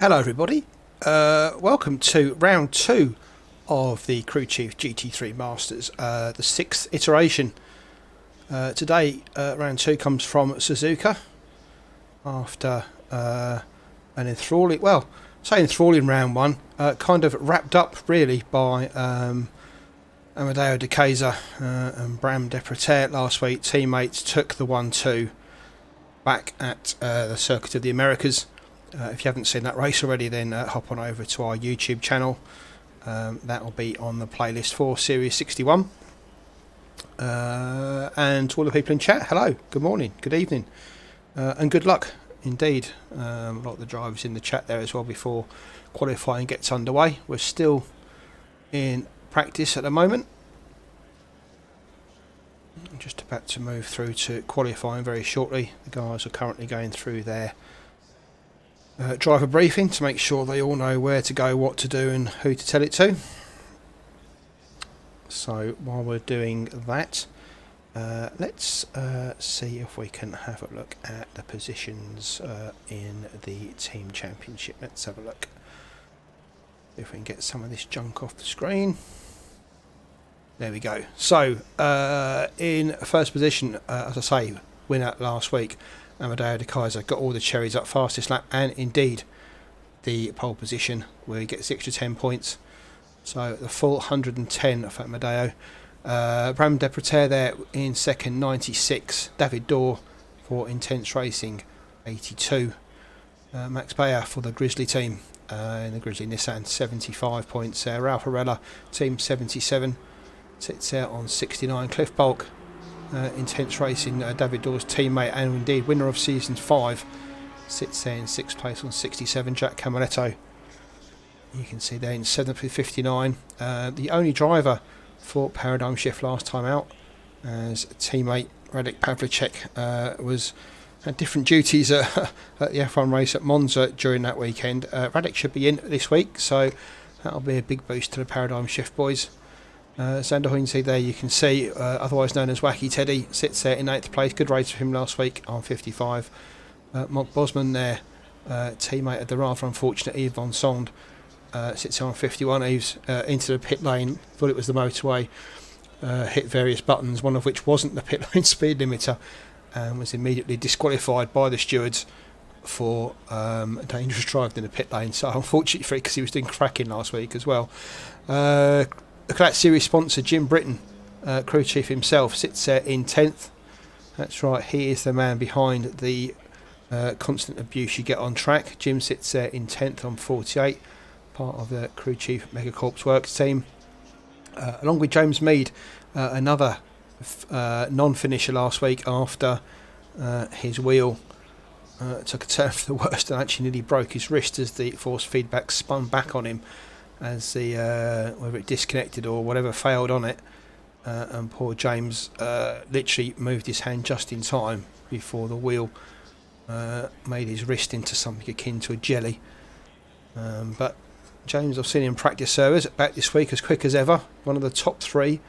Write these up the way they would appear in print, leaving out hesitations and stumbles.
Hello everybody, welcome to round 2 of the Crew Chief GT3 Masters, the 6th iteration. Today round 2 comes from Suzuka after an enthralling, enthralling round 1, kind of wrapped up really by Amedeo De Casa and Bram Deprataire last week. Teammates took the 1-2 back at the Circuit of the Americas. If you haven't seen that race already, then hop on over to our YouTube channel. That will be on the playlist for Series 61. And to all the people in chat, hello, good morning, good evening, and good luck indeed. A lot of the drivers in the chat there as well before qualifying gets underway. We're still in practice at the moment. I'm just about to move through to qualifying very shortly. The guys are currently going through their driver briefing to make sure they all know where to go, what to do and who to tell it to. So while we're doing that, let's see if we can have a look at the positions in the team championship. Let's have a look if we can get some of this junk off the screen. There we go. So in first position, as I say, winner last week, Amedeo De Casa got all the cherries up, fastest lap, and indeed the pole position where he gets the extra 10 points. So the full 110 for Amedeo. Bram Deprataire there in second, 96. David Dhoore for Intense Racing, 82. Max Beyer for the Grizzly team in the Grizzly Nissan, 75 points. Ralf Arella, team 77, sits there on 69. Cliff Bulcke, Intense Racing, David Dhoore's teammate and indeed winner of season 5, sits there in 6th place on 67. Jack Camaletto, you can see there in 7th with 59. The only driver for Paradigm Shift last time out, as teammate Radek Pavlicek had different duties at the F1 race at Monza during that weekend. Radek should be in this week, so that'll be a big boost to the Paradigm Shift boys. Sander Hoynsey there, you can see, otherwise known as Wacky Teddy, sits there in 8th place. Good race for him last week on 55. Mark Bosman there, teammate of the rather unfortunate Yves Van Sonde, sits there on 51. Yves into the pit lane, thought it was the motorway, hit various buttons, one of which wasn't the pit lane speed limiter, and was immediately disqualified by the stewards for dangerous driving in the pit lane. So unfortunately for it, because he was doing cracking last week as well. Look at that series sponsor, Jim Britton, crew chief himself, sits there in 10th. That's right, he is the man behind the constant abuse you get on track. Jim sits there in 10th on 48, part of the crew chief Megacorps Works team. Along with James Mead, another non-finisher last week after his wheel took a turn for the worst and actually nearly broke his wrist as the force feedback spun back on him, as the whether it disconnected or whatever failed on it, and poor James literally moved his hand just in time before the wheel made his wrist into something akin to a jelly. But James, I've seen him practice service back this week as quick as ever. One of the top 3,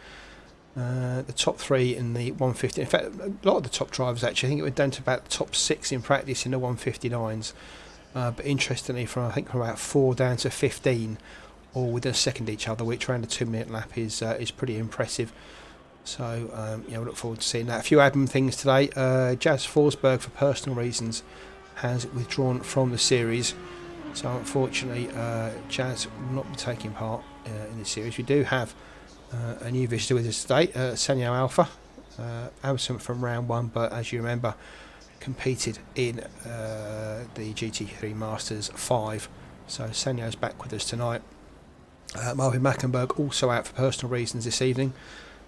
the top 3 in the 150. In fact, a lot of the top drivers actually, I think it went down to about the top 6 in practice in the 159s. But interestingly, from about 4 down to 15, all within a second each other, which around a 2-minute lap is pretty impressive. So we look forward to seeing that. A few admin things today. Jazz Forsberg, for personal reasons, has withdrawn from the series, so unfortunately Jazz will not be taking part in this series. We do have a new visitor with us today, Sanyo Alpha, absent from round 1, but as you remember, competed in the GT3 Masters 5. So Sanyo's back with us tonight. Marvin Mackenberg also out for personal reasons this evening,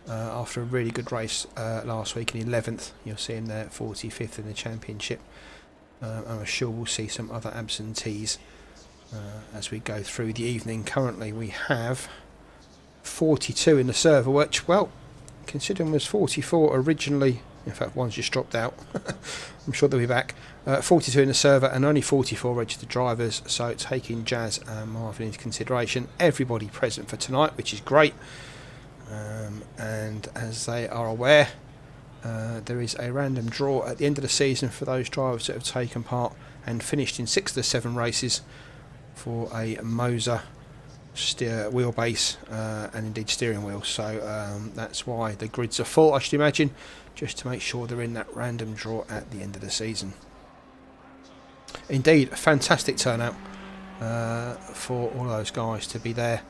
after a really good race last week in 11th. You'll see him there 45th in the championship. I'm sure we'll see some other absentees as we go through the evening. Currently we have 42 in the server, which, well, considering was 44 originally, in fact one's just dropped out, I'm sure they'll be back. 42 in the server and only 44 registered drivers, so taking Jazz and Marvin into consideration, everybody present for tonight, which is great. And as they are aware, there is a random draw at the end of the season for those drivers that have taken part and finished in 6 of the 7 races for a Moser wheelbase and indeed steering wheel, so that's why the grids are full, I should imagine, just to make sure they're in that random draw at the end of the season. Indeed, a fantastic turnout for all those guys to be there,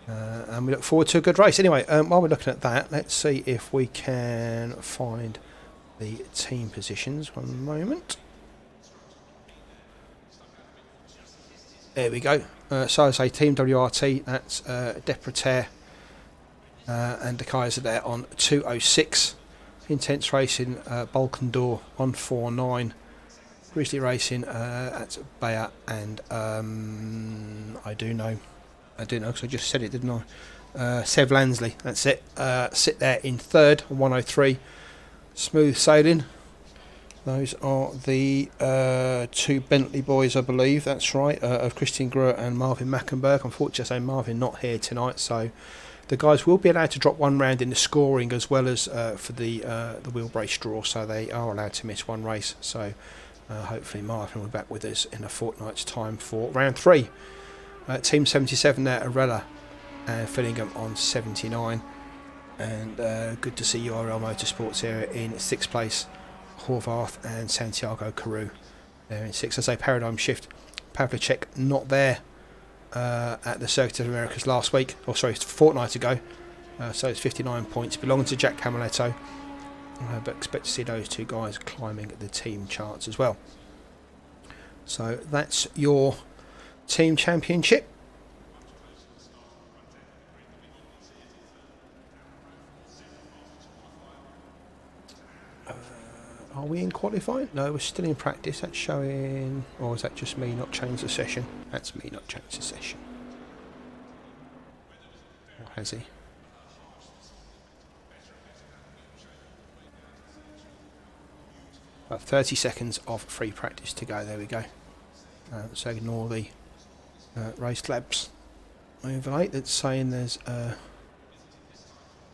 and we look forward to a good race. Anyway, while we're looking at that, let's see if we can find the team positions. One moment. There we go. So I say Team WRT, that's Deprataire and the guys are there on 206. Intense Racing, Bulcke and Dhoore 149. Grizzly Racing, that's Beyer and I do know because I just said it, didn't I? Sev Lansley, that's it. Sit there in third on 103. Smooth Sailing. Those are the two Bentley boys, I believe. That's right, of Christian Gruer and Marvin Mackenberg. Unfortunately, I say Marvin not here tonight, so the guys will be allowed to drop one round in the scoring as well as for the wheelbase draw. So they are allowed to miss one race. So hopefully Marvin will be back with us in a fortnight's time for round 3. Team 77 there, Arella and Fillingham on 79. And good to see RRL Motorsports here in 6th place. Horvath and Santiago Carew there in 6th. I say Paradigm Shift. Pavlicek not there at the Circuit of Americas last week, or sorry, a fortnight ago. So it's 59 points, belonging to Jack Camaletto. But expect to see those two guys climbing the team charts as well. So that's your team championship. Are we in qualifying? No, we're still in practice. That's showing... Or is that just me not changed the session? That's me not changed the session. Or has he? 30 seconds of free practice to go. There we go. So ignore the race labs overlay that's saying there's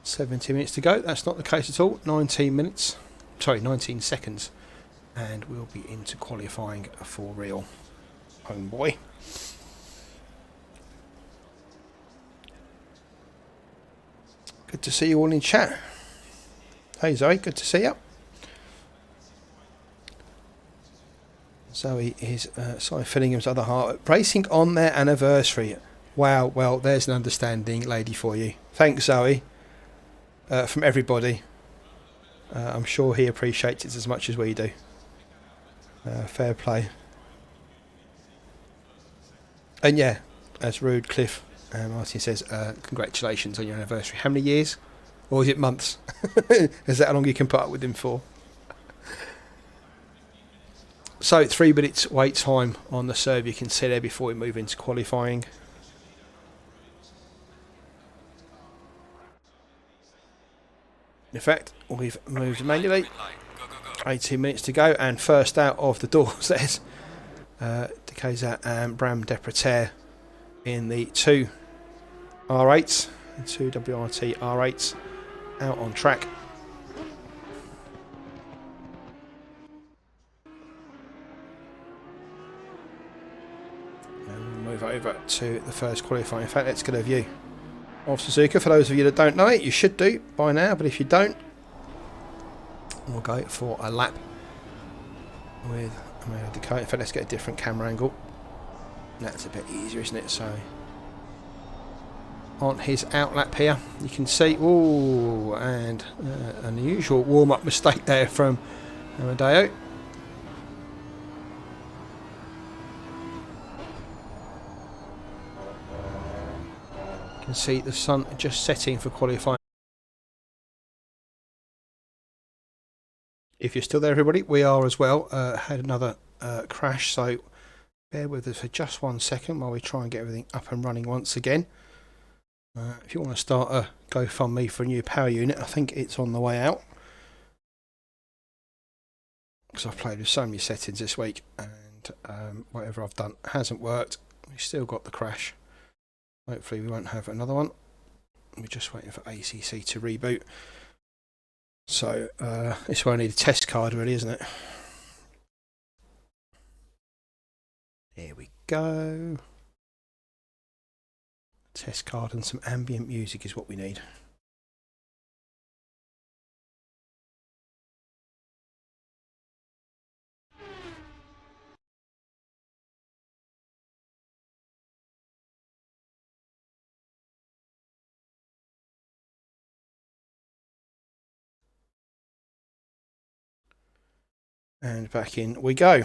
70 minutes to go. That's not the case at all. 19 seconds, and we'll be into qualifying for real, homeboy. Good to see you all in chat. Hey Zoe, good to see you. Zoe is Simon Fillingham's other half, racing on their anniversary. Wow, well, there's an understanding lady for you. Thanks, Zoe, from everybody. I'm sure he appreciates it as much as we do. Fair play. And yeah, as Rude Cliff Martin says, congratulations on your anniversary. How many years? Or is it months? Is that how long you can put up with him for? So 3 minutes wait time on the serve you can see there before we move into qualifying. In fact, we've moved manually. 18 minutes to go, and first out of the doors there's Dekeza and Bram Deprataire in the 2 R8s, 2 WRT R8s out on track. And we'll move over to the first qualifying. In fact, let's get a view of Suzuka. For those of you that don't know it, you should do by now, but if you don't, we'll go for a lap with Dakota. In fact, let's get a different camera angle. That's a bit easier, isn't it? So on his out lap here, you can see, ooh, and an unusual warm-up mistake there from Amadeo. You can see the sun just setting for qualifying. If you're still there, everybody, we are as well. Had another crash, so bear with us for just 1 second while we try and get everything up and running once again. If you want to start a GoFundMe for a new power unit, I think it's on the way out. Because I've played with so many settings this week, and whatever I've done hasn't worked. We've still got the crash. Hopefully we won't have another one. We're just waiting for ACC to reboot. So this won't need a test card really, isn't it? Here we go. Test card and some ambient music is what we need. And back in we go.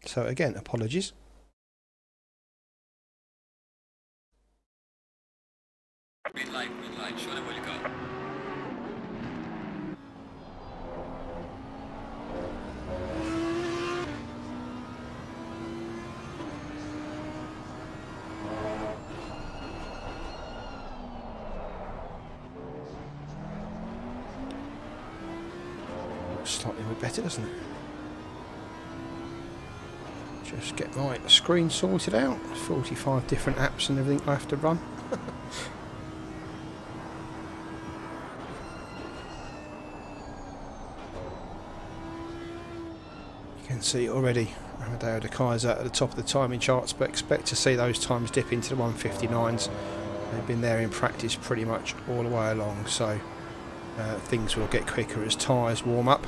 So again, apologies. Green light, show them what you got. Slightly more better, doesn't it? Just get my screen sorted out. 45 different apps and everything I have to run. You can see already David Dhoore at the top of the timing charts, but expect to see those times dip into the 159s. They've been there in practice pretty much all the way along, so things will get quicker as tyres warm up.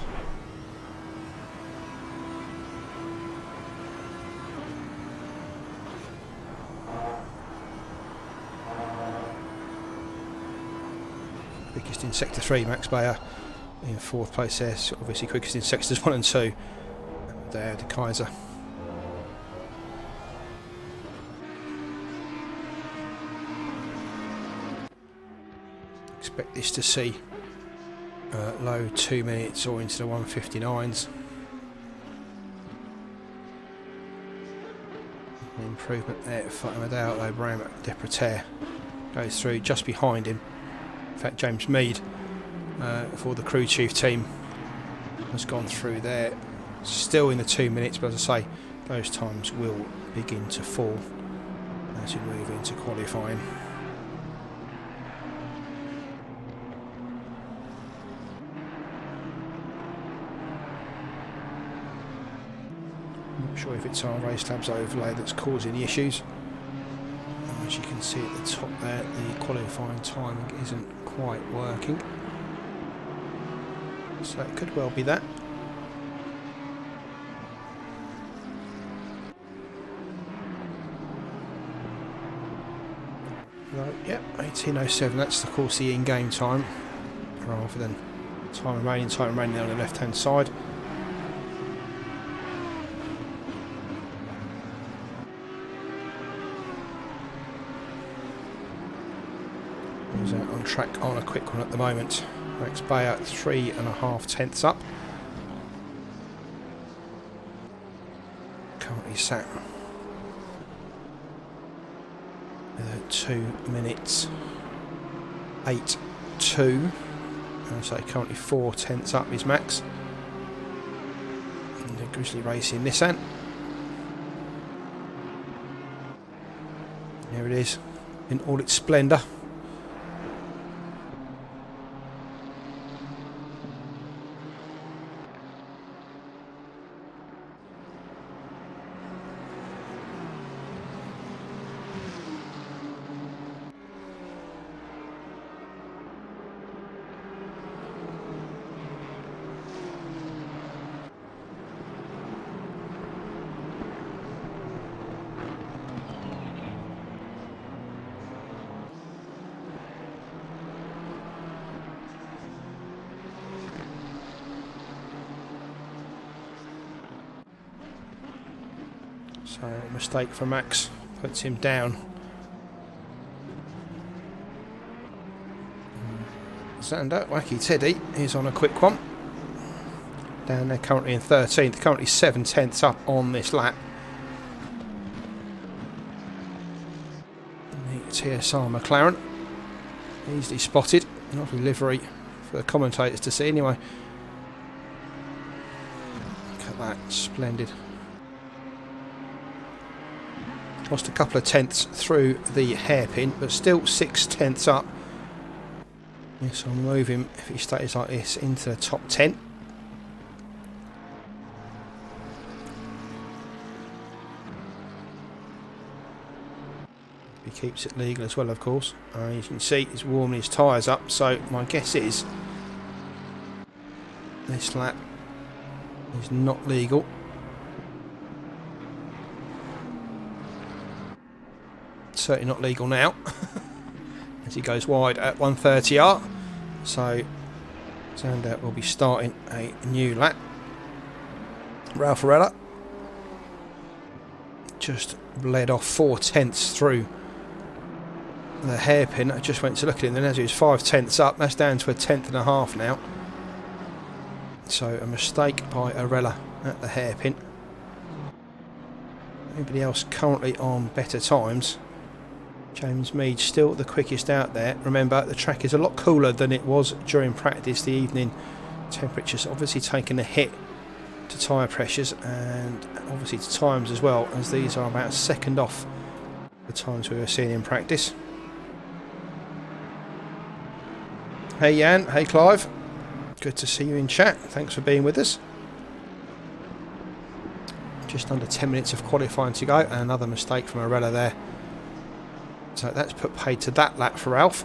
Quickest in sector 3, Max Beyer in 4th place there, so obviously quickest in sectors 1 and 2. There, the Kaiser. Expect this to see low 2 minutes or into the 159s. An improvement there for Amadeo, though. Bram Deprataire goes through just behind him. In fact, James Mead for the crew chief team has gone through there. Still in the 2 minutes, but as I say, those times will begin to fall as we move into qualifying. Not sure if it's our Race Labs overlay that's causing the issues. As you can see at the top there, the qualifying timing isn't quite working, so it could well be that. Yep, 18:07, that's of course the in-game time, rather than time remaining on the left-hand side. He's on track on a quick one at the moment. Max Beyer 3.5 tenths up. Currently sat 2 minutes 8.2. So currently 4 tenths up is Max. And the Grizzly Racing Nissan. Here it is in all its splendour. So a mistake for Max puts him down. Xander, Wacky Teddy is on a quick one. Down there currently in 13th, currently 7 tenths up on this lap. The TSR McLaren, easily spotted, not a livery for the commentators to see anyway. Look at that, splendid. Lost a couple of tenths through the hairpin, but still 6 tenths up. Yes, I'll move him, if he stays like this, into the top 10. He keeps it legal as well, of course. As you can see, he's warming his tyres up, so my guess is this lap is not legal. Certainly not legal now, as he goes wide at 130R. So Zander will be starting a new lap. Ralf Arella just led off 4/10 through the hairpin. I just went to look at it, and then as he was 5/10 up, that's down to a 1/10.5 now. So a mistake by Arella at the hairpin. Anybody else currently on better times? James Mead still the quickest out there. Remember, the track is a lot cooler than it was during practice. The evening temperatures obviously taken a hit to tyre pressures and obviously to times as well, as these are about a second off the times we were seeing in practice. Hey Jan, hey Clive, good to see you in chat, thanks for being with us. Just under 10 minutes of qualifying to go, and another mistake from Arella there. So that's put paid to that lap for Ralf.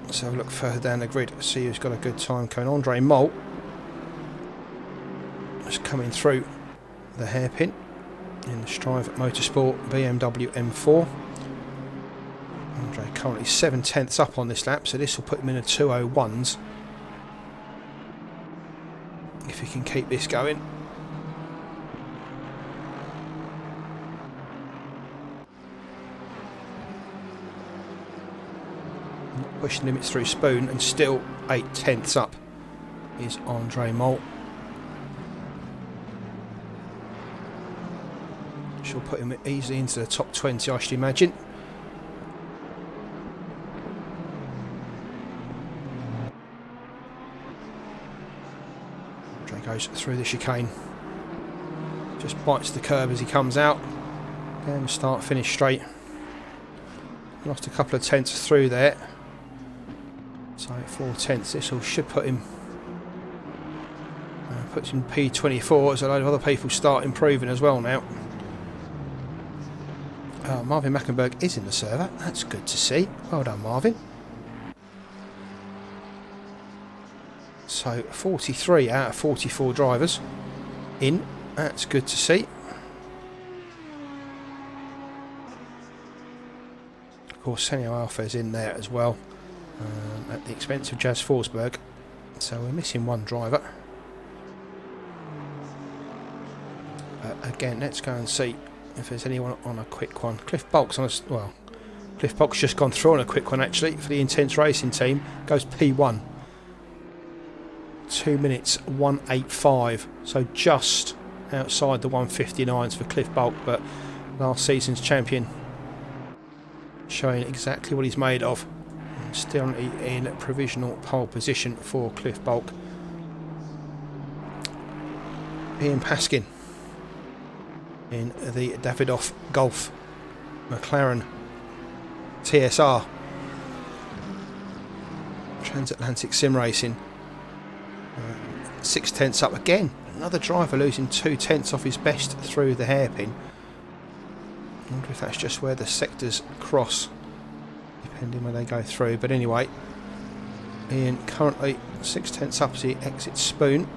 Let's have a look further down the grid, see who's got a good time coming. Andre Molt is coming through the hairpin in the Strive Motorsport BMW M4. Andre currently 7/10 up on this lap, so this will put him in a 2:01s if he can keep this going. Pushing limits through Spoon, and still 8/10 up is Andre Molt. She'll put him easily into the top 20, I should imagine. Andre goes through the chicane, just bites the curb as he comes out. Again, start finish straight. Lost a couple of tenths through there. So 4/10, this all should put him puts him P24 as a load of other people start improving as well now. Marvin Mackenberg is in the server, that's good to see. Well done, Marvin. So 43 out of 44 drivers in, that's good to see. Of course, Senio Alpha is in there as well. At the expense of Jazz Forsberg, so we're missing one driver. Again, let's go and see if there's anyone on a quick one. Cliff Bulk's on a, well, Cliff Bulk's just gone through on a quick one actually for the Intense Racing team. Goes P1, 2 minutes 1:85, so just outside the 1:59s for Cliff Bulk, but last season's champion, showing exactly what he's made of. Still in provisional pole position for Cliff Bulk. Ian Paskin in the Davidoff Golf McLaren TSR Transatlantic Sim Racing. 6/10 up again. Another driver losing 2/10 off his best through the hairpin. I wonder if that's just where the sectors cross, depending where they go through. But anyway, Ian currently 6/10 up as he exits Spoon.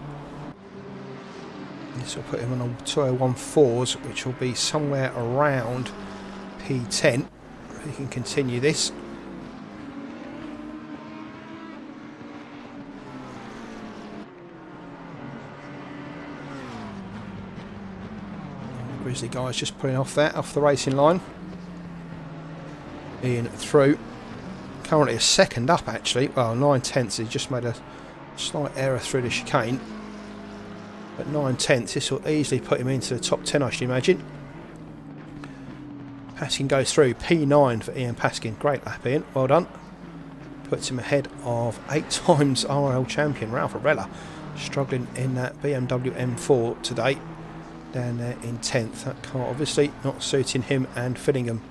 This will put him on a 2:01.4s, which will be somewhere around P10 if he can continue this. Grizzly guys just putting off that, off the racing line. Ian through. Currently a second up actually. Well, 9/10. He just made a slight error through the chicane. But 9/10. This will easily put him into the top 10, I should imagine. Paskin goes through. P9 for Ian Paskin. Great lap, Ian. Well done. Puts him ahead of 8 times RRL champion Ralf Arella. Struggling in that BMW M4 today. Down there in 10th. That car obviously not suiting him and Fillingham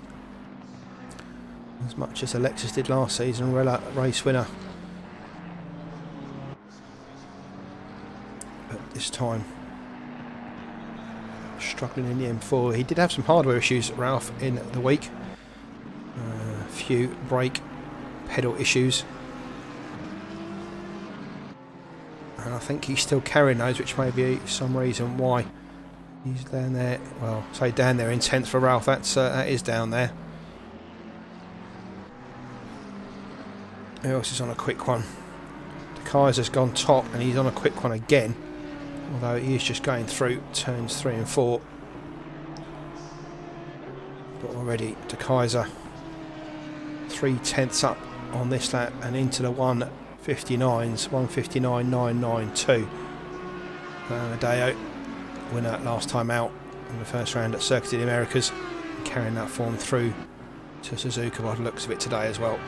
as much as Alexis did last season. Arella race winner, but this time struggling in the M4. He did have some hardware issues, Ralf, in the week. A few brake pedal issues. And I think he's still carrying those, which may be some reason why he's down there. Well, say down there in 10th for Ralf. That is down there. Who else is on a quick one? De Keyser's gone top and he's on a quick one again. Although he is just going through turns 3 and 4. But already De Keyser 3/10 up on this lap and into the 159s, 159.992. Amadeo, winner last time out in the first round at Circuit of the Americas, carrying that form through to Suzuka by the looks of it today as well.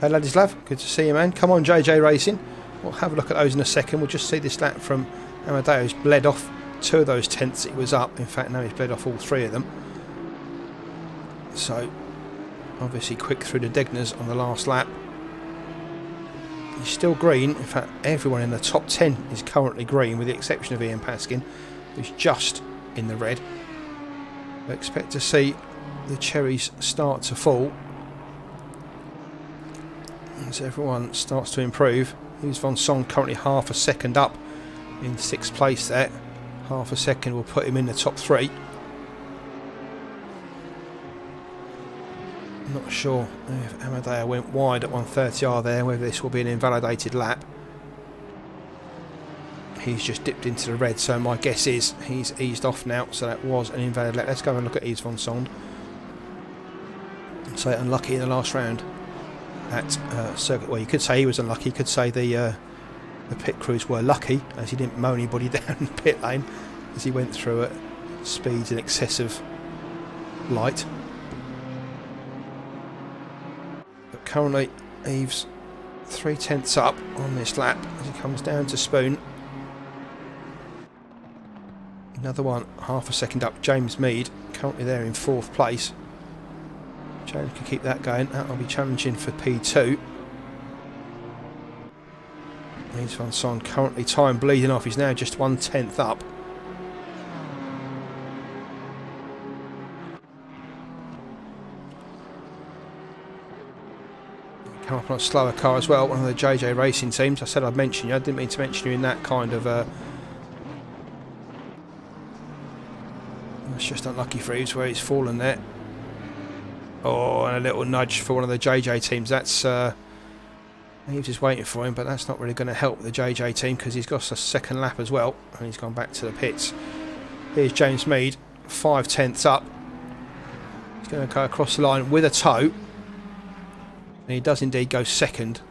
Hey Ladislav, good to see you, man. Come on, JJ Racing. We'll have a look at those in a second. We'll just see this lap from Amadeo. He's bled off 2 of those tenths he was up. In fact, now he's bled off all 3 of them. So, obviously quick through the Degners on the last lap. He's still green. In fact, everyone in the top 10 is currently green, with the exception of Ian Paskin, who's just in the red. We expect to see the cherries start to fall as everyone starts to improve. Hughes von Song currently half a second up in 6th place there. Half a second will put him in the top 3. I'm not sure if Amadeo went wide at 130R there, whether this will be an invalidated lap. He's just dipped into the red, so my guess is he's eased off now, so that was an invalid lap. Let's go and look at Hughes von Song. So unlucky in the last round at Circuit. Well, you could say he was unlucky. You could say the pit crews were lucky, as he didn't mow anybody down in the pit lane as he went through at speeds in excess of light. But currently, Eves 3/10 up on this lap as he comes down to Spoon. Another one, half a second up. James Mead currently there in 4th place. James can keep that going. That'll be challenging for P2. Hughes von Song currently time bleeding off. He's now just 1/10 up. Come up on a slower car as well. One of the JJ Racing teams. I said I'd mention you. I didn't mean to mention you in that kind of. It's just unlucky for Hughes where he's fallen there. Oh, and a little nudge for one of the JJ teams. That's Hughes is waiting for him, but that's not really going to help the JJ team because he's got a second lap as well, and he's gone back to the pits. Here's James Mead, 5/10 up. He's going to go across the line with a toe, and he does indeed go second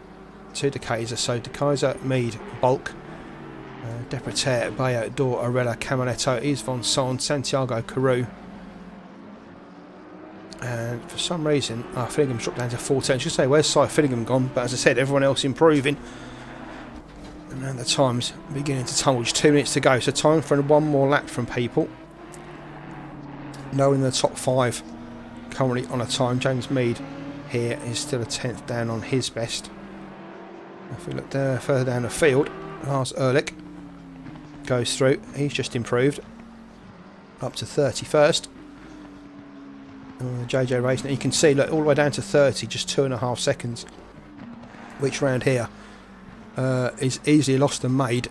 to De Keyser. So De Keyser, Mead, Bulcke, Deprataire, Beyer, Dhoore, Arella, Camaletto, Hughes von Song, Santiago Carew. And for some reason, Fillingham's dropped down to 14. I should say, where's Cy Fillingham gone? But as I said, everyone else improving. And now the time's beginning to tumble. Just 2 minutes to go. So time for one more lap from people. No in the top 5 currently on a time. James Mead here is still a 10th down on his best. If we look there, further down the field, Lars Ehrlich goes through. He's just improved up to 31st. JJ Racing, you can see, look, all the way down to 30, just 2.5 seconds, which round here is easily lost and made.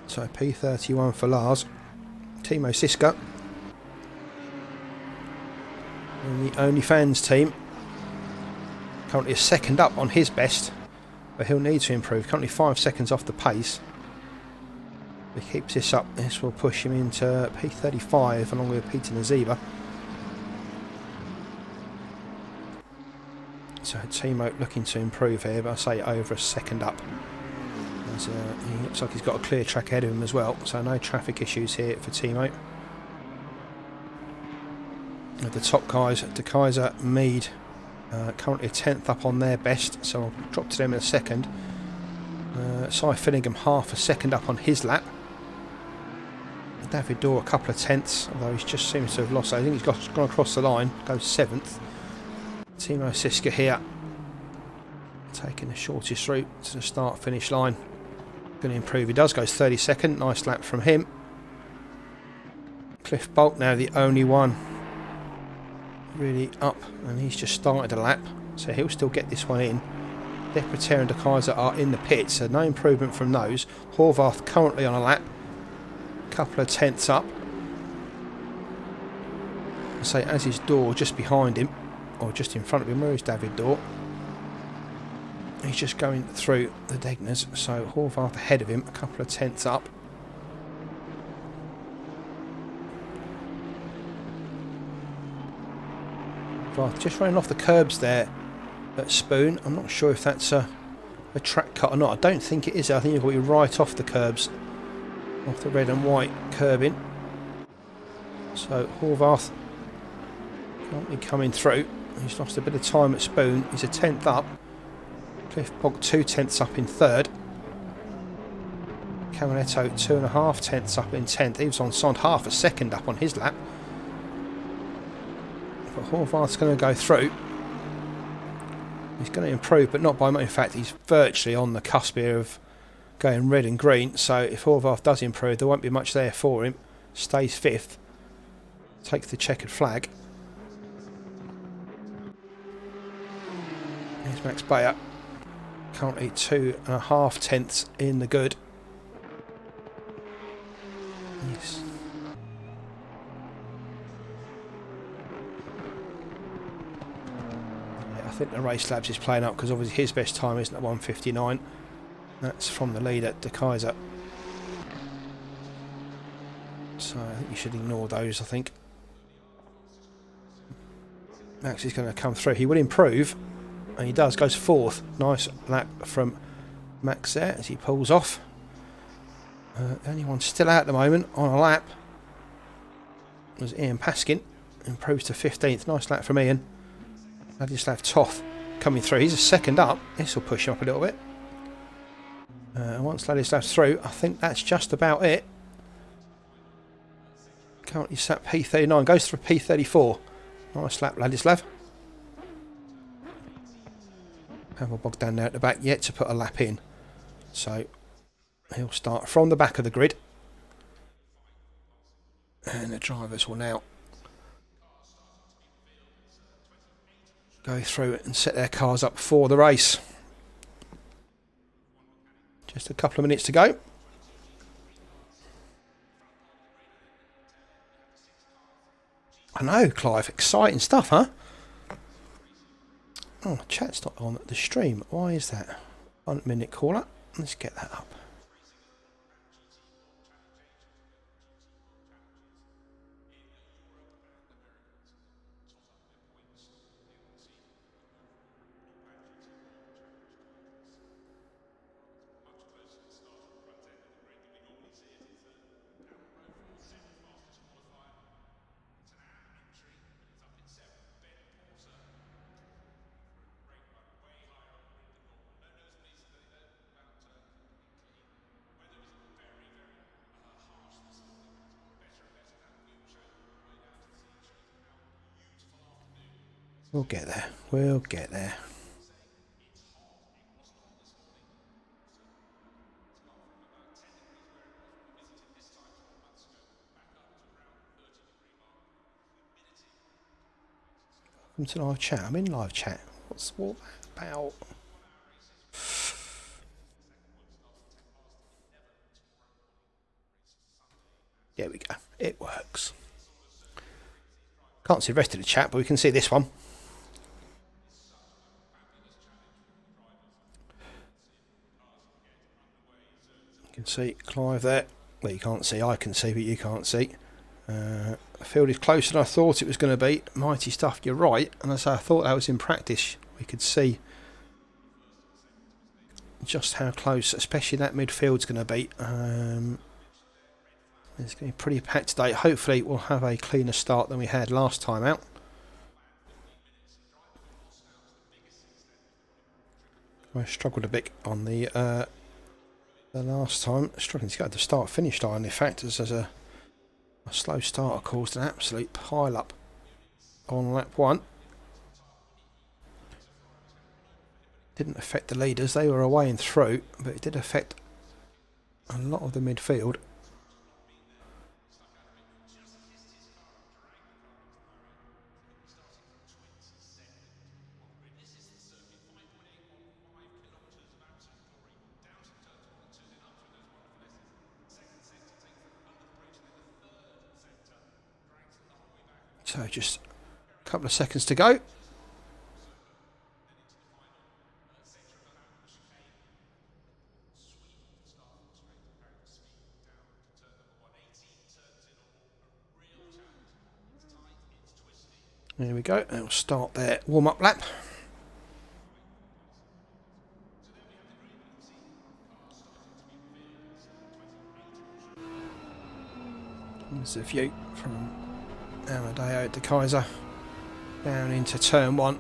So P31 for Lars. Timo Siska, and the OnlyFans team, currently a second up on his best, but he'll need to improve. Currently 5 seconds off the pace. If he keeps this up, this will push him into P35 along with Peter Naziba. So Timo looking to improve here, but I say over a second up. As, he looks like he's got a clear track ahead of him as well, so no traffic issues here for Timo. With the top guys, De Keyser, Mead, currently a 10th up on their best, so I'll drop to them in a second. Cy Fillingham half a second up on his lap. David Dhoore a couple of tenths, although he just seems to have lost. I think he's gone across the line, goes 7th. Timo Siska here taking the shortest route to the start finish line. Going to improve. He does, goes 32nd. Nice lap from him. Cliff Bulcke now the only one really up, and he's just started a lap, so he'll still get this one in. Deprataire and De Keyser are in the pit, so no improvement from those. Horvath currently on a lap, a couple of tenths up. I say as is Dhoore just behind him, or just in front of him. Where is David Dhoore? He's just going through the Degners, so Horvath ahead of him, a couple of tenths up. Horvath just running off the curbs there at Spoon. I'm not sure if that's a track cut or not. I don't think it is. I think you've got to be right off the curbs, off the red and white curbing. So Horvath can't be coming through. He's lost a bit of time at Spoon. He's a tenth up. Cliff Bulcke 2 tenths up in third. Caminetto 2.5 tenths up in 10th. He was on Sond half a second up on his lap. But Horvath's going to go through. He's going to improve, but not by much. In fact, he's virtually on the cusp here of going red and green. So if Horvath does improve, there won't be much there for him. Stays 5th. Takes the checkered flag. Here's Max Beyer. Currently 2.5 tenths in the good. Yes. Yeah, I think the race labs is playing up because obviously his best time isn't at 1:59. That's from the leader, De Keyser. So I think you should ignore those, I think. Max is going to come through. He will improve. And he does, goes 4th. Nice lap from Max there as he pulls off. The only one still out at the moment on a lap was Ian Paskin. Improves to 15th. Nice lap from Ian. Ladislav Toth coming through. He's a second up. This will push him up a little bit. Once Ladislav's through, I think that's just about it. Currently sat P39. Goes through P34. Nice lap, Ladislav. Pavel Bogdan there at the back, yet to put a lap in. So he'll start from the back of the grid. And the drivers will now go through and set their cars up for the race. Just a couple of minutes to go. I know, Clive. Exciting stuff, huh? Oh, chat's not on the stream. Why is that? 1 minute caller. Let's get that up. We'll get there. We'll get there. Welcome to live chat. I'm in live chat. What's all that about? There we go. It works. Can't see the rest of the chat, but we can see this one. You can see Clive there. Well, you can't see. I can see, but you can't see. The field is closer than I thought it was going to be. Mighty stuff. You're right. And as I thought that was in practice, we could see just how close, especially that midfield's going to be. It's going to be pretty packed today. Hopefully, we'll have a cleaner start than we had last time out. I struggled a bit on the last time, struggling to get the start-finish line. In fact, as a slow starter caused an absolute pile-up on lap 1. Didn't affect the leaders, they were away and through, but it did affect a lot of the midfield. So just a couple of seconds to go. There we go, it'll start their warm-up lap. There's a view from Amadeo de Kaiser down into turn 1.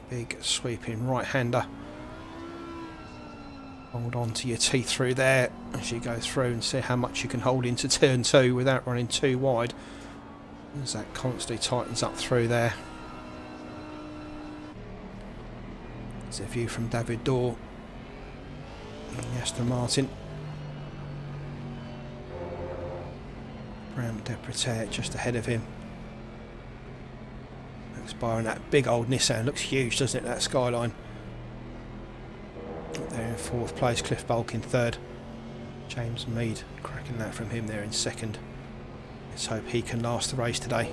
Big sweeping right-hander. Hold on to your teeth through there as you go through and see how much you can hold into turn 2 without running too wide, as that constantly tightens up through there. There's a view from David Dhoore and Aston Martin. Bram Deprataire just ahead of him. Max Beyer in that big old Nissan. Looks huge, doesn't it, that skyline? Up there in 4th place, Cliff Bulcke in 3rd. James Mead cracking that from him there in 2nd. Let's hope he can last the race today.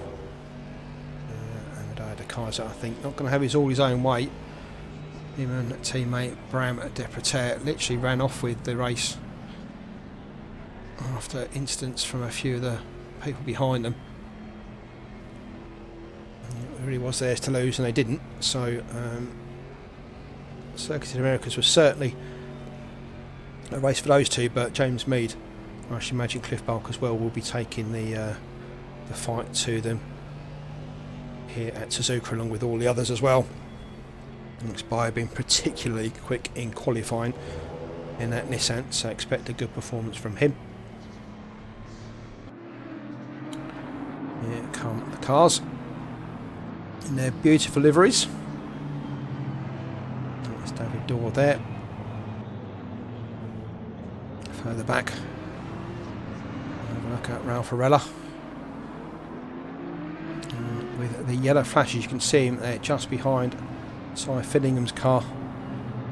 And de Kaiser, I think, not going to have all his own weight. Him and teammate Bram Deprataire literally ran off with the race after instance from a few of the people behind them. It really was theirs to lose and they didn't. So Circuit of the Americas was certainly a race for those two, but James Mead, I should imagine Cliff Bulcke as well, will be taking the fight to them here at Suzuka along with all the others as well. Max Beyer being particularly quick in qualifying in that Nissan, so expect a good performance from him. Here come the cars in their beautiful liveries. There's David Dhoore there. Further back, have a look at Ralf Arella. With the yellow flashes, you can see him there just behind Cy Fillingham's car.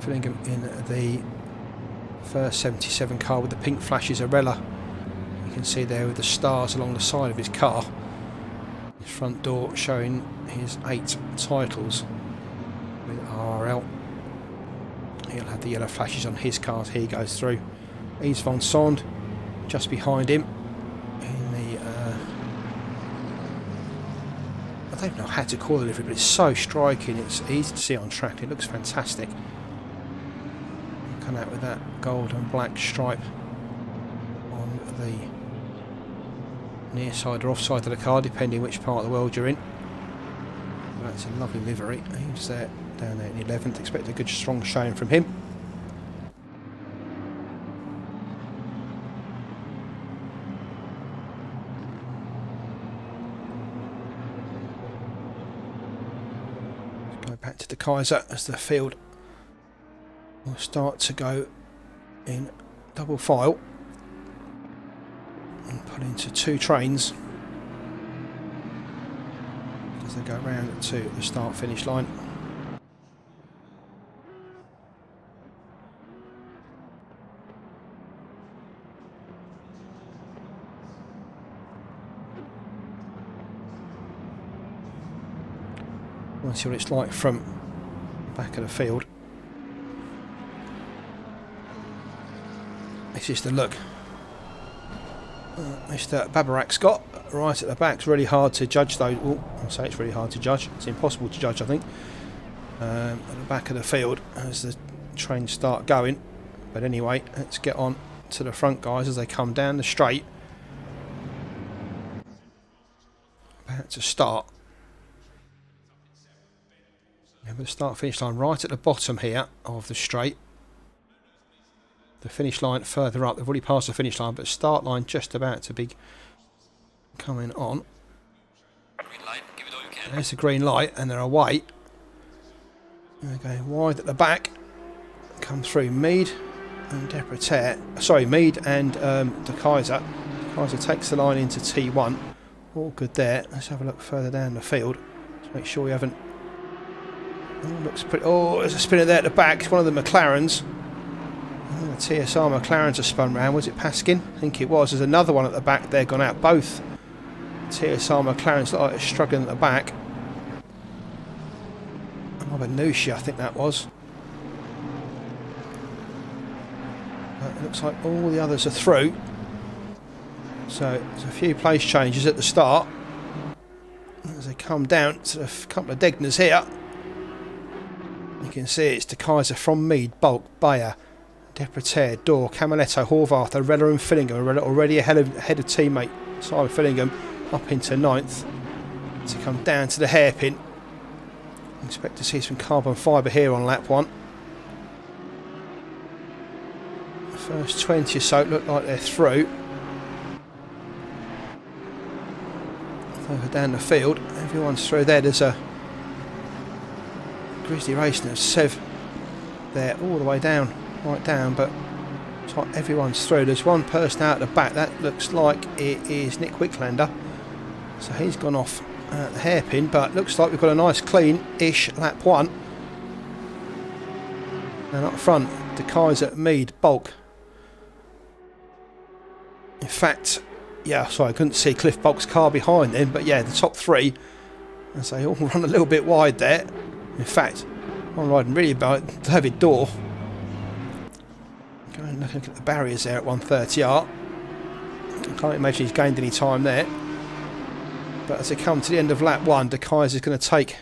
Fillingham in the first 77 car with the pink flashes. Arella, you can see there with the stars along the side of his car. His front door showing his 8 titles with RRL. He'll have the yellow flashes on his car as he goes through. Yves van Sond just behind him in the I don't know how to call the livery, but it's so striking. It's easy to see on track. It looks fantastic. Come out with that gold and black stripe on the near side or off side of the car, depending which part of the world you're in. That's a lovely livery. He's there down there in 11th. Expect a good strong showing from him. Back to the Kaiser as the field will start to go in double file and put into 2 trains as they go round to the start finish line. We'll see what it's like from the back of the field. This is the look. Mr. Babarak Scott right at the back. It's really hard to judge though. Oh, I'll say it's really hard to judge. It's impossible to judge, I think. At the back of the field as the trains start going. But anyway, let's get on to the front guys as they come down the straight. About to start. The start finish line right at the bottom here of the straight. The finish line further up. They've already passed the finish line, but start line just about to be coming on. Green light, give it all you can. There's the green light and they're away. They're going wide at the back. come through. Mead and Deprataire. Sorry, Mead and De Kaiser. De Kaiser takes the line into T1. All good there. Let's have a look further down the field to make sure we haven't. Oh, looks pretty. Oh, there's a spinner there at the back. It's one of the McLarens. Oh, the TSR McLarens are spun round. Was it Paskin? I think it was. There's another one at the back there gone out. Both TSR McLarens look like they're struggling at the back. Nushi, I think that was. It looks like all the others are through. So there's a few place changes at the start. As they come down to a couple of Degners here. You can see it's De Kaiser from Mead, Bulcke, Beyer, Deprataire, Dhoore, Camiletto, Horvath, Arella and Fillingham. Arella already ahead of teammate Simon Fillingham up into 9th. To come down to the hairpin. Expect to see some carbon fibre here on lap 1. The first 20 or so look like they're through. Further down the field, everyone's through there. There's a Grizzly Racing of Sev there all the way down, right down, but it's like everyone's through. There's one person out at the back, that looks like it is Nick Wicklander. So he's gone off at the hairpin, but looks like we've got a nice clean-ish lap 1. And up front, De Kaiser, Mead, Bulcke. In fact, yeah, sorry, I couldn't see Cliff Bulk's car behind them, but yeah, the top 3, as they all run a little bit wide there. In fact, one riding really about David Dhoore. Going and looking at the barriers there at 130R. I can't imagine he's gained any time there. But as they come to the end of lap 1, De Kaiser is going to take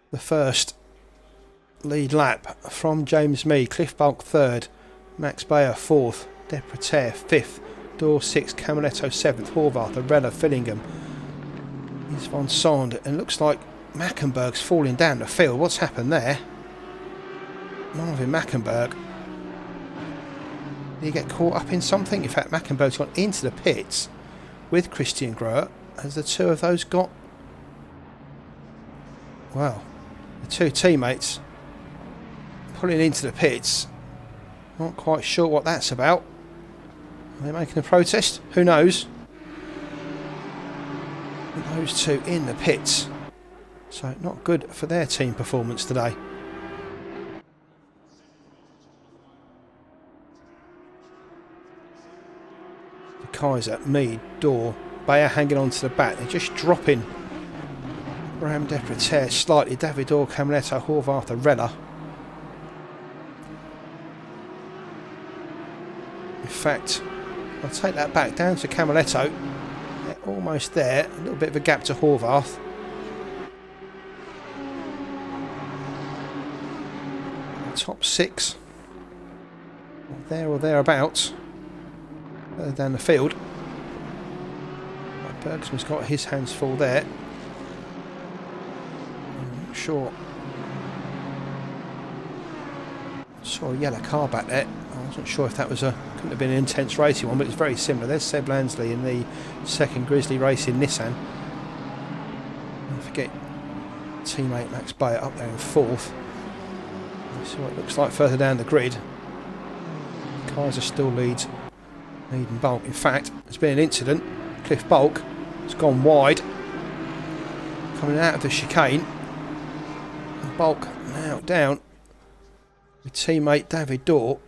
the first lead lap from James Mead. Cliff Bulcke 3rd, Max Beyer 4th, Deprataire 5th, Dhoore 6th, Camiletto 7th, Horvath, Arella, Fillingham, is Von Sand, and looks like Mackenberg's falling down the field. What's happened there? Marvin Mackenberg. Did he get caught up in something? In fact, Mackenberg's gone into the pits with Christian Groer. Has the two of those got... Well, the two teammates pulling into the pits. Not quite sure what that's about. Are they making a protest? Who knows? Those two in the pits. So not good for their team performance today. De Kaiser, Mead, Dhoore, Beyer hanging on to the back. They're just dropping Bram Deprataire slightly. David Dhoore, Camiletto, Horvath, Arella. In fact, I'll take that back down to Camiletto. They're almost there. A little bit of a gap to Horvath. Top 6. There or thereabouts. Further down the field. Bergsman's got his hands full there. I'm not sure. Saw a yellow car back there. I wasn't sure if that was couldn't have been an intense racing one, but it's very similar. There's Seb Lansley in the second Grizzly Racing Nissan. Don't forget teammate Max Beyer up there in 4th. See what it looks like further down the grid. Kaiser still leads Mead and Bulcke. In fact, there's been an incident. Cliff Bulcke has gone wide, coming out of the chicane. And Bulcke now down with teammate David Dhoore.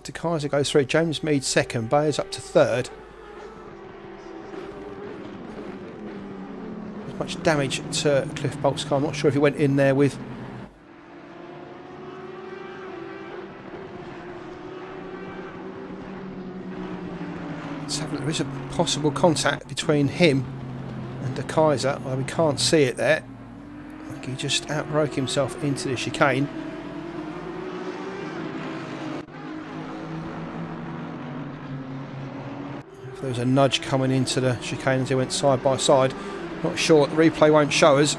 De Kaiser goes through. James Mead 2nd. Bayer's up to 3rd. There's much damage to Cliff Bulcke's car. I'm not sure if he went in there with... There is a possible contact between him and De Kaiser, although we can't see it there. I think he just outbroke himself into the chicane. If there was a nudge coming into the chicane as they went side by side, not sure. The replay won't show us.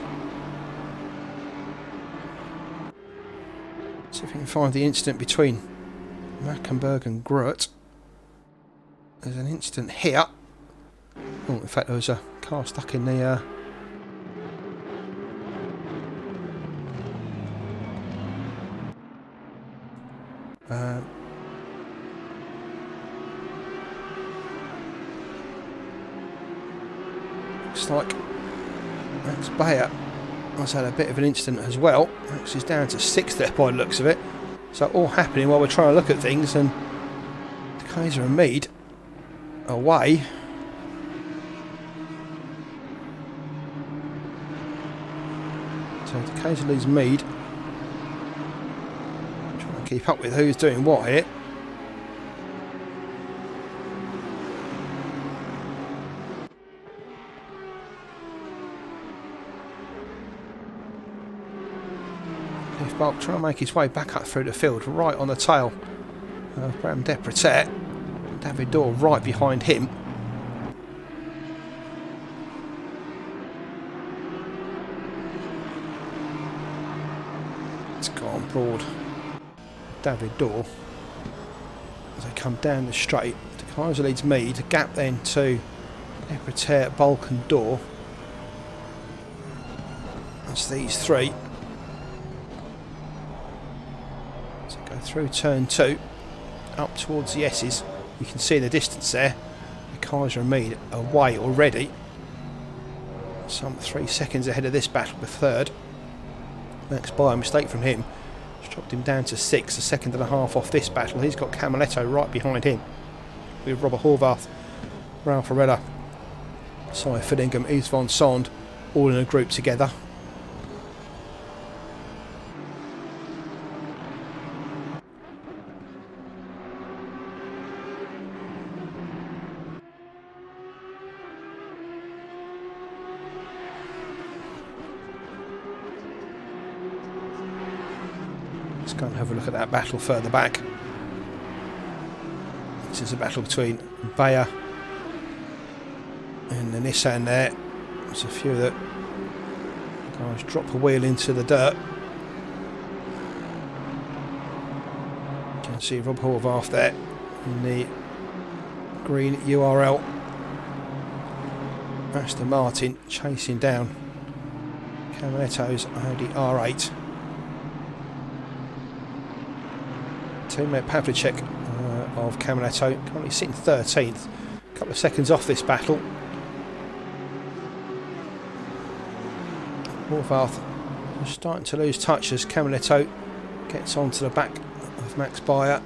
See if we can find the incident between Mackenberg and Groert. There's an incident here. Oh, in fact, there was a car stuck in the... Looks like Max Beyer has had a bit of an incident as well. Max is down to 6th there by the looks of it. So all happening while we're trying to look at things, and Kaiser and Mead away. So the Kaiser leads Mead. Trying to keep up with who's doing what here. Bulcke trying to make his way back up through the field, right on the tail of Bram Deprataire. David Dhoore right behind him. It's gone broad. David Dhoore, as they come down the straight, De Kaiser leads Mead, gap then to Deprataire, Bulcke and Dhoore. That's these three. Through turn 2, up towards the S's. You can see the distance there. The Kaiser and Mead away already. Some 3 seconds ahead of this battle for third. Max Beyer, a mistake from him. It's dropped him down to 6, a second and a half off this battle. He's got Camaletto right behind him. With Robert Horvath, Ralf Arella, Si Fillingham, Yves van Sond, all in a group together. Let's go and have a look at that battle further back. This is a battle between Beyer and the Nissan there. There's a few that guys drop a wheel into the dirt. You can see Rob Horvath there in the green URL. Aston Martin chasing down Camaletto's Audi R8. Teammate Pavlicek of Camaletto currently sitting 13th, a couple of seconds off this battle. Horvath is starting to lose touch as Camaletto gets onto the back of Max Beyer,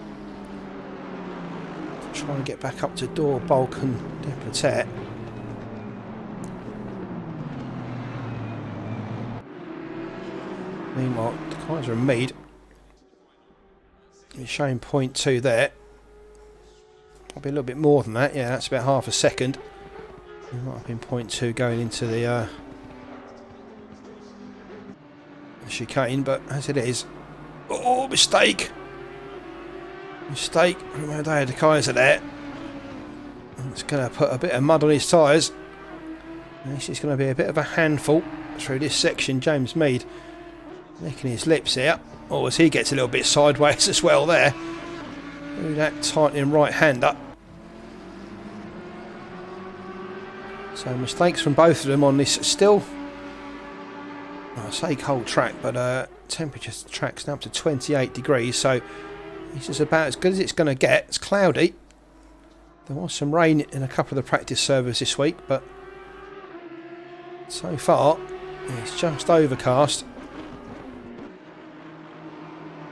trying to get back up to Dhoore, Bulcke and Deprataire. Meanwhile, De Kaiser and Mead is showing 0.2 there. Might be a little bit more than that. Yeah, that's about half a second. It might have been 0.2 going into the chicane, but as it is, oh, mistake from De Kaiser there. It's going to put a bit of mud on his tyres. This is going to be a bit of a handful through this section. James Mead licking his lips here. Oh, as he gets a little bit sideways as well there. Ooh, that tightening right hand up. So mistakes from both of them on this still, I say cold track, but temperature track's now up to 28 degrees, so this is about as good as it's going to get. It's cloudy. There was some rain in a couple of the practice servers this week, but so far it's just overcast.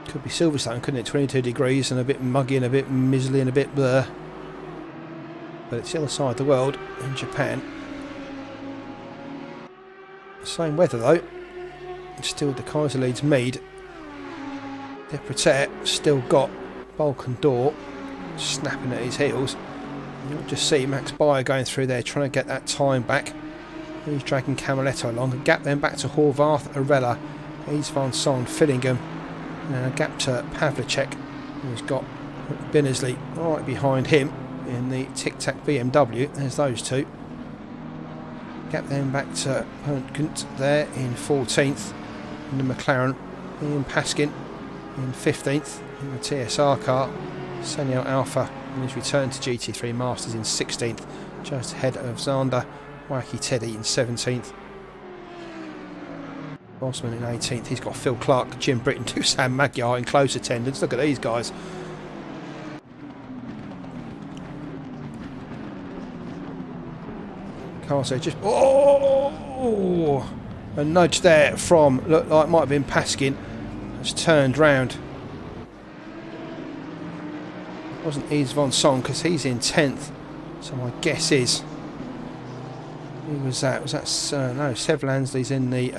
Could be Silverstone, couldn't it? 22 degrees and a bit muggy and a bit mizzly and a bit blur. But it's the other side of the world, in Japan. Same weather though. Still De Kaiser leads Mead. Deprataire still got Bulcke and Dhoore snapping at his heels. You'll just see Max Beyer going through there trying to get that time back. He's dragging Camaletto along. A gap then back to Horvath, Arella, Yves van Sond, Fillingham. And a gap to Pavlicek, who's got Binnersley right behind him in the Tic Tac BMW. There's those two. Gap then back to Punt there in 14th. In the McLaren, Ian Paskin in 15th. In the TSR car, Senio Alpha on his return to GT3 Masters in 16th. Just ahead of Zander, Wacky Teddy in 17th. Bosman in 18th. He's got Phil Clark, Jim Britton, Dusan Magyar in close attendance. Look at these guys. car, so just a nudge there from, looked like it might have been Paskin, has turned round. It wasn't Yves Van Song because he's in 10th, so my guess is, who was that? Was that no, Sev Lansley's in the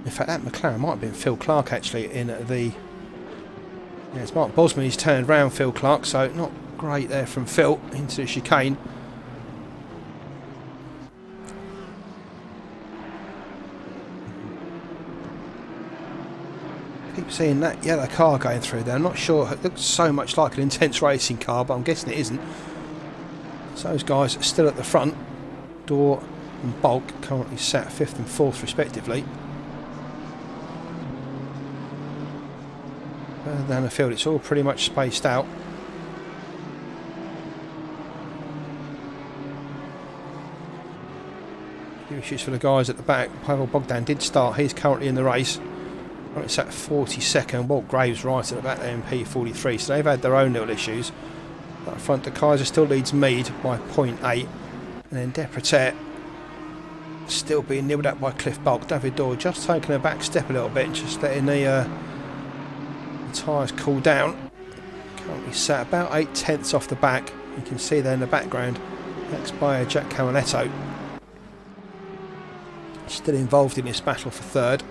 in fact that McLaren might have been Phil Clark actually in the, yeah, it's Mark Bosman. He's turned round Phil Clark, so not great there from Phil into the chicane. Keep seeing that yellow car going through there. I'm not sure, it looks so much like an intense racing car, but I'm guessing it isn't. So those guys are still at the front. Dhoore and Bulcke currently sat 5th and 4th respectively. Further down the field, it's all pretty much spaced out. Few issues for the guys at the back. Pavel Bogdan did start, he's currently in the race. It's at 42nd. Walt Graves right at the back there in P43, so they've had their own little issues. Up front, De Keyser still leads Mead by 0.8, and then Deprataire still being nibbled up by Cliff Bulcke. David Dhoore just taking a back step a little bit and just letting the tyres cool down. Currently sat about 8/10 off the back. You can see there in the background Max Beyer, Jack Camaletto still involved in this battle for 3rd.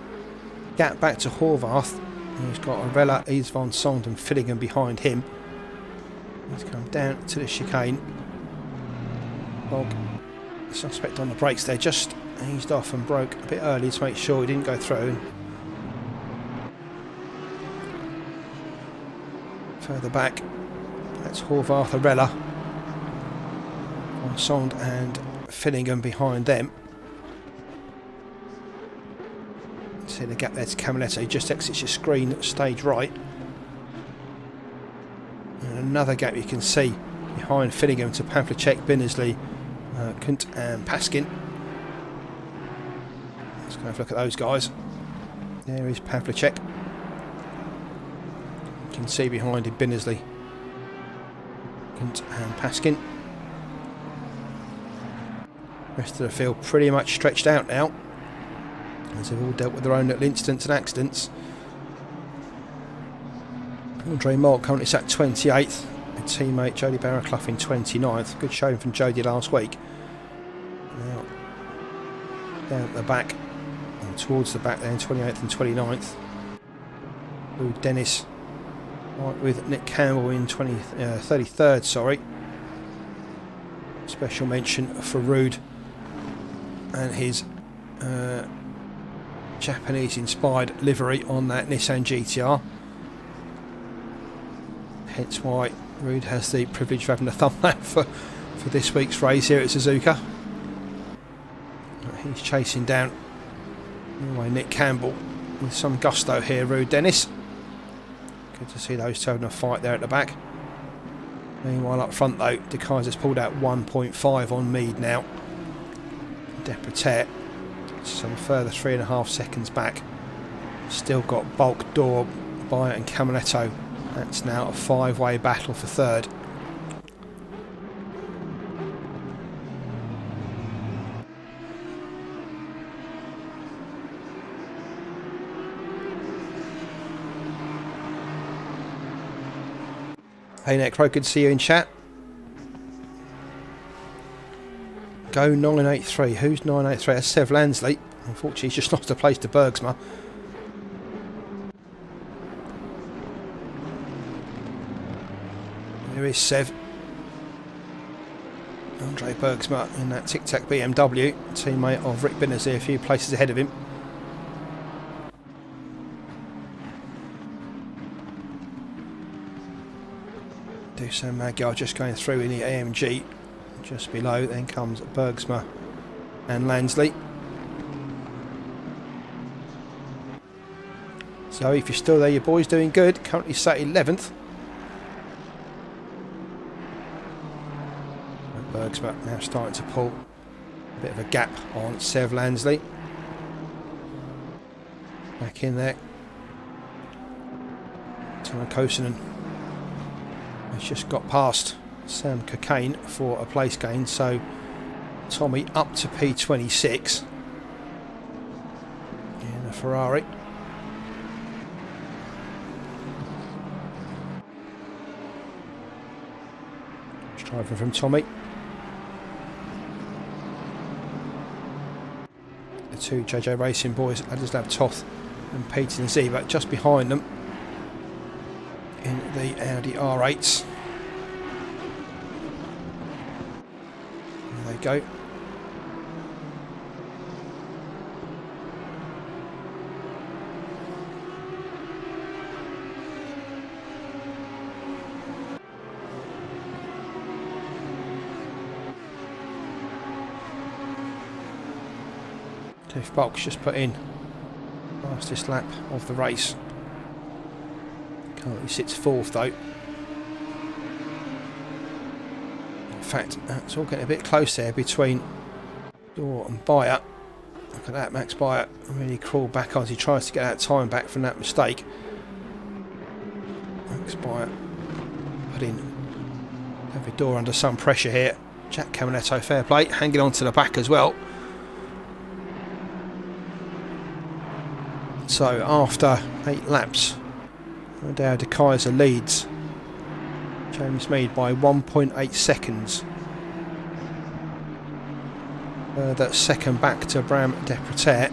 Gap back to Horvath, who's got Arella, Yves Van Song and Finnegan behind him. He's come down to the chicane. Bulcke, suspect on the brakes there, just eased off and broke a bit early to make sure he didn't go through. Further back, that's Horvath, Arella, Van Song and Finnegan behind them. See the gap there to Camaletto, he just exits your screen stage right. And another gap you can see behind Finnegan to Pavlicek, Binnersley, Kunt and Paskin. Let's go have a look at those guys. There is Pavlicek. You can see behind him Binnersley, Kunt and Paskin. Rest of the field pretty much stretched out now, as they've all dealt with their own little incidents and accidents. Andre Moll currently sat 28th, with teammate Jody Barraclough in 29th. Good showing from Jody last week. Now down at the back, and towards the back there in 28th and 29th. Ruud Dennis right with Nick Campbell in 33rd, sorry. Special mention for Ruud and his Japanese inspired livery on that Nissan GTR. Hence why Ruud has the privilege of having a thumbnail for this week's race here at Suzuka. He's chasing down anyway Nick Campbell with some gusto here, Ruud Dennis. Good to see those two having a fight there at the back. Meanwhile up front though, De Keyser's pulled out 1.5 on Mead now. Deprataire some further 3.5 seconds back. Still got Bulcke, Dhoore, Beyer and Camaletto. That's now a 5-way battle for 3rd. Hey Necro, good to see you in chat. Go 983. Who's 983? That's Sev Lansley. Unfortunately, he's just lost a place to Bergsma. There is Sev. Andre Bergsma in that Tic Tac BMW. Teammate of Rick Binnersley, a few places ahead of him. Dusan Magyar just going through in the AMG. Just below, then comes Bergsma and Lansley. So if you're still there, your boy's doing good. Currently sat 11th. And Bergsma now starting to pull a bit of a gap on Sev Lansley. Back in there. Timo Kosonen has just got past Sam Cocaine for a place gain, so Tommy up to P26 in a Ferrari. Driving from Tommy. The two JJ Racing boys, Ladislav Toth and Peter Ziebert, just behind them in the Audi R8s. There they go. Cliff Bulcke's just put in fastest lap of the race. Currently sits fourth though. In fact, it's all getting a bit close there between Dhoore and Beyer. Look at that, Max Beyer really crawled back on as he tries to get that time back from that mistake. Max Beyer putting David Dhoore under some pressure here. Jack Caminetto, fair play, hanging on to the back as well. So after 8 laps, Adao De Kaiser leads James Mead by 1.8 seconds. That's second back to Bram Deprataire.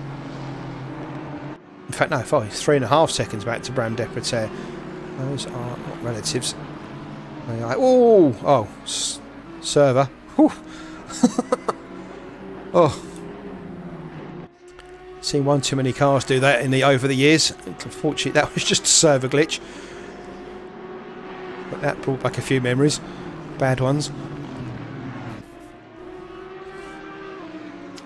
In fact, no, 3.5 seconds back to Bram Deprataire. Those are not relatives. They are, oh, server. Oh. Seen one too many cars do that over the years. Unfortunately, that was just a server glitch. But that brought back a few memories. Bad ones.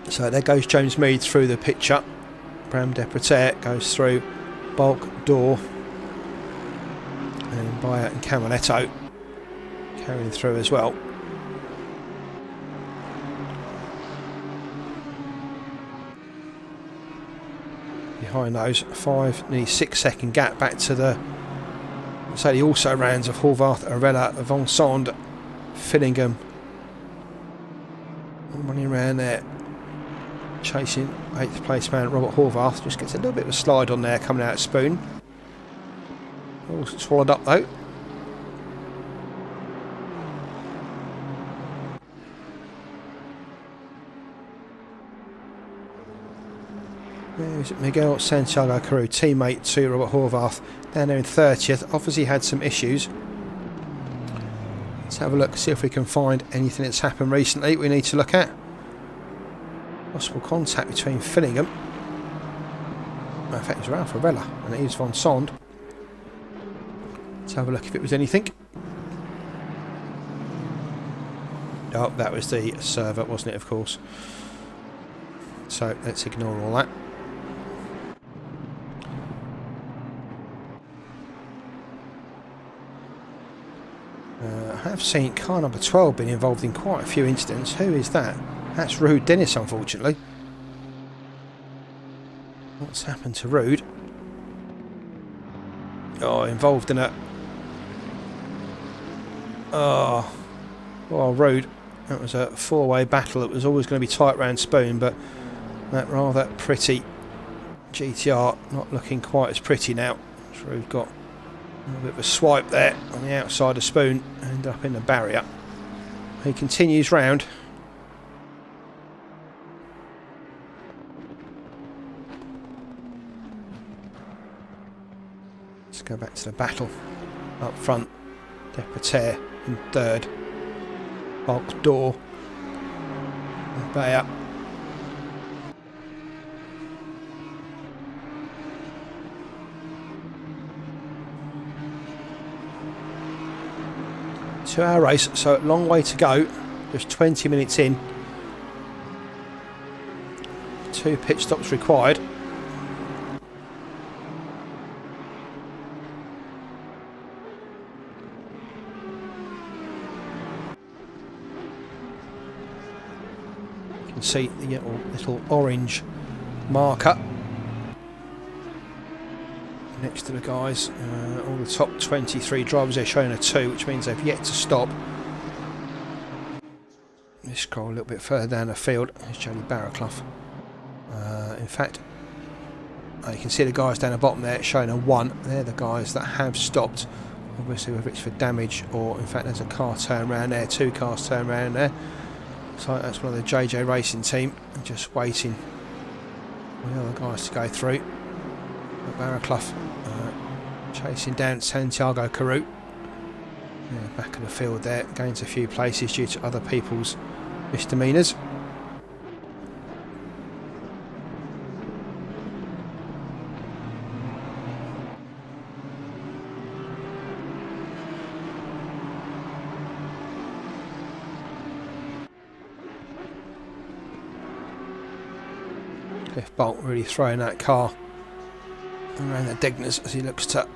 So there goes James Mead through the picture. Bram Deprataire goes through. Bulcke, Dhoore, and Beyer and Caminetto carrying through as well. Behind those, 5, nearly 6 second gap back to the also rounds of Horvath, Arella, Vincent, Fillingham. Running around there, chasing 8th place man Robert Horvath. Just gets a little bit of a slide on there coming out of Spoon. All swallowed up though. There's Miguel Santiago Carew, teammate to Robert Horvath, down there in 30th. Obviously had some issues. Let's have a look, see if we can find anything that's happened recently we need to look at. Possible contact between Fillingham. In fact, it was Ralf Arella and it is Von Sond. Let's have a look if it was anything. Oh, that was the server, wasn't it, of course. So let's ignore all that. I have seen car number 12 being involved in quite a few incidents. Who is that? That's Rude Dennis, unfortunately. What's happened to Rude? Oh, involved in a... Oh, Rude. That was a 4-way battle. It was always going to be tight round Spoon, but that rather pretty GTR not looking quite as pretty now. Rude got a little bit of a swipe there on the outside of Spoon and up in the barrier. He continues round. Let's go back to the battle up front. Deprataire in 3rd. Bulcke, Dhoore, Beyer. Two-hour race, so a long way to go. Just 20 minutes in. 2 pit stops required. You can see the little orange marker next to the guys. All the top 23 drivers are showing a 2, which means they've yet to stop. Let's scroll a little bit further down the field. There's Jody Barraclough. In fact, you can see the guys down the bottom there showing a 1. They're the guys that have stopped. Obviously, whether it's for damage or, in fact, there's a car turn around there, 2 cars turn around there. So that's one of the JJ Racing team, just waiting for the other guys to go through. Barraclough chasing down Santiago Caruth. Yeah, back of the field there, gains a few places due to other people's misdemeanours. Cliff Bulcke really throwing that car around the Degners as he looks to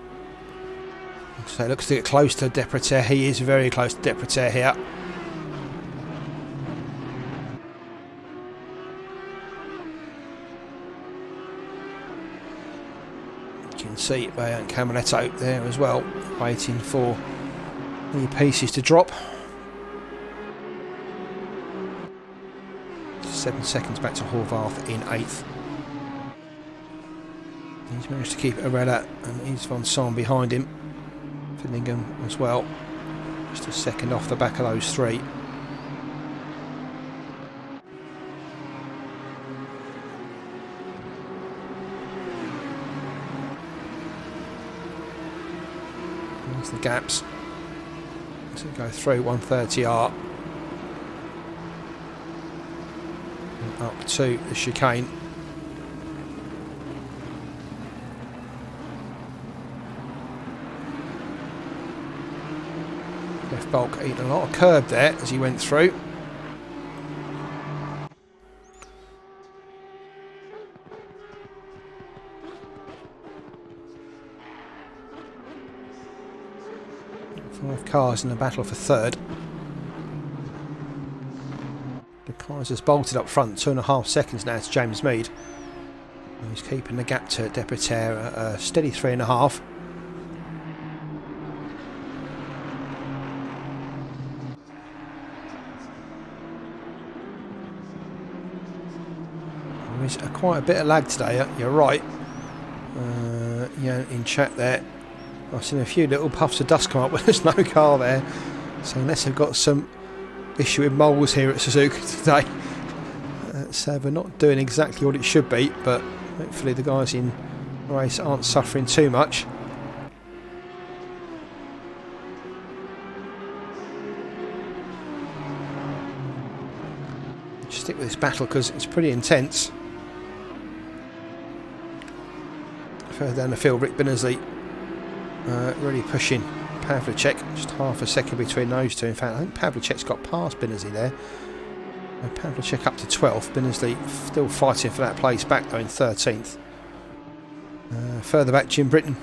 get close to Deprataire. He is very close to Deprataire here. You can see Beyer and Camaletto there as well, waiting for any pieces to drop. 7 seconds back to Horvath in 8th. He's managed to keep Arella and Yves Van Son behind him. Finningham as well. Just a second off the back of those 3. There's the gaps. So go through 130R. And up to the chicane. Bulcke eating a lot of curb there as he went through. Five cars in the battle for 3rd. The Kaiser's bolted up front, 2.5 seconds now to James Mead. He's keeping the gap to Deprataire a steady 3.5. There's quite a bit of lag today, you're right. In chat there, I've seen a few little puffs of dust come up, but there's no car there. So unless they've got some issue with moles here at Suzuka today, so we're not doing exactly what it should be, but hopefully the guys in the race aren't suffering too much. Just stick with this battle because it's pretty intense. Further down the field, Rick Binnersley really pushing Pavlicek, just half a second between those two. In fact, I think Pavlicek's got past Binnersley there. And Pavlicek up to 12th, Binnersley still fighting for that place back though in 13th. Further back, Jim Britton,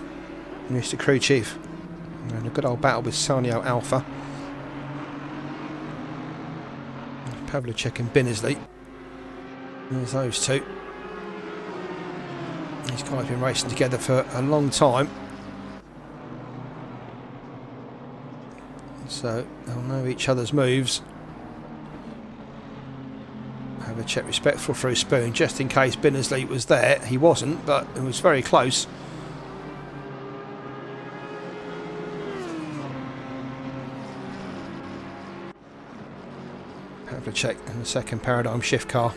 Mr. Crew Chief, and a good old battle with Sanyo Alpha. Pavlicek and Binnersley. There's those two. These guys have been racing together for a long time, so they'll know each other's moves. Pavlicek respectful through Spoon just in case Binnersley was there. He wasn't, but it was very close. Pavlicek in the second paradigm shift car.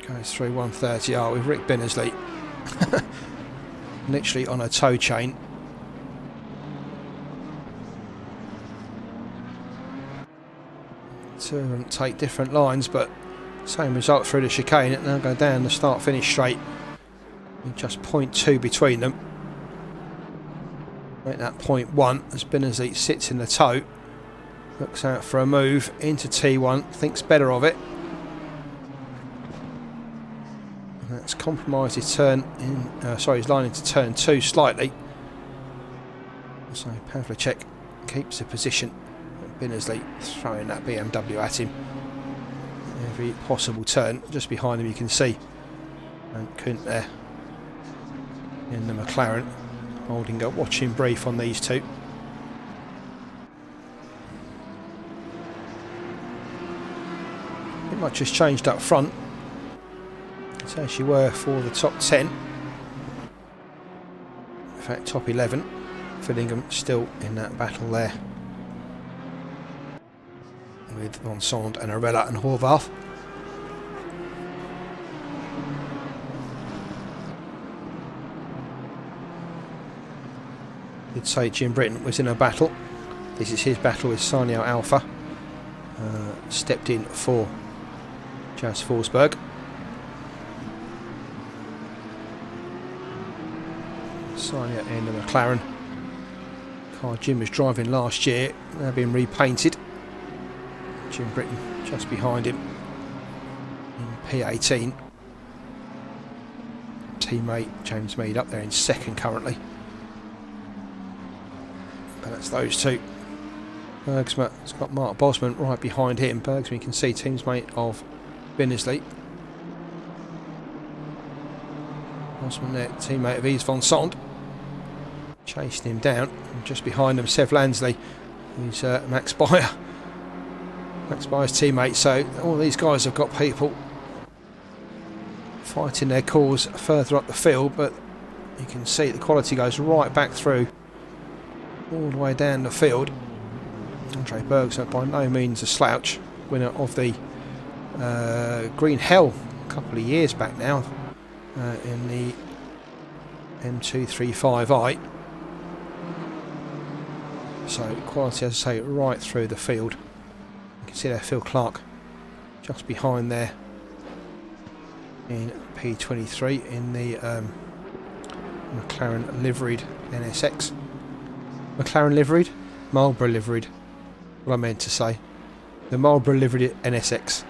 Goes through 130R with Rick Binnersley literally on a tow chain. Two of them take different lines, but same result through the chicane. It now go down the start finish straight with just 0.2 between them. Make that 0.1 as Binnersley sits in the tow, looks out for a move into T1, thinks better of it. That's compromised his turn in. His line into turn 2 slightly. So Pavlicek keeps the position. Binnersley throwing that BMW at him. Every possible turn. Just behind him, you can see. And Kunt there in the McLaren, holding a watching brief on these two. Not much has changed up front. It's as you were for the top 10. In fact, top 11. Fillingham still in that battle there with Van Sand and Arella and Horvath. Did say Jim Britton was in a battle. This is his battle with Sanyo Alpha. Stepped in for Jas Forsberg. Sanyo in the McLaren. Car Jim was driving last year, now being repainted. Jim Britton just behind him in P18. Teammate James Mead up there in second currently. But that's those two. Bergsma has got Mark Bosman right behind him. Bergsma, you can see, teammate of Binnesley. Bosman there, teammate of Yves Van Sant. Chasing him down. And just behind them, Sev Lansley, who's Max Beyer. Max Beyer's teammate. So all these guys have got people fighting their cause further up the field, but you can see the quality goes right back through, all the way down the field. Andre Bergsma, by no means a slouch, winner of the Green Hell a couple of years back now in the M235i. So quality, as I say, right through the field. You can see there Phil Clark just behind there in P23 in the McLaren liveried NSX. McLaren liveried? Marlboro liveried. What I meant to say. The Marlboro liveried NSX.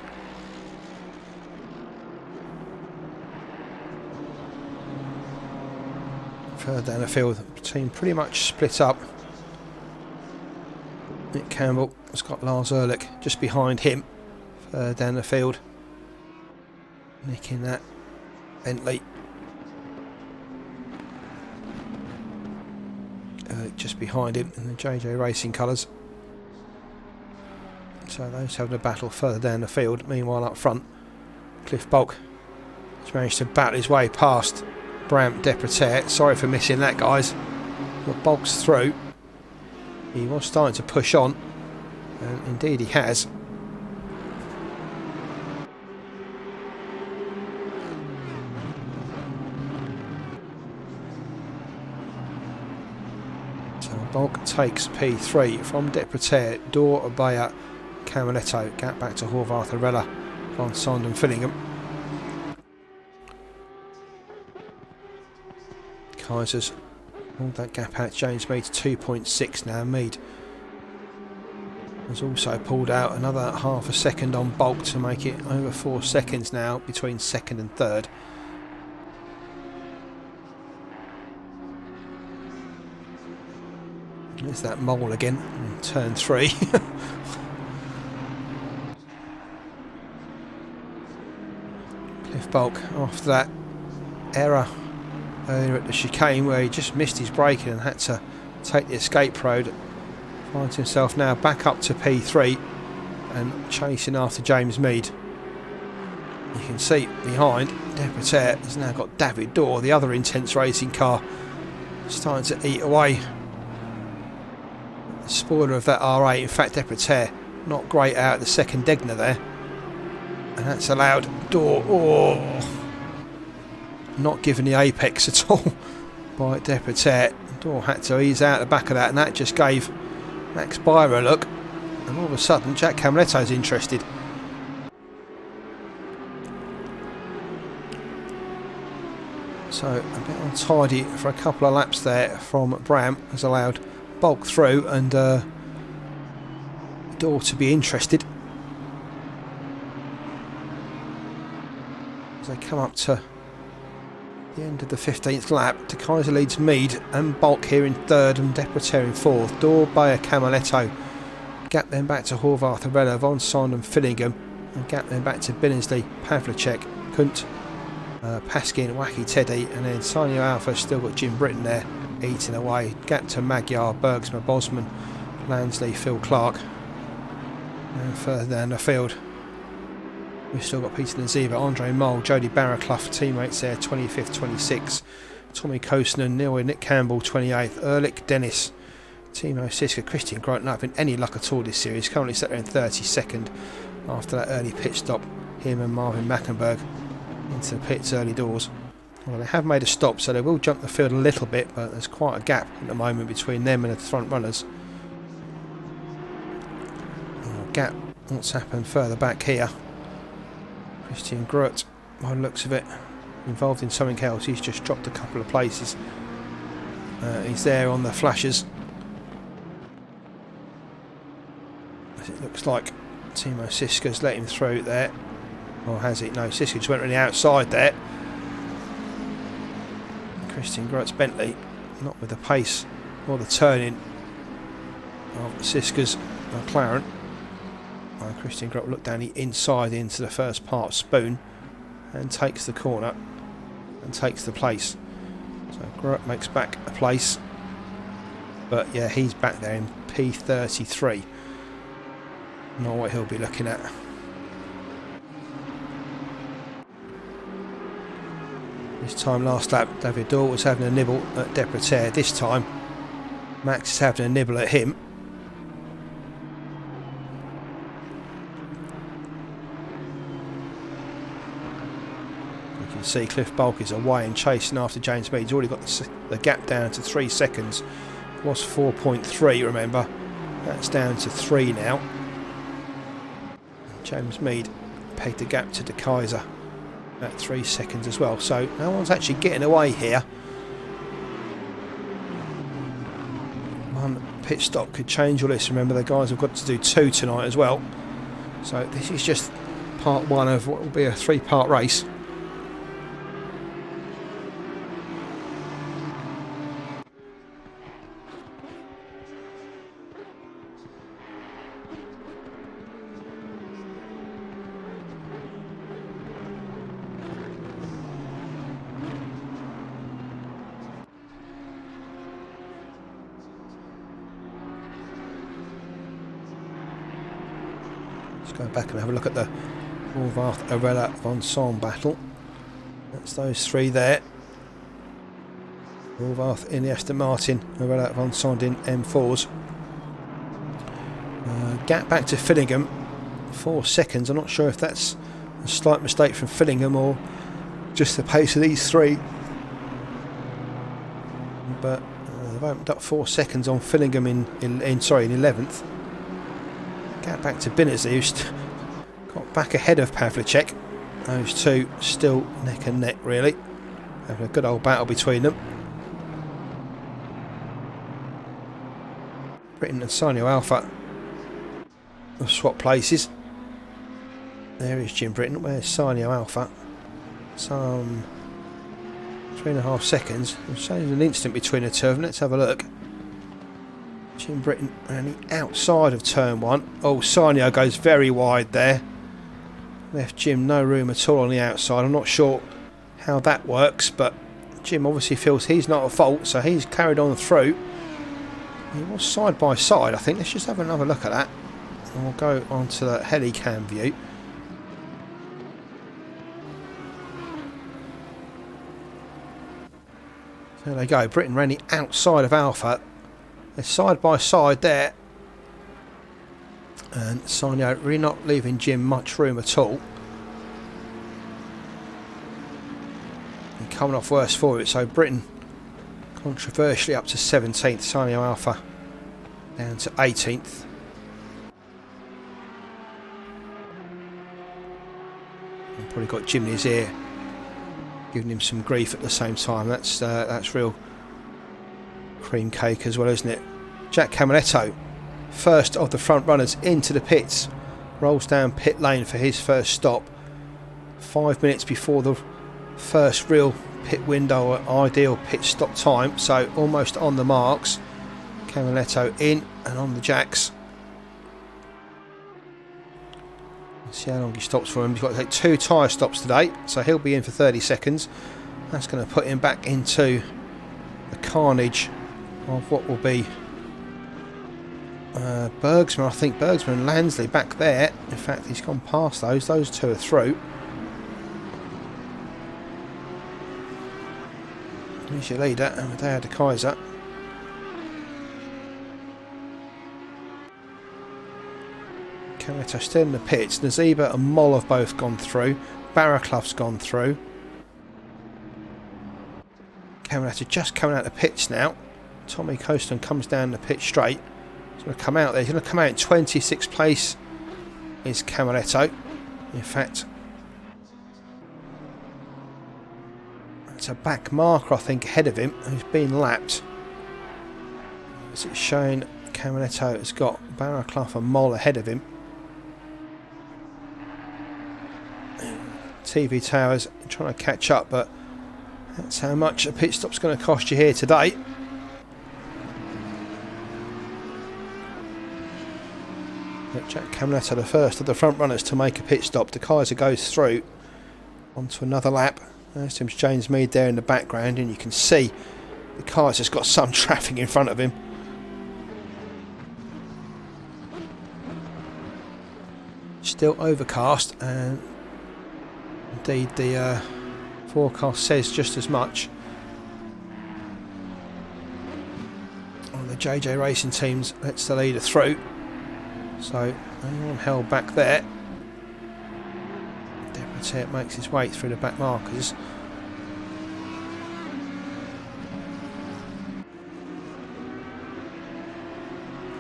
Further down the field, the team pretty much split up. Nick Campbell has got Lars Ehrlich just behind him. Further down the field. Nick in that Bentley. Just behind him in the JJ Racing colours. So those having a battle further down the field. Meanwhile up front, Cliff Bulcke has managed to battle his way past Bram Deprataire. Sorry for missing that, guys. But Bulcke's through. He was starting to push on, and indeed he has. So Bulcke takes P3 from Deprataire, Dhoore, Beyer, Camaletto. Gap back to Horvath, Arella, Van Sant and Fillingham. Kaiser's pulled that gap out. James Mead to 2.6 now. Mead has also pulled out another half a second on Bulcke to make it over 4 seconds now between second and third. There's that mole again in turn 3. Cliff Bulcke, after that error earlier at the chicane where he just missed his braking and had to take the escape road, finds himself now back up to P3 and chasing after James Mead. You can see behind Deprataire has now got David Dhoore, the other intense racing car, starting to eat away. The spoiler of that R8, in fact Deprataire not great out at the second Degner there, and that's allowed Dhoore not given the apex at all by Deprataire. Dhoore had to ease out the back of that, and that just gave Max Beyer a look, and all of a sudden Jack Camaletto's interested. So a bit untidy for a couple of laps there from Bram has allowed Bulcke through and Dhoore to be interested. As they come up to the end of the 15th lap, De Keyser leads Mead and Bulcke here in third and Deprataire in fourth. Dhoore, Beyer, Camaletto. Gap then back to Horvath, Arella, Van Sant and Fillingham, and gap then back to Binnesley, Pavlicek, Kunt, Paskin, Wacky Teddy, and then Sanyo Alpha still got Jim Britton there eating away. Gap to Magyar, Bergsma, Bosman, Lansley, Phil Clark, and further down the field We've still got Peter Naziva, Andre Mole, Jody Barraclough, teammates there, 25th, 26th. Tommy Kosonen, Nick Campbell, 28th. Ehrlich, Dennis, Timo Siska, Christian Grote not having any luck at all this series. Currently sat there in 32nd after that early pit stop. Him and Marvin Mackenberg into the pits early doors. Well, they have made a stop, so they will jump the field a little bit, but there's quite a gap at the moment between them and the front runners. Gap, what's happened further back here? Christian Grote, by the looks of it, involved in something else. He's just dropped a couple of places. He's there on the flashers. As it looks like Timo Siska's let him through there. Or has it? No, Siska just went really outside there. Christian Grote's Bentley, not with the pace or the turning of Siska's McLaren. Christian Grote looked down the inside into the first part, Spoon, and takes the corner and takes the place. So Grote makes back a place, but yeah, he's back there in P33. Not what he'll be looking at. This time last lap, David Dhoore was having a nibble at Deprataire. This time, Max is having a nibble at him. You can see Cliff Bulcke is away and chasing after James Mead. He's already got the gap down to 3 seconds. It was 4.3, remember. That's down to 3 now. James Mead pegged the gap to De Kaiser at 3 seconds as well, so no one's actually getting away here. One pit stop could change all this. Remember, the guys have got to do 2 tonight as well, so this is just part 1 of what will be a 3-part race. Go back and have a look at the Wolvarth Arella von Sohn battle. That's those 3 there. Wolvarth in the Aston Martin, Arella von Sohn in M4s. Gap back to Fillingham, 4 seconds. I'm not sure if that's a slight mistake from Fillingham or just the pace of these 3. But they've opened up 4 seconds on Fillingham in 11th. Gap back to Binnersley, who's got back ahead of Pavlicek. Those 2 still neck and neck, really. Having a good old battle between them. Britton and Sanyo Alpha have swapped places. There is Jim Britton. Where's Sanyo Alpha? Some 3.5 seconds. There's only an instant between the 2 of them. Let's have a look. Jim Britton only outside of turn 1. Oh, Sanyo goes very wide there. Left Jim no room at all on the outside. I'm not sure how that works, but Jim obviously feels he's not at fault, so he's carried on through. He was side by side, I think. Let's just have another look at that. And we'll go on to the helicam view. There they go. Britton ran the outside of Alpha. They're side by side there, and Sanyo really not leaving Jim much room at all. And coming off worse for it, so Britton controversially up to 17th, Sanyo Alpha down to 18th. And probably got Jim in his ear, giving him some grief at the same time. That's real cream cake as well, isn't it? Jack Camiletto, first of the front runners into the pits, rolls down pit lane for his first stop 5 minutes before the first real pit window or ideal pit stop time, so almost on the marks. Camiletto in and on the jacks. Let's see how long he stops for him. He's got to take 2 tyre stops today, so he'll be in for 30 seconds. That's going to put him back into the carnage of what will be Bergsman, I think Bergsman and Lansley back there. In fact, he's gone past those. Those two are through. Here's your leader, Amadeo de Kaiser. Cameletto still in the pits. Naziba and Moll have both gone through. Barraclough's gone through. Cameletto just coming out of the pits now. Tommy Coaston comes down the pit straight. He's going to come out there. He's going to come out in 26th place. Is Cameletto. In fact, it's a back marker, I think, ahead of him, who's been lapped. As it's showing, Cameletto has got Barraclough and Moll ahead of him. TV Towers trying to catch up, but that's how much a pit stop's going to cost you here today. But Jack Cameletto, the first of the front runners to make a pit stop. De Kaiser goes through onto another lap. There's James Mead there in the background, and you can see De Kaiser's got some traffic in front of him. Still overcast, and indeed the forecast says just as much. One of the JJ Racing teams lets the leader through, so anyone held back there. Deprataire makes his way through the back markers.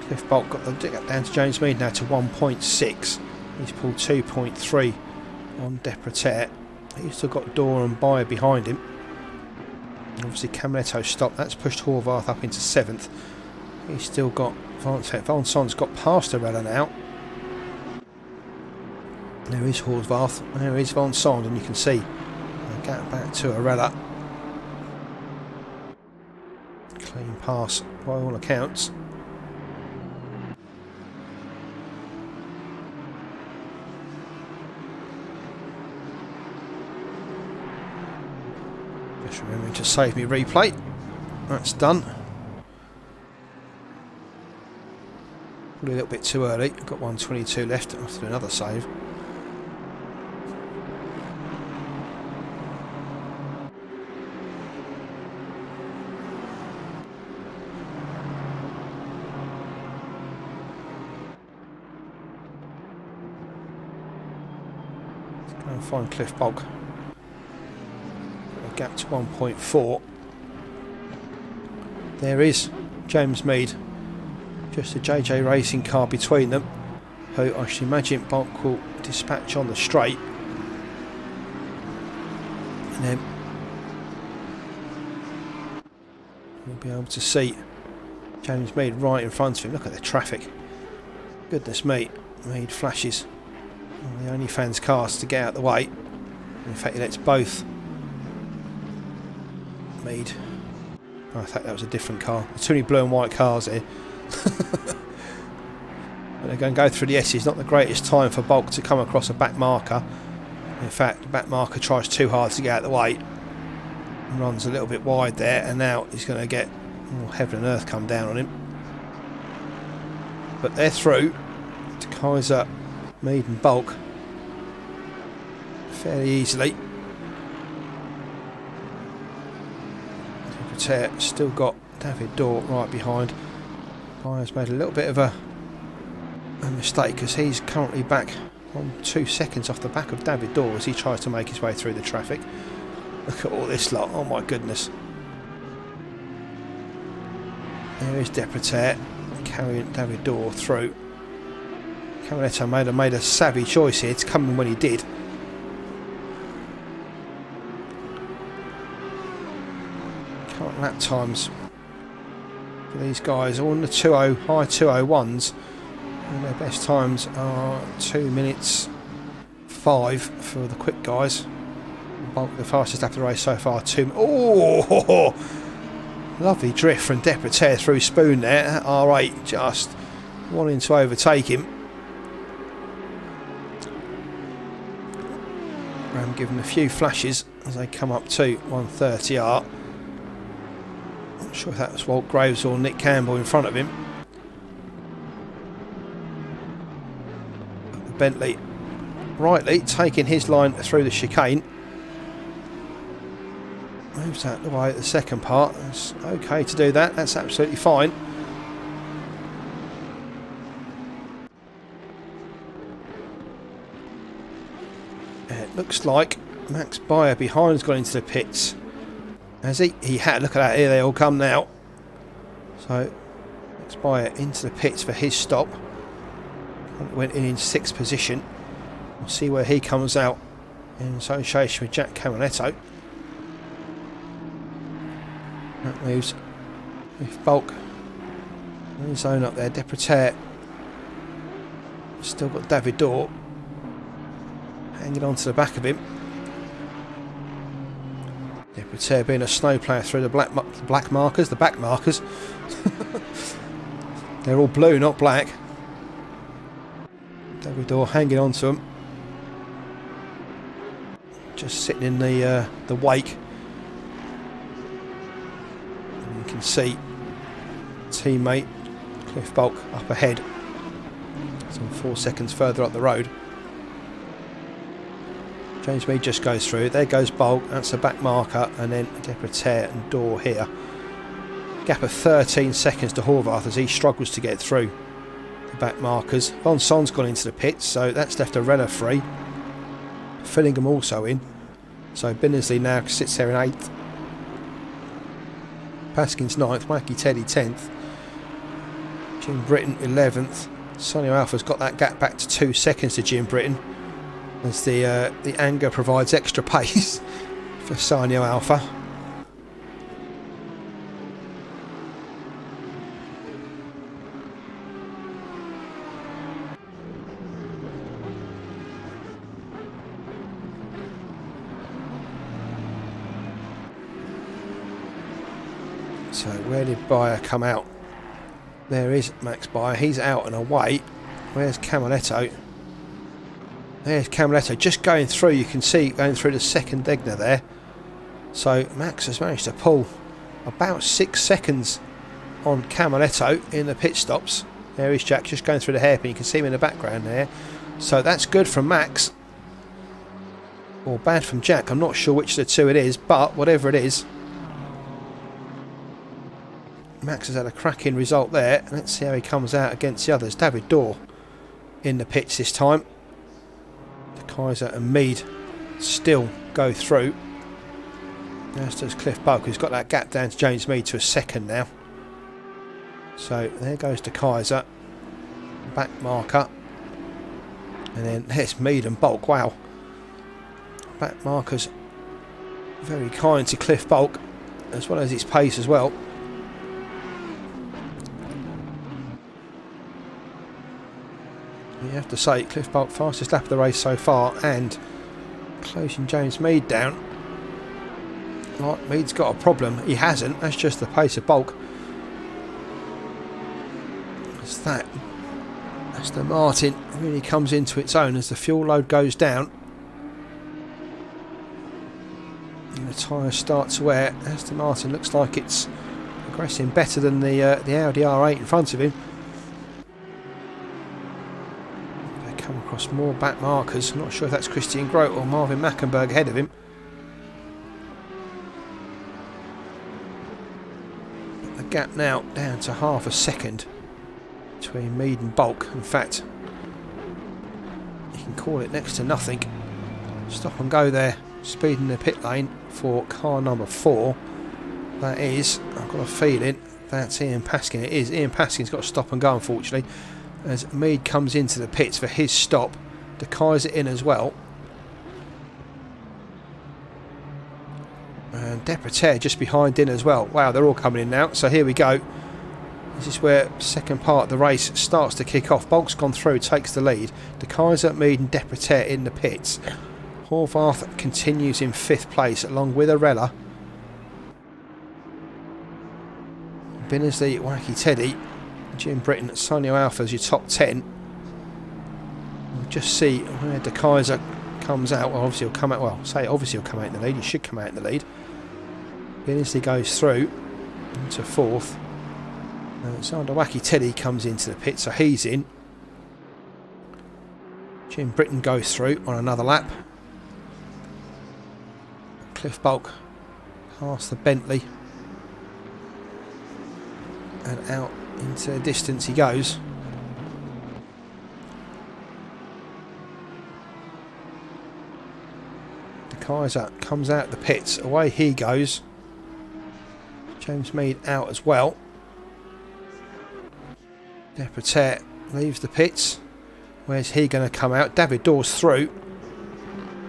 Cliff Bulcke got the dig up down to James Mead now to 1.6. He's pulled 2.3 on Deprataire. He's still got Dhoore and Beyer behind him. Obviously Cameletto stopped. That's pushed Horvath up into 7th. He's still got Vanson's got past Arella now. There is Horvath. There is Vanson, and you can see a gap back to Arella. Clean pass by all accounts. Just remembering to save me replay. That's done. Probably a little bit too early. I've got 1:22 left. I have to do another save. Let's go and find Cliff Bulcke. Gap to 1.4. There is James Mead, just a JJ Racing car between them, who I should imagine Bulcke will dispatch on the straight, and then we'll be able to see James Mead right in front of him. Look at the traffic, goodness me. Mead flashes on the OnlyFans cars to get out of the way. In fact, he lets both Mead. Oh, I thought that was a different car. There's too many blue and white cars here. They're going to go through the S's. Not the greatest time for Bulcke to come across a back marker. In fact, the back marker tries too hard to get out of the way. Runs a little bit wide there, and now he's going to get heaven and earth come down on him. But they're through. De Kaiser, Mead and Bulcke fairly easily. Still got David Dhoore right behind. Beyer's made a little bit of a mistake, because he's currently back on 2 seconds off the back of David Dhoore as he tries to make his way through the traffic. Look at all this lot, oh my goodness. There is Deprataire carrying David Dhoore through. Cameletto made a savvy choice here to come in when he did. Current lap times for these guys are on the 2:0, high 2:01s, and their best times are 2 minutes 5 for the quick guys. Bulcke, the fastest lap of the race so far. Oh, lovely drift from Deprataire through Spoon there. R8 just wanting to overtake him. Bram giving a few flashes as they come up to 130R. Not sure if that was Walt Graves or Nick Campbell in front of him. Bentley rightly taking his line through the chicane. Moves out the way at the second part. It's okay to do that. That's absolutely fine. It looks like Max Beyer behind has gone into the pits. Has he? He had. Look at that. Here they all come now. So Max Beyer into the pits for his stop. Went in 6th position. We'll see where he comes out in association with Jack Camaletto. That moves with Bulcke in his zone up there. Deprataire. Still got David Dhoore hanging on to the back of him. Deprataire being a snow player through the back markers. They're all blue, not black. David Dhoore hanging on to him. Just sitting in the wake. And you can see teammate Cliff Bulcke up ahead. Some 4 seconds further up the road. James Mead just goes through. There goes Bulcke. That's the back marker. And then Deprataire and Dhoore here. Gap of 13 seconds to Horvath as he struggles to get through the back markers. Von Son's gone into the pits, so that's left Arella free. Fillingham also in. So Binnersley now sits there in 8th. Paskin's 9th. Wacky Teddy 10th. Jim Britton 11th. Sonny Alpha's got that gap back to 2 seconds to Jim Britton, as the anger provides extra pace for Sanyo Alpha. So where did Beyer come out? There is Max Beyer. He's out and away. Where's Camaletto? There's Camaletto just going through. You can see going through the second Degner there. So Max has managed to pull about 6 seconds on Camaletto in the pit stops. There is Jack just going through the hairpin. You can see him in the background there. So that's good from Max. Or bad from Jack. I'm not sure which of the two it is, but whatever it is, Max has had a cracking result there. Let's see how he comes out against the others. David Dhoore in the pits this time. De Kaiser and Mead still go through. As does Cliff Bulcke, who's got that gap down to James Mead to a second now. So there goes De Kaiser. Back marker. And then there's Mead and Bulcke. Wow. Back markers very kind to Cliff Bulcke, as well as its pace as well. You have to say, Cliff Bulcke fastest lap of the race so far, and closing James Mead down. Like Mead's got a problem. He hasn't. That's just the pace of Bulcke. As that Aston Martin really comes into its own as the fuel load goes down. And the tyres start to wear. Aston Martin looks like it's progressing better than the Audi R8 in front of him. Come across more back markers. I'm not sure if that's Christian Grote or Marvin Mackenberg ahead of him. But the gap now down to half a second between Mead and Bulcke. In fact, you can call it next to nothing. Stop and go there, speeding the pit lane for car number 4. That is, I've got a feeling that's Ian Paskin. It is. Ian Paskin's got to stop and go, unfortunately, as Mead comes into the pits for his stop. De Kaiser in as well. And Deprataire just behind in as well. Wow, they're all coming in now. So here we go. This is where the second part of the race starts to kick off. Bulk's gone through, takes the lead. De Kaiser, Mead and Deprataire in the pits. Horvath continues in 5th place along with Arella. Binnersley, Wacky Teddy, Jim Britton, Sanyo Alpha as your top 10. We'll just see where De Kaiser comes out. Well, obviously he'll come out. Well, say obviously he'll come out in the lead. He should come out in the lead. Binnersley goes through into 4th. Wacky Teddy comes into the pit, so he's in. Jim Britton goes through on another lap. Cliff Bulcke past the Bentley. And out into the distance he goes. De Keyser comes out the pits. Away he goes. James Mead out as well. Deprataire leaves the pits. Where's he going to come out? David Dhoore's through.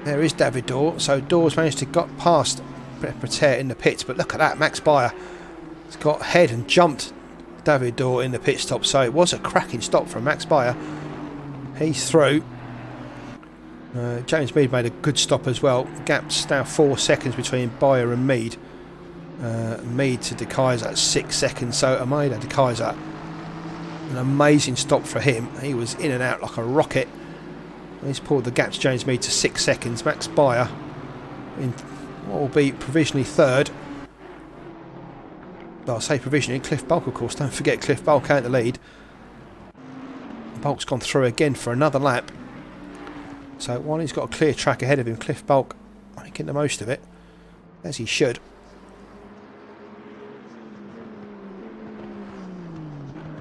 There is David Dhoore. So Dhore's managed to get past Deprataire in the pits. But look at that. Max Beyer has got ahead and jumped David Dhoore in the pit stop. So it was a cracking stop from Max Beyer. He's through. James Mead made a good stop as well. Gap's now 4 seconds between Beyer and Mead. Mead to De Keyser at 6 seconds. So Ameda De Keyser, an amazing stop for him. He was in and out like a rocket. He's pulled the gap to James Mead to 6 seconds. Max Beyer in what will be provisionally third. Well, I'll say provisionally. Cliff Bulcke, of course. Don't forget Cliff Bulcke out the lead. Bulcke's gone through again for another lap. So while he's got a clear track ahead of him, Cliff Bulcke making the most of it, as he should.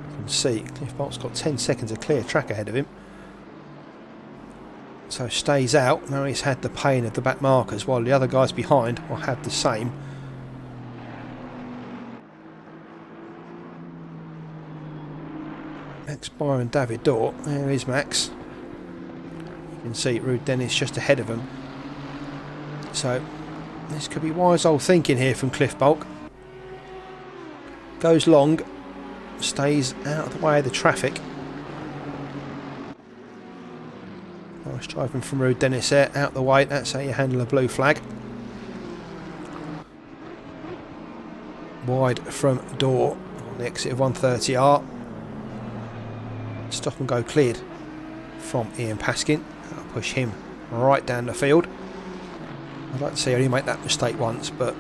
You can see Cliff Bulcke's got 10 seconds of clear track ahead of him. So stays out. Now he's had the pain of the back markers, while the other guys behind will have the same. Max Beyer and David Dhoore. There is Max. You can see Ruud Dennis just ahead of him. So this could be wise old thinking here from Cliff Bulcke. Goes long, stays out of the way of the traffic. Nice driving from Ruud Dennis there, out the way. That's how you handle a blue flag. Wide from Dhoore on the exit of 130R. Stop and go cleared from Ian Paskin. That'll push him right down the field. I'd like to see only make that mistake once, but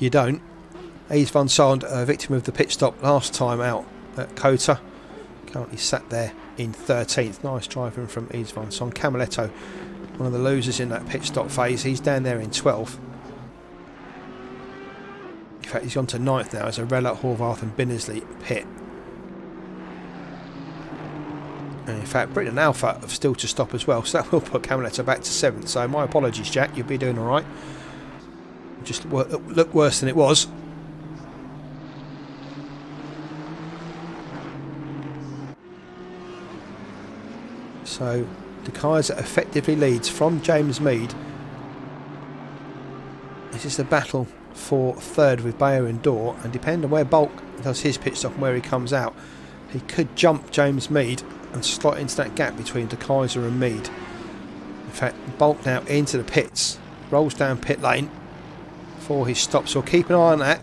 you don't. Yves van Sand, a victim of the pit stop last time out at Cota. Currently sat there in 13th. Nice driving from Yves van Sand. Camaletto, one of the losers in that pit stop phase. He's down there in 12th. In fact, he's gone to 9th now as Arella, Horvath and Binnersley pit. And in fact, Britton and Alpha have still to stop as well, so that will put Camaletto back to 7th. So my apologies, Jack, you'll be doing alright. Just look worse than it was. So De Keyser effectively leads from James Mead. This is the battle for third with Beyer and Dhoore, and depending on where Bulcke does his pit stop and where he comes out, he could jump James Mead and slot into that gap between De Keyser and Mead. In fact, Bulcke now into the pits, rolls down pit lane for his stop, so keep an eye on that.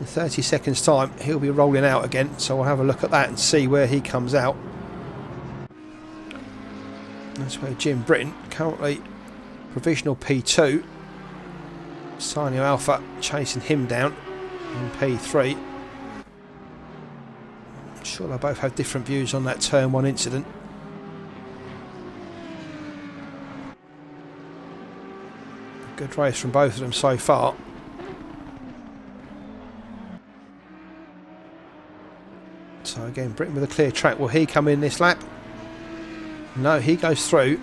In 30 seconds time he'll be rolling out again, so we'll have a look at that and see where he comes out. That's where Jim Britton, currently provisional P2, Sanyo Alpha chasing him down in P3. I'm sure they both have different views on that turn 1 incident. Good race from both of them so far. So again, Britton with a clear track. Will he come in this lap? No, he goes through.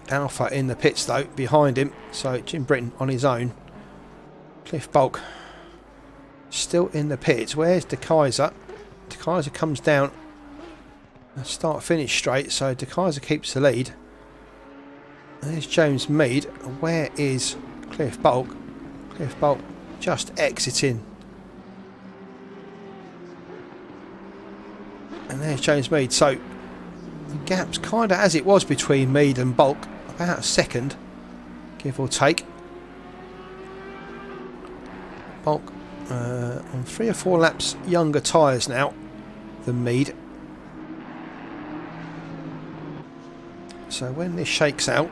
Alpha in the pits though, behind him. So Jim Britton on his own. Cliff Bulcke still in the pits. Where's De Keyser? De Keyser comes down a start-finish straight, so De Keyser keeps the lead. There's James Mead. Where is Cliff Bulcke? Cliff Bulcke just exiting. And there's James Mead. So the gap's kind of as it was between Mead and Bulcke, about a second, give or take. Bulcke on 3 or 4 laps younger tyres now than Mead. So when this shakes out,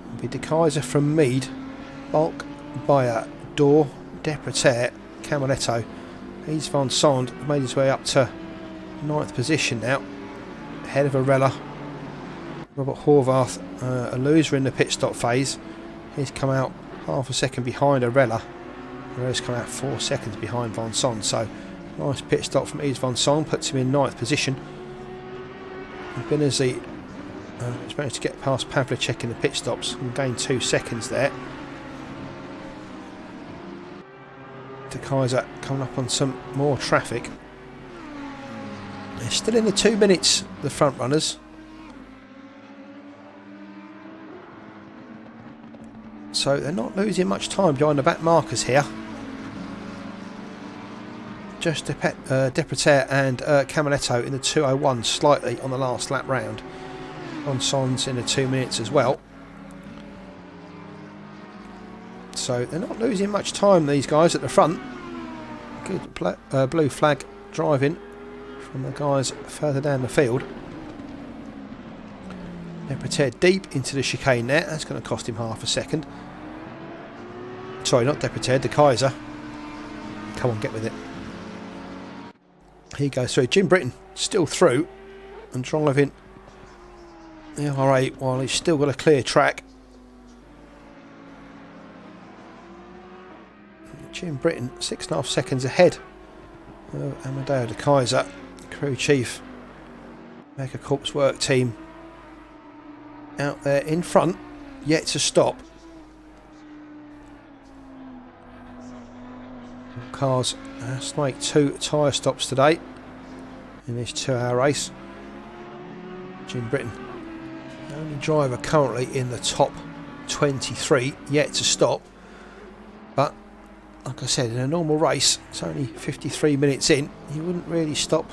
it'll be De Keyser from Mead, Bulcke, Beyer, Dhoore, Deprataire, Camaletto. Yves van Sand made his way up to 9th position now, ahead of Arella. Robert Horvath, a loser in the pit stop phase. He's come out half a second behind Arella. Arella's come out 4 seconds behind Van Son, so nice pit stop from Yves Van Son, puts him in 9th position. Benazzi has managed to get past Pavlicek in the pit stops and gain 2 seconds there. De Kaiser coming up on some more traffic. They're still in the 2 minutes, the front runners. So they're not losing much time behind the back markers here. Just Deprataire and Camaletto in the 2:01 slightly on the last lap round. Van Son's in the 2 minutes as well. So they're not losing much time, these guys at the front. Good blue flag driving from the guys further down the field. Deprataire deep into the chicane there. That's going to cost him half a second. Sorry, not Deprataire, De Kaiser. Come on, get with it. He goes through. Jim Britton still through and driving the R8 while he's still got a clear track. Jim Britton 6.5 seconds ahead of Amadeo De Kaiser, crew chief, Mega Corps work team out there in front, yet to stop. Cars has to make 2 tyre stops today in this 2-hour race. Jim Britton, the only driver currently in the top 23, yet to stop. But like I said, in a normal race, it's only 53 minutes in. He wouldn't really stop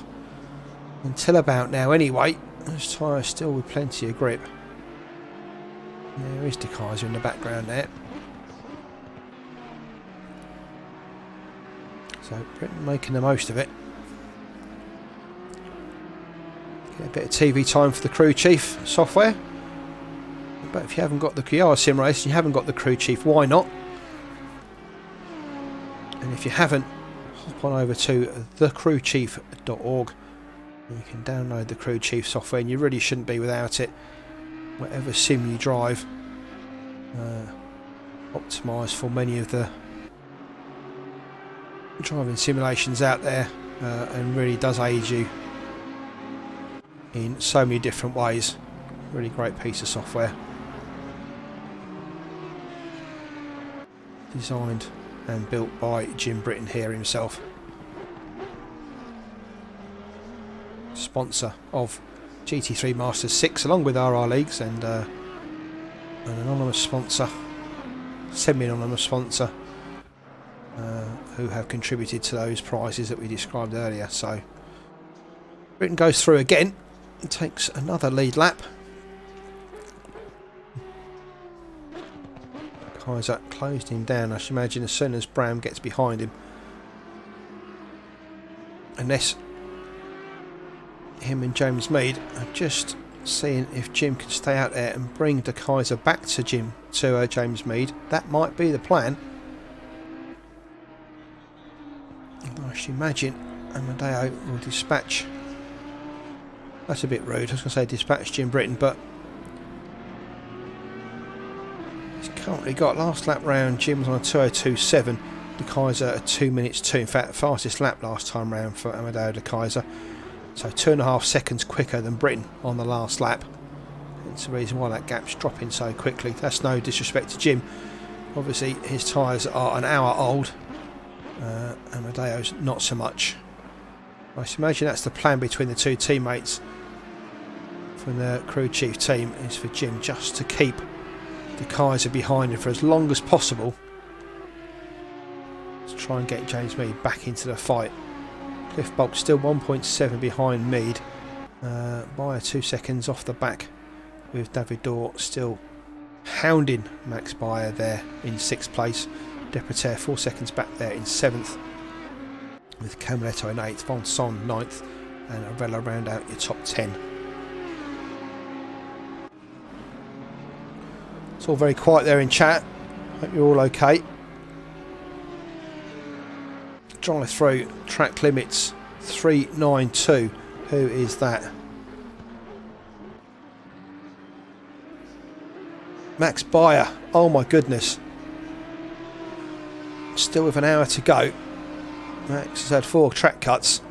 until about now anyway. Those tyres still with plenty of grip. There is De Kaiser in the background there. So Britton making the most of it. Get a bit of TV time for the crew chief software. But if you haven't got the Kiara Sim Race and you haven't got the crew chief, why not? And if you haven't, hop on over to thecrewchief.org. You can download the crew chief software, and you really shouldn't be without it. Whatever sim you drive, optimised for many of the driving simulations out there, and really does aid you in so many different ways. Really great piece of software, designed and built by Jim Britton here himself, sponsor of GT3 Masters 6 along with RR Leagues, and an anonymous sponsor, semi-anonymous sponsor, who have contributed to those prizes that we described earlier. So Britton goes through again and takes another lead lap. Kaiser closed him down, I should imagine, as soon as Bram gets behind him. Unless him and James Mead are just seeing if Jim can stay out there and bring De Kaiser back to James Mead. That might be the plan. I should imagine Amadeo will dispatch. That's a bit rude. I was going to say dispatch Jim Britton, but he's currently got last lap round. Jim was on a 2:02.7. De Kaiser a 2 minutes 2. In fact, fastest lap last time round for Amadeo De Kaiser. So 2.5 seconds quicker than Britton on the last lap. That's the reason why that gap's dropping so quickly. That's no disrespect to Jim. Obviously, his tyres are an hour old. Amadeo's not so much. I should imagine that's the plan between the two teammates from the crew chief team, is for Jim just to keep De Kaiser behind him for as long as possible, to try and get James Mead back into the fight. Cliff Bulcke still 1.7 behind Mead, by 2 seconds off the back, with David Dhoore still hounding Max Beyer there in 6th place. Deprataire 4 seconds back there in 7th, with Camaletto in 8th, Van Son 9th, and Arella round out your top 10. It's all very quiet there in chat. Hope you're all okay. Drive through, track limits 392 Who is that? Max Beyer. Oh my goodness. Still with an hour to go. Max has had 4 track cuts.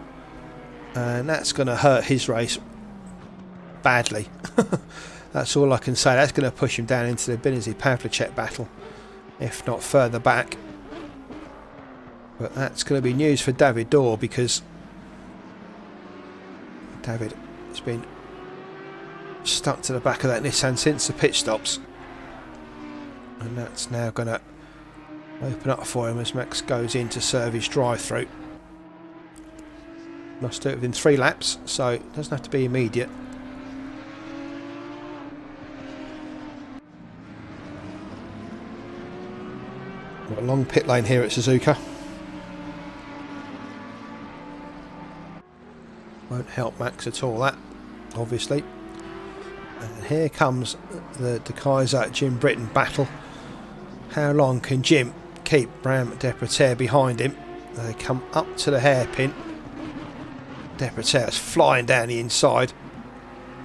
And that's going to hurt his race badly. That's all I can say. That's going to push him down into the Benesi-Pavlicek battle, if not further back. But that's going to be news for David Dhoore, because David has been stuck to the back of that Nissan since the pit stops. And that's now going to open up for him as Max goes in to serve his drive-through. Must do it within 3 laps, so it doesn't have to be immediate. Got a long pit lane here at Suzuka. Won't help Max at all, that, obviously. And here comes the De Keyser Jim Britton battle. How long can Jim keep Bram Deprataire behind him? They come up to the hairpin. Deprataire's flying down the inside.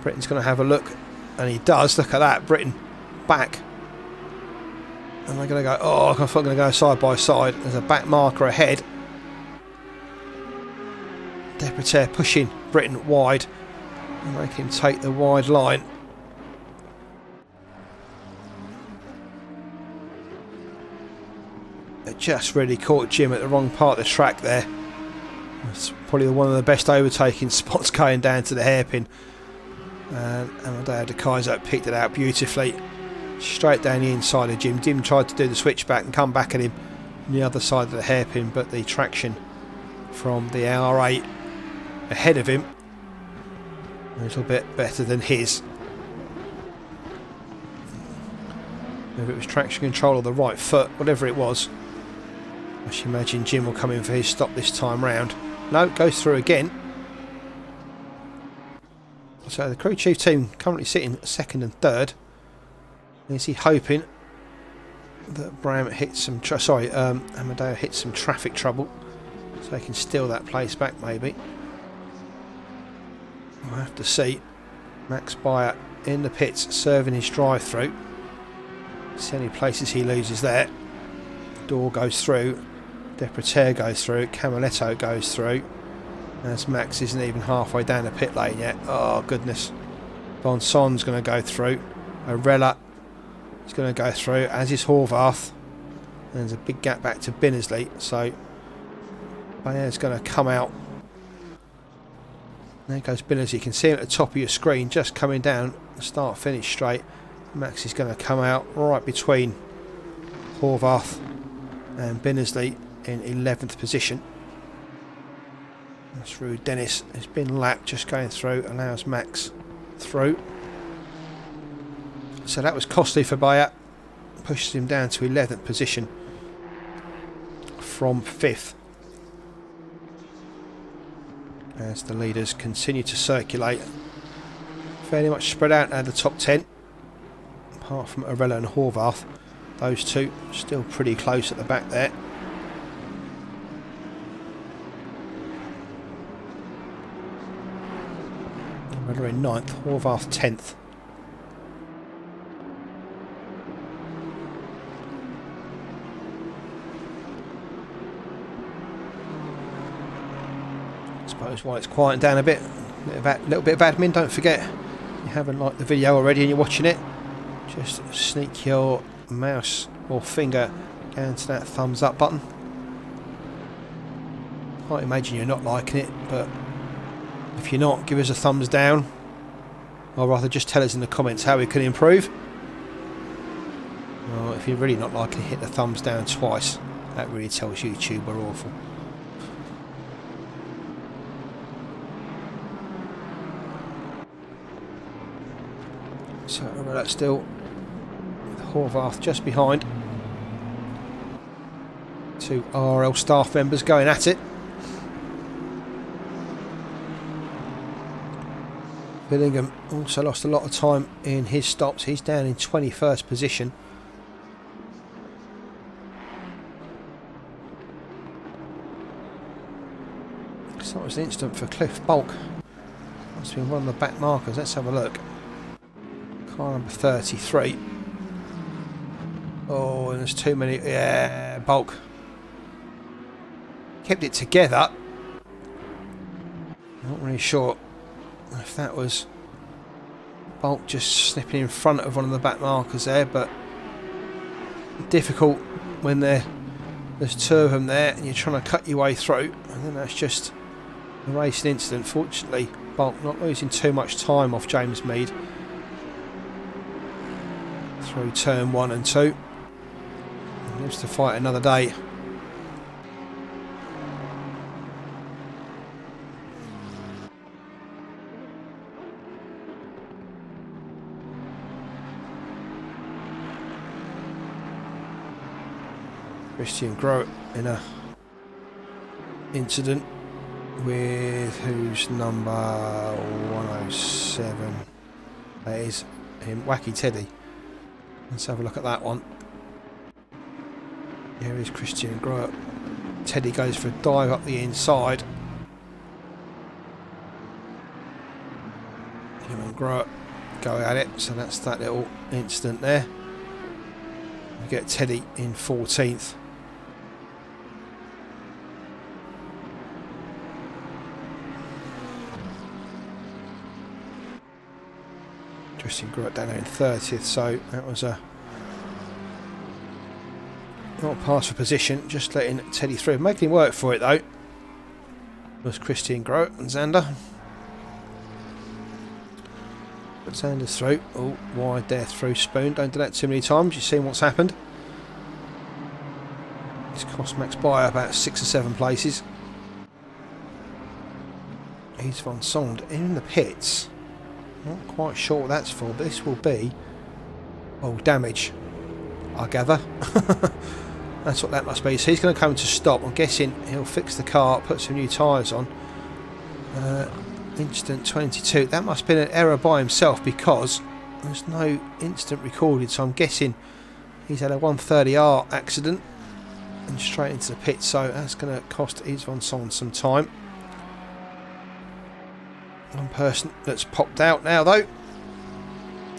Britton's going to have a look, and he does. Look at that, Britton back. And they're going to go, oh, I thought I'm going to go side by side. There's a back marker ahead. Deprataire pushing Britton wide and make him take the wide line. It just really caught Jim at the wrong part of the track there. It's probably one of the best overtaking spots going down to the hairpin. And Amadeo De Keyser picked it out beautifully. Straight down the inside of Jim. Jim tried to do the switchback and come back at him on the other side of the hairpin, but the traction from the R8 ahead of him a little bit better than his. Whether it was traction control or the right foot, whatever it was, I should imagine Jim will come in for his stop this time round. No, it goes through again. So the crew chief team currently sitting 2nd and 3rd. Is he hoping that Bram hits some Amadeo hits some traffic trouble so he can steal that place back, maybe? We'll have to see. Max Beyer in the pits serving his drive-through. See any places he loses there. Dhoore goes through, Deprataire goes through, Camaletto goes through, as Max isn't even halfway down the pit lane yet. Oh goodness. Bonson's going to go through, Arella is going to go through, as is Horvath. And there's a big gap back to Binnersley, so Bayer's going to come out. There goes Binnersley. You can see him at the top of your screen just coming down the start finish straight. Max is going to come out right between Horvath and Binnersley in 11th position. That's Ruud Dennis has been lapped, just going through, allows Max through. So that was costly for Beyer, pushes him down to 11th position from 5th. As the leaders continue to circulate, fairly much spread out at the top 10, apart from Arella and Horvath. Those two still pretty close at the back there. Arella in 9th, Horvath 10th. Suppose while it's quieting down a bit, little bit of admin. Don't forget, if you haven't liked the video already and you're watching it, just sneak your mouse or finger down to that thumbs up button. I imagine you're not liking it, but if you're not, give us a thumbs down, or rather just tell us in the comments how we can improve. Or if you're really not liking it, hit the thumbs down twice. That really tells YouTube we're awful. So that's still Horvath just behind. 2 RRL staff members going at it. Billingham also lost a lot of time in his stops. He's down in 21st position. So it was an instant for Cliff Bulcke Must be one of the back markers. Let's have a look. Car number 33. Oh, and there's too many. Yeah, Bulcke. Kept it together. Not really sure if that was Bulcke just slipping in front of one of the back markers there, but difficult when there's two of them there and you're trying to cut your way through, and then that's just a racing incident. Fortunately, Bulcke not losing too much time off James Mead through turn 1 and 2. He lives to fight another day. Christian Grote in a incident with who's number 107. That is him, Wacky Teddy. Let's have a look at that one. Here is Christian Grote. Teddy goes for a dive up the inside. Him and Grote go at it, so that's that little incident there. We get Teddy in 14th. Christian Grote down there in 30th, so that was a not a pass for position, just letting Teddy through. Making him work for it though was Christian Grote and Zander. But Zander's through. Oh, wide there through Spoon. Don't do that too many times. You've seen what's happened. It's cost Max Beyer about 6 or 7 places. He's von Sond in the pits. Not quite sure what that's for, but this will be damage, I gather. That's what that must be. So he's going to come to stop. I'm guessing he'll fix the car, put some new tyres on. Incident 22. That must have been an error by himself because there's no incident recorded. So I'm guessing he's had a 130R accident and straight into the pit. So that's going to cost Yves von Son some time. One person that's popped out now though,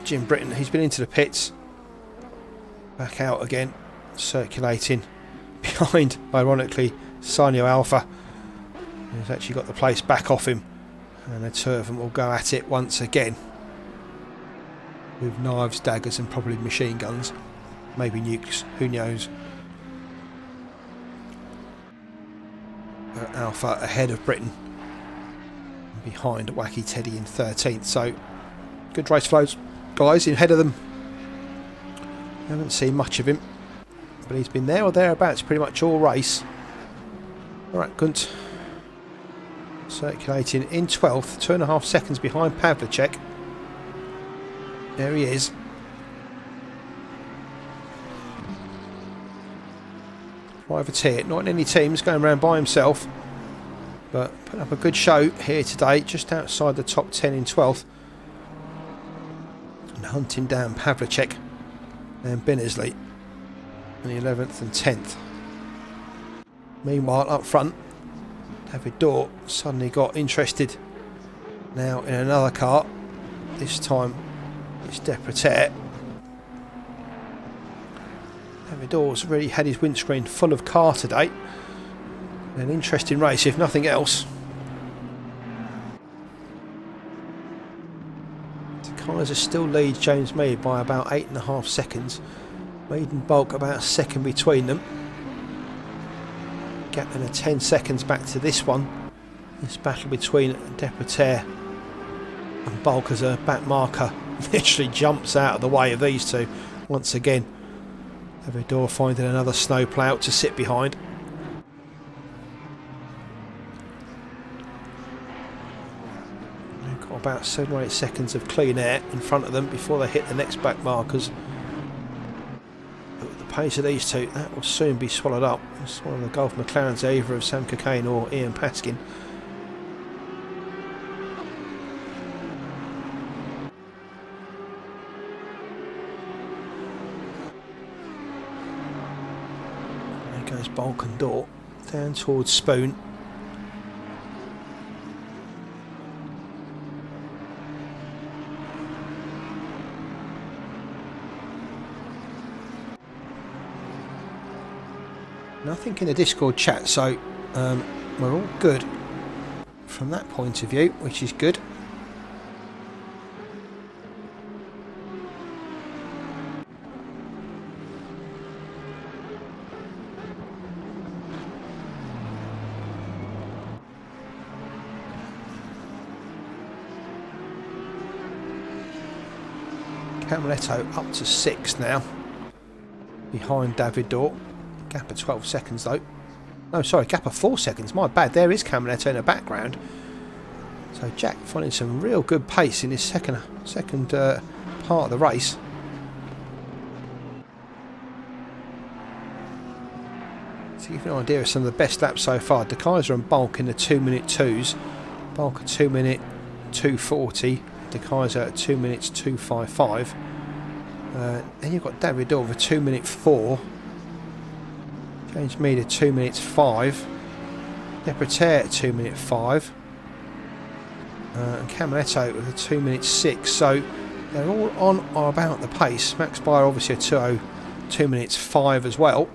Jim Britton. He's been into the pits, back out again, circulating behind, ironically, Sanyo Alpha. He's actually got the place back off him, and the two of them will go at it once again with knives, daggers and probably machine guns, maybe nukes, who knows. Alpha ahead of Britton, behind Wacky Teddy in 13th, so good race flows guys in ahead of them. Haven't seen much of him, but he's been there or thereabouts pretty much all race. Alright, Gunt circulating in 12th, 2.5 seconds behind Pavlicek. There he is. Privateer, not in any teams, going around by himself, but put up a good show here today, just outside the top 10 in 12th. And hunting down Pavlicek and Binnersley in the 11th and 10th. Meanwhile, up front, David Dhoore suddenly got interested now in another car. This time it's Deprataire. David Dhore's really had his windscreen full of car today. An interesting race, if nothing else. The Kaiser still leads James Mead by about 8.5 seconds. Mead and Bulcke about a second between them. Gap then of 10 seconds back to this one. This battle between Deprataire and Bulcke as a back marker literally jumps out of the way of these two once again. David Dhoore finding another snowplow to sit behind. They've got about 7 or 8 seconds of clean air in front of them before they hit the next back markers. But with the pace of these two, that will soon be swallowed up. It's one of the Golf McLarens, either of Sam Cockayne or Ian Paskin. Goes Bulcke and Dhoore down towards Spoon. Nothing in the Discord chat, so we're all good from that point of view, which is good. Camaletto up to 6th now, behind David Dhoore. Gap of 12 seconds though. No, sorry, gap of 4 seconds. My bad. There is Camaletto in the background. So Jack finding some real good pace in his second part of the race. To give you an idea of some of the best laps so far, De Keyser and Bulcke in the 2-minute 2s. Bulcke 2-minute 2:40. De Keyser at 2 minutes 2:55. Then you've got David Dhoore with a 2-minute 4. James Mead at 2 minutes 5. Deprataire at 2 minute 5. And Camaletto with a 2 minute 6. So they're all on or about the pace. Max Beyer obviously a 2 minutes 5 as well.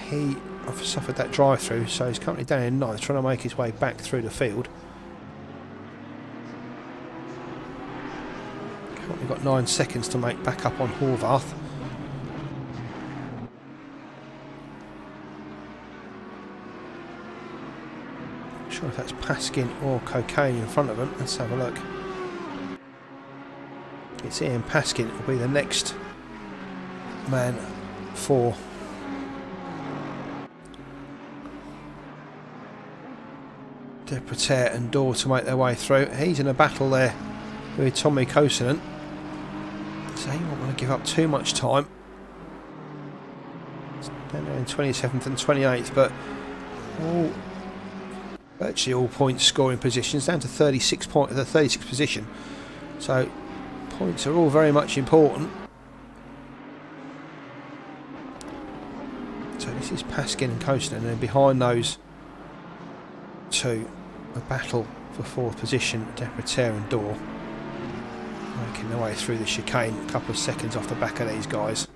He suffered that drive through, so he's currently down in 9th, trying to make his way back through the field. We've got 9 seconds to make back up on Horvath. Not sure if that's Paskin or Cocaine in front of him. Let's have a look. It's Ian Paskin will be the next man for Deprataire and Dhoore to make their way through. He's in a battle there with Tommy Kosonen. So he won't want to give up too much time. It's down there in 27th and 28th, but virtually all points scoring positions, down to 36th position. So points are all very much important. So this is Paskin and Kosonen, and then behind those two, a battle for 4th position, Deprataire and Dhoore. Making their way through the chicane, a couple of seconds off the back of these guys.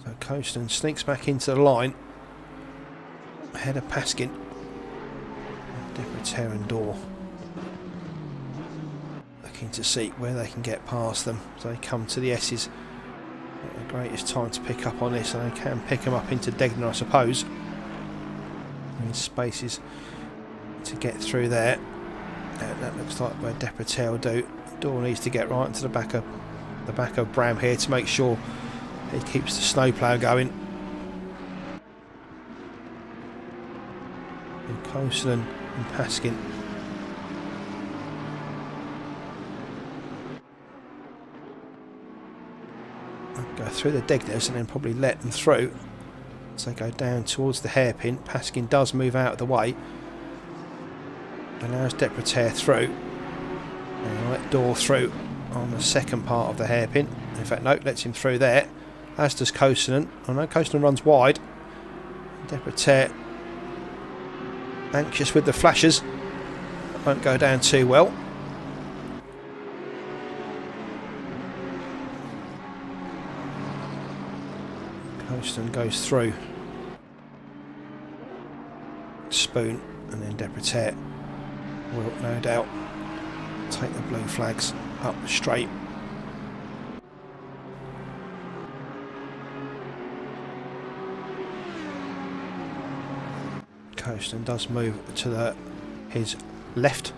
So Kosonen sneaks back into the line ahead of Paskin. Deprataire and Dhoore looking to see where they can get past them. So they come to the S's. Not the greatest time to pick up on this, and they can pick them up into Degnan, I suppose. In spaces to get through there. That looks like where Deprataire will do. Dhoore needs to get right into the back of Bram here to make sure he keeps the snowplow going. And Kosonen and Paskin. Go through the Degners and then probably let them through. So they go down towards the hairpin. Paskin does move out of the way. Allows Deprataire through. And let Dhoore through on the second part of the hairpin. In fact, no, lets him through there. As does Kosonen. Oh no, Kosonen runs wide. Deprataire anxious with the flashes. Won't go down too well. Kosonen goes through. Spoon, and then Deprataire will no doubt take the blue flags up the straight. Kosonen does move to his left,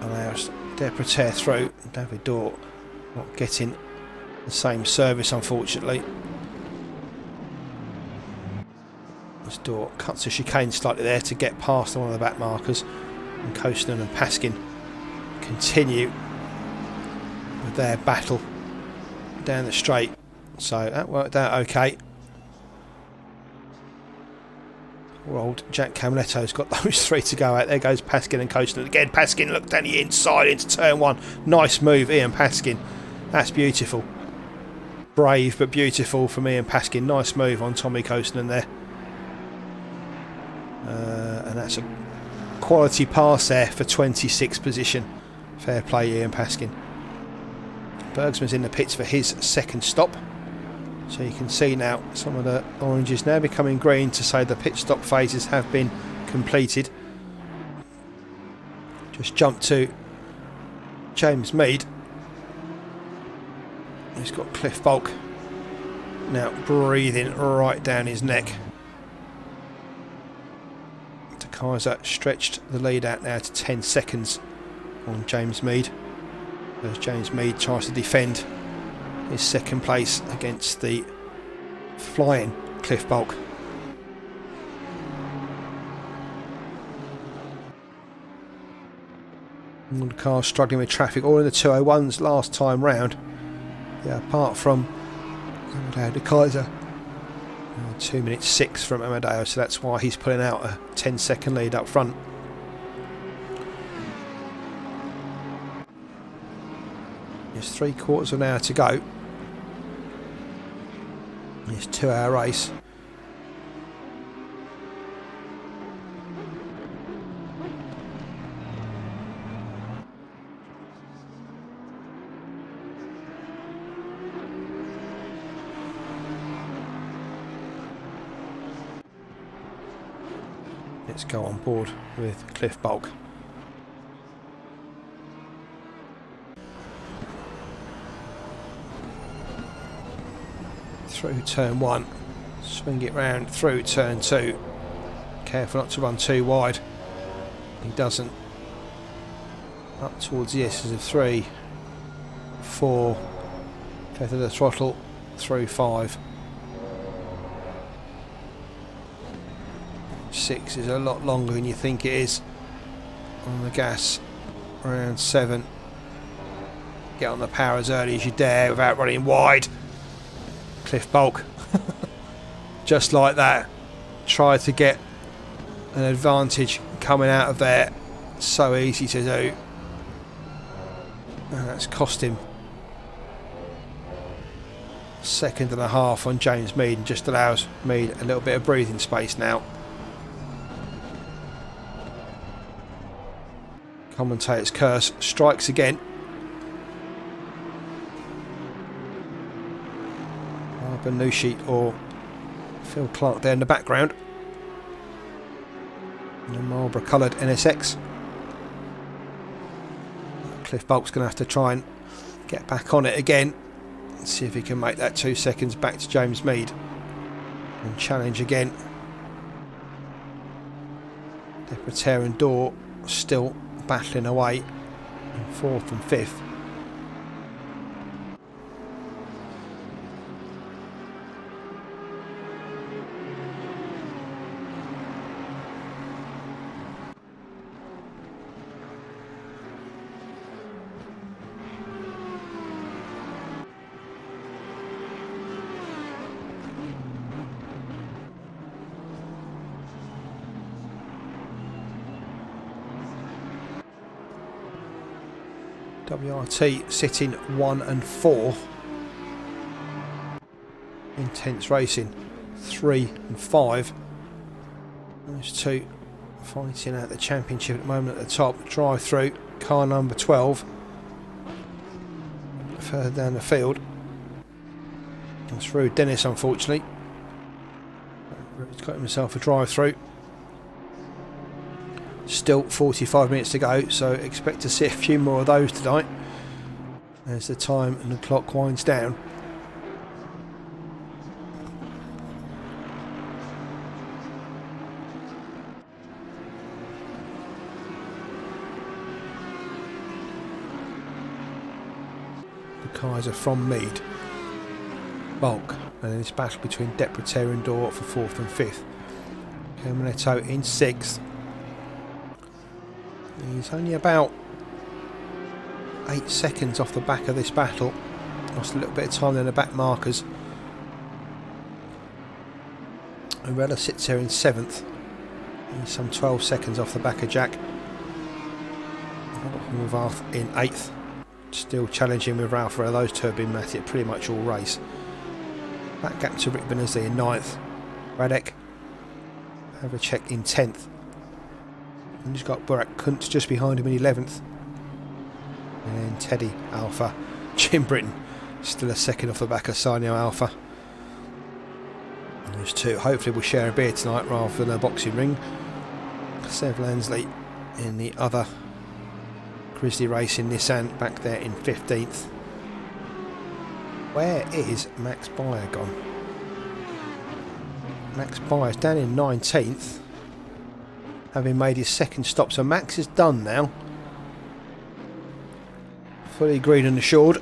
allows Deprataire through. David Dhoore not getting the same service, unfortunately. As Dhoore cuts the chicane slightly there to get past one of the back markers, and Kosonen and Paskin continue with their battle down the straight. So that worked out okay. Poor old Jack Camaletto's got those three to go out. There goes Paskin and Kosonen again. Paskin looked down the inside into turn 1. Nice move, Ian Paskin. That's beautiful. Brave but beautiful from Ian Paskin. Nice move on Tommy Kosonen there. And that's a quality pass there for 26th position. Fair play, Ian Paskin. Bergsman's in the pits for his second stop. So you can see now some of the oranges now becoming green to say the pit stop phases have been completed. Just jump to James Mead. He's got Cliff Bulcke now breathing right down his neck. De Keyser stretched the lead out now to 10 seconds on James Mead, as James Mead tries to defend his second place against the flying Cliff Bulcke. All the cars struggling with traffic, all in the 201s last time round. Yeah, apart from Amadeo De Keyser, 2 minutes 6 from Amadeo, so that's why he's pulling out a 10-second lead up front. There's 3/4 of an hour to go. It's a 2-hour race. Let's go on board with Cliff Bulcke. Through turn 1, swing it round through turn 2. Careful not to run too wide. He doesn't. Up towards the S's of 3, 4, feather the throttle through 5. 6 is a lot longer than you think it is. On the gas, around 7. Get on the power as early as you dare without running wide. Cliff Bulcke, just like that, tried to get an advantage coming out of there. So easy to do, and that's cost him a second and a half on James Mead, and just allows Mead a little bit of breathing space now. Commentator's curse strikes again. Benucci or Phil Clark there in the background. And a Marlborough coloured NSX. Cliff Bulcke's going to have to try and get back on it again and see if he can make that 2 seconds back to James Mead and challenge again. Deprataire and Dhoore still battling away in 4th and 5th. WRT sitting 1 and 4. Intense racing 3 and 5. Those two fighting out the championship at the moment at the top. Drive through car number 12 further down the field. That's through Dennis, unfortunately. He's got himself a drive through. Still 45 minutes to go, so expect to see a few more of those tonight as the time and the clock winds down. De Keyser from Mead, Bulcke, and then this battle between Deprataire and Dhoore for 4th and 5th. Caminetto in 6th. He's only about 8 seconds off the back of this battle. Lost a little bit of time in the back markers. Arella sits there in 7th. He's some 12 seconds off the back of Jack. Ralf in 8th. Still challenging with Ralf Arella. Those two have been at it pretty much all race. That gap to Rick Benazzi in 9th. Radek Havlicek in 10th. And he's got Burak Kuntz just behind him in 11th. And Teddy Alpha Jim Britton still a second off the back of Sanyo Alpha. Those two hopefully will share a beer tonight rather than a boxing ring. Sev Lansley in the other Grizzly Racing Nissan back there in 15th. Where is Max Beyer gone? Max Beyer's down in 19th, having made his second stop. So Max is done now. Fully green and assured.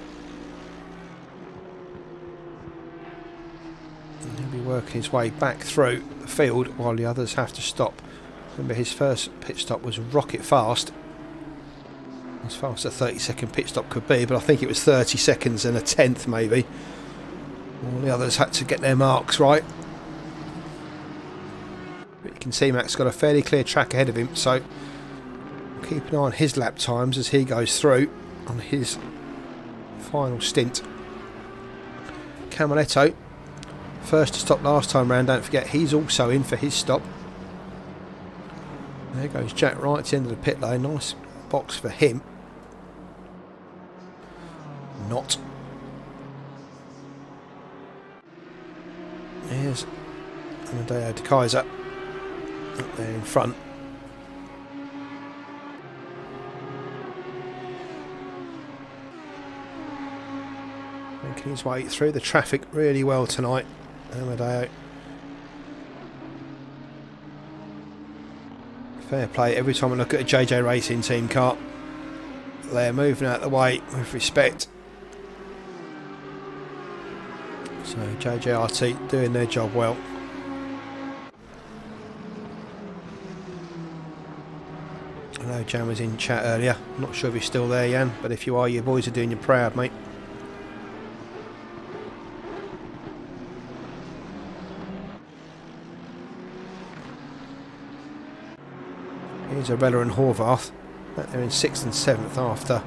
And he'll be working his way back through the field while the others have to stop. Remember, his first pit stop was rocket fast. As fast as a 30-second pit stop could be, but I think it was 30 seconds and a tenth maybe. All the others had to get their marks right. But you can see Max got a fairly clear track ahead of him, so keep an eye on his lap times as he goes through on his final stint. Camaletto, first to stop last time round, don't forget he's also in for his stop. There goes Jack right at the end of the pit lane, nice box for him. Not. Here's Amedeo De Kaiser up there in front. Making his way through the traffic really well tonight, Amedeo. Fair play, every time I look at a JJ Racing team car, they're moving out of the way with respect. So JJRT doing their job well. I know Jan was in chat earlier, I'm not sure if you're still there, Jan, but if you are, your boys are doing you proud, mate. Here's Arella and Horvath back there in 6th and 7th after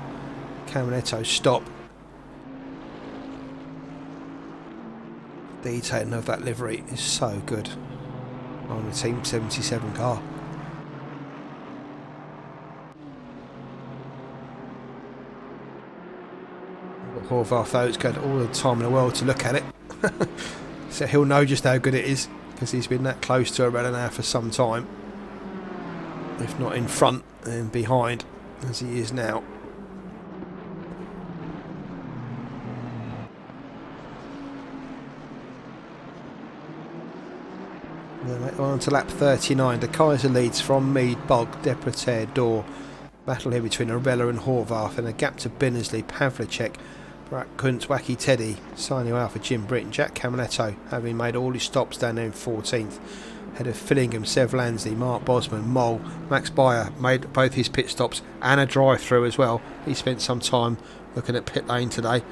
Camaletto's stop. Detailing of that livery is so good on the Team 77 car. Horvath though, it's got all the time in the world to look at it. So he'll know just how good it is because he's been that close to Arella now for some time. If not in front, then behind, as he is now. On to lap 39. De Kaiser leads from Mead, Bulcke, Deprataire, Dhoore. Battle here between Arella and Horvath, and a gap to Binnersley, Pavlicek, Brat Kuntz, Wacky Teddy, Sanyo Alpha, Jim Britton, Jack Camaletto, having made all his stops down there in 14th. Head of Fillingham, Sev Lansley, Mark Bosman, Mole, Max Beyer made both his pit stops and a drive-through as well. He spent some time looking at pit lane today.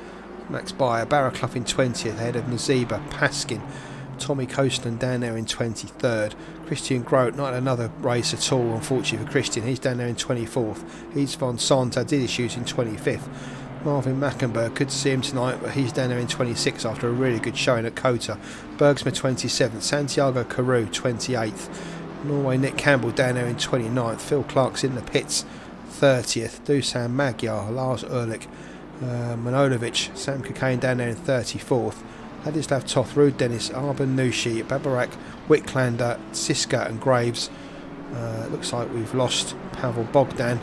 Max Beyer, Barraclough in 20th, ahead of Naziba, Paskin, Tommy Coastland down there in 23rd. Christian Grote, not another race at all, unfortunately for Christian. He's down there in 24th. He's Von Santa, did issues in 25th. Marvin Mackenberg, could see him tonight, but he's down there in 26th after a really good showing at Kota. Bergsma 27th, Santiago Carew 28th. Norway Nick Campbell down there in 29th. Phil Clark's in the pits 30th. Dusan Magyar, Lars Ehrlich, Manojlovic, Sam Cocaine down there in 34th. Ladislav Toth, Ruud Dennis, Arben Nushi, Babarak, Wicklander, Siska and Graves. Looks like we've lost Pavel Bogdan.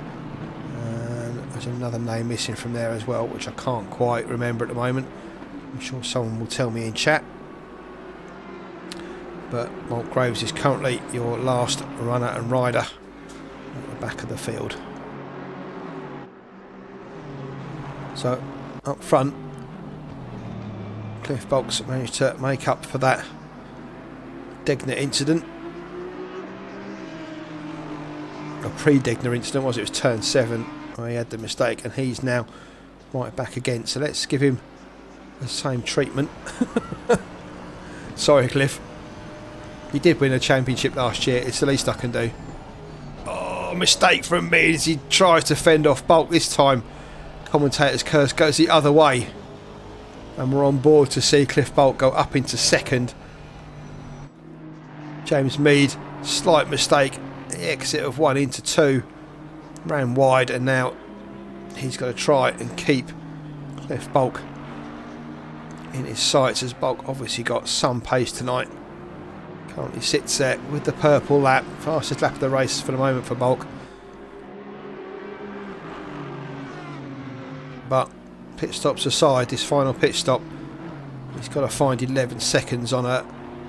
There's another name missing from there as well, which I can't quite remember at the moment. I'm sure someone will tell me in chat. But Mark Graves is currently your last runner and rider at the back of the field. So up front, Cliff Bulcke managed to make up for that Degner incident. A pre-Degner incident, was it? It was turn 7. He had the mistake and he's now right back again. So let's give him the same treatment. Sorry, Cliff. He did win a championship last year. It's the least I can do. Oh, mistake from me as he tries to fend off Bulcke this time. Commentator's curse goes the other way. And we're on board to see Cliff Bulcke go up into second. James Mead, slight mistake. The exit of 1 into 2. Ran wide and now he's got to try and keep Cliff Bulcke in his sights, as Bulcke obviously got some pace tonight. Currently sits there with the purple lap, fastest lap of the race for the moment for Bulcke. But pit stops aside, this final pit stop, he's got to find 11 seconds on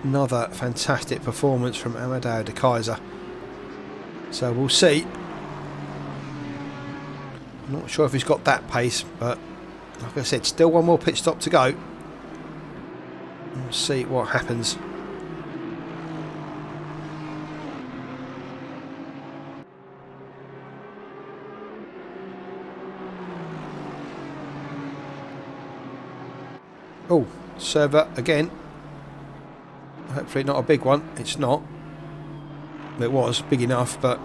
another fantastic performance from Amadeo de Kaiser. So we'll see. I'm not sure if he's got that pace, but like I said, still one more pit stop to go. We'll see what happens. Oh, server again. Hopefully not a big one. It's not. It was big enough, but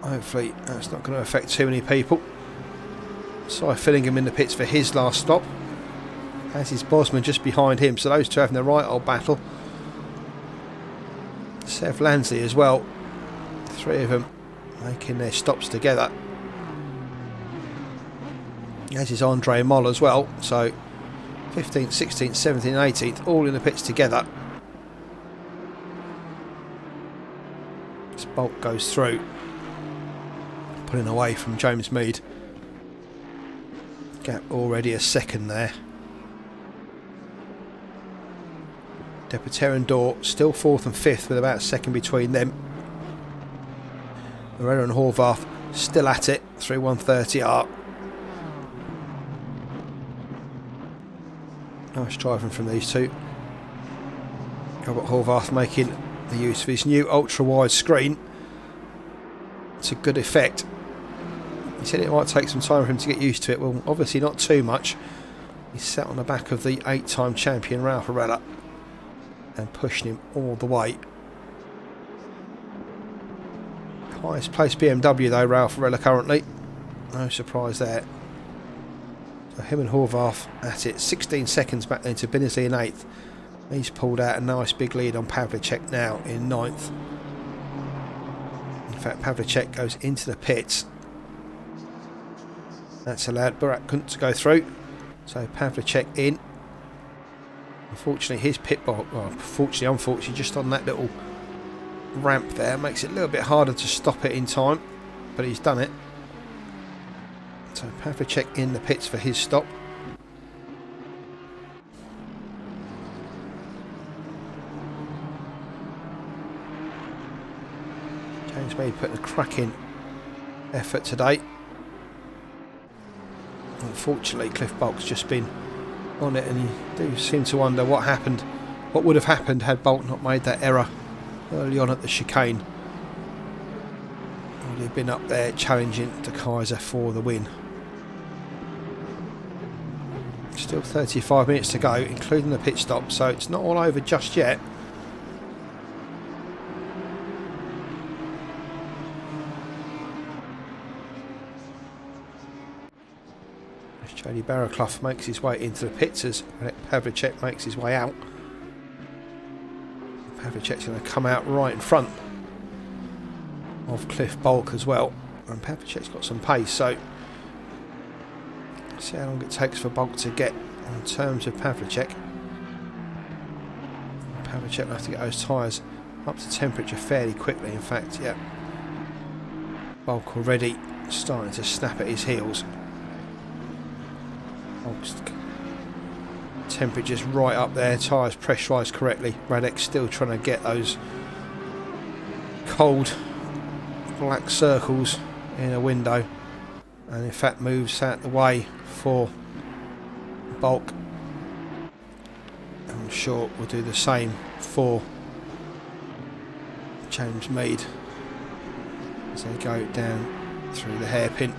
hopefully that's not going to affect too many people. Cy Fillingham in the pits for his last stop, as is Bosman just behind him, so those two having the right old battle. Sev Lansley as well, three of them making their stops together, as is Andre Moll as well. So 15th, 16th, 17th and 18th all in the pits together. This Bulcke goes through, pulling away from James Mead. Gap already a second there. Deprataire and Dhoore still 4th and 5th with about a second between them. Arella and Horvath still at it through 130R. Nice driving from these two. Robert Horvath making the use of his new ultra wide screen to good effect. He said it might take some time for him to get used to it. Well, obviously not too much. He's sat on the back of the 8-time champion Ralf Arella and pushing him all the way. Highest placed BMW though, Ralf Arella currently. No surprise there. So him and Horvath at it. 16 seconds back then to Binners in 8th. He's pulled out a nice big lead on Pavlicek now in 9th. In fact, Pavlicek goes into the pits. That's allowed Britton to go through. So Pavlicek in. Unfortunately, his pit box, well, unfortunately, just on that little ramp there, makes it a little bit harder to stop it in time. But he's done it. So Pavlicek in the pits for his stop. James Mead putting a cracking effort today. Unfortunately, Cliff Bulcke's just been on it, and you do seem to wonder what happened, what would have happened had Bulcke not made that error early on at the chicane. Would have been up there challenging De Kaiser for the win. Still 35 minutes to go, including the pit stop, so it's not all over just yet. Jody Barraclough makes his way into the pits as Pavlicek makes his way out. Pavlicek's going to come out right in front of Cliff Bulcke as well, and Pavlicek's got some pace, so see how long it takes for Bulcke to get on terms of Pavlicek. Pavlicek will have to get those tyres up to temperature fairly quickly. In fact, yeah, Bulcke already starting to snap at his heels. Temperature's right up there, tyres pressurised correctly. Radek's still trying to get those cold black circles in a window, and in fact moves out the way for Bulcke. I'm sure we'll do the same for James Mead as they go down through the hairpin.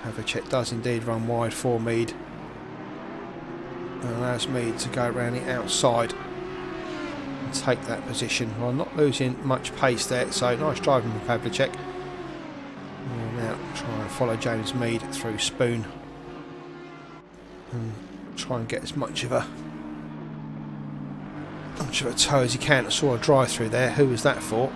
Pavlicek does indeed run wide for Mead and allows Mead to go around the outside and take that position while not losing much pace there. So nice driving from Pavlicek. We'll now try and follow James Mead through Spoon and try and get as much of a toe as he can. I saw a drive through there. Who was that for?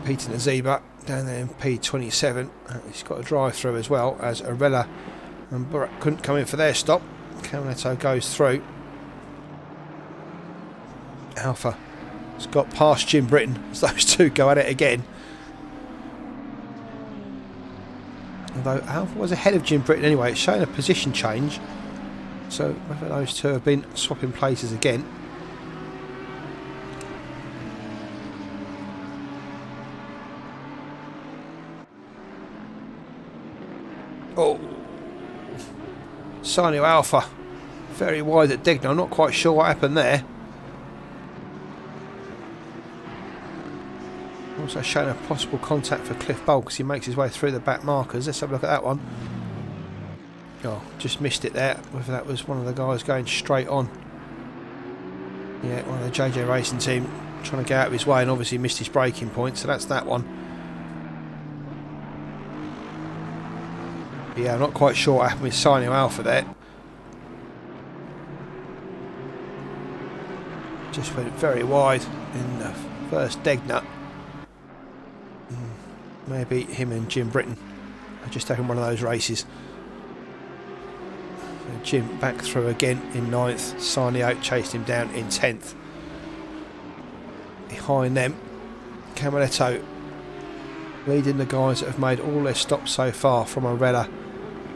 Peter Naziba down there in P27. He's got a drive through as well as Arella and Bulcke couldn't come in for their stop. Camaletto goes through. Alpha has got past Jim Britton as those two go at it again. Although Alpha was ahead of Jim Britton anyway, it's showing a position change. So whether those two have been swapping places again. Oh, Sino Alpha very wide at Degner. I'm not quite sure what happened there. Also showing a possible contact for Cliff Bulcke as he makes his way through the back markers. Let's have a look at that one. Oh, just missed it there. Whether that was one of the guys going straight on. Yeah, one of the JJ Racing team trying to get out of his way and obviously missed his braking point. So that's that one. Yeah, I'm not quite sure what happened with Sino Alpha there. Just went very wide in the first Degner. Maybe him and Jim Britton are just having one of those races. Jim back through again in 9th. Sino chased him down in 10th. Behind them, Camaletto leading the guys that have made all their stops so far from Arella,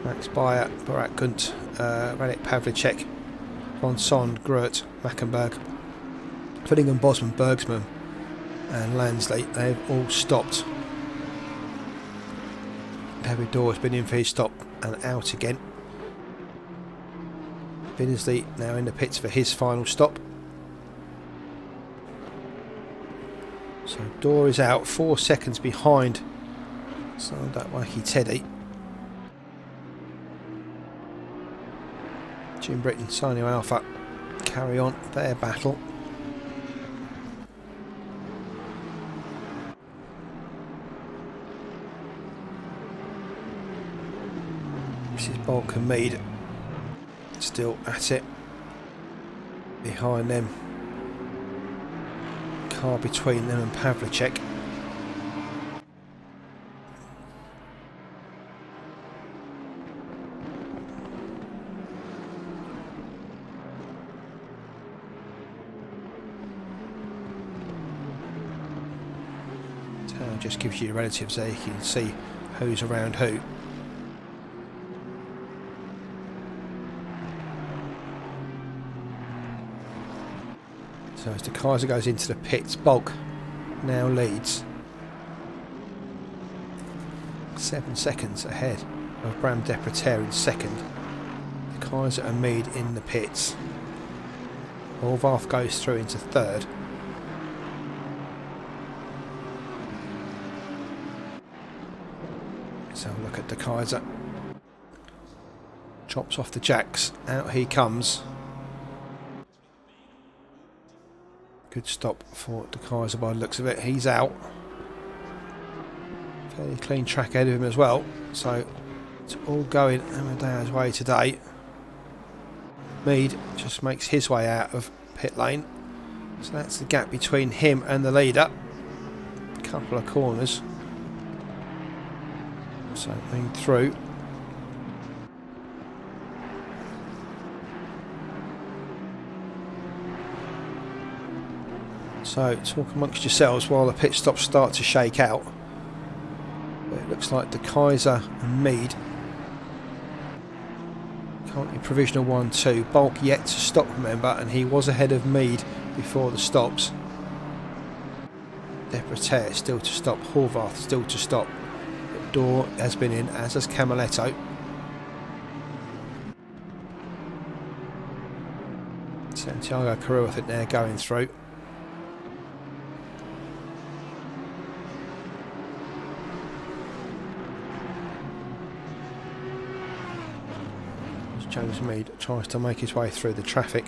Max Beyer, Bulcke, Radek Pavlicek, Von Sond, Gruert, Mackenberg, Finningham, Bosman, Bergsman and Lansley. They've all stopped. David Dhoore has been in for his stop and out again. Binnersley now in the pits for his final stop. So Dhoore is out, 4 seconds behind. So that wacky Teddy. Jim Britton, Sino Alpha carry on their battle. This is Bulcke and Mead still at it. Behind them, car between them and Pavlicek. Town just gives you relatives there, you can see who's around who. So as the Kaiser goes into the pits, Bulcke now leads 7 seconds ahead of Bram Deprataire in second. The Kaiser and Mead in the pits. Orvarth goes through into third. Let's have a look at the Kaiser. Chops off the jacks, out he comes. Good stop for De Kaiser by the looks of it. He's out. Fairly clean track ahead of him as well. So it's all going Amadeo's way today. Mead just makes his way out of pit lane. So that's the gap between him and the leader. A couple of corners. So Mead through. So talk amongst yourselves while the pit stops start to shake out. But it looks like De Kaiser and Mead. Currently provisional 1-2. Bulcke yet to stop, remember, and he was ahead of Mead before the stops. Deprataire still to stop. Horvath still to stop. But Dhoore has been in, as has Camaletto. Santiago Carew, I think they're going through. James Mead tries to make his way through the traffic.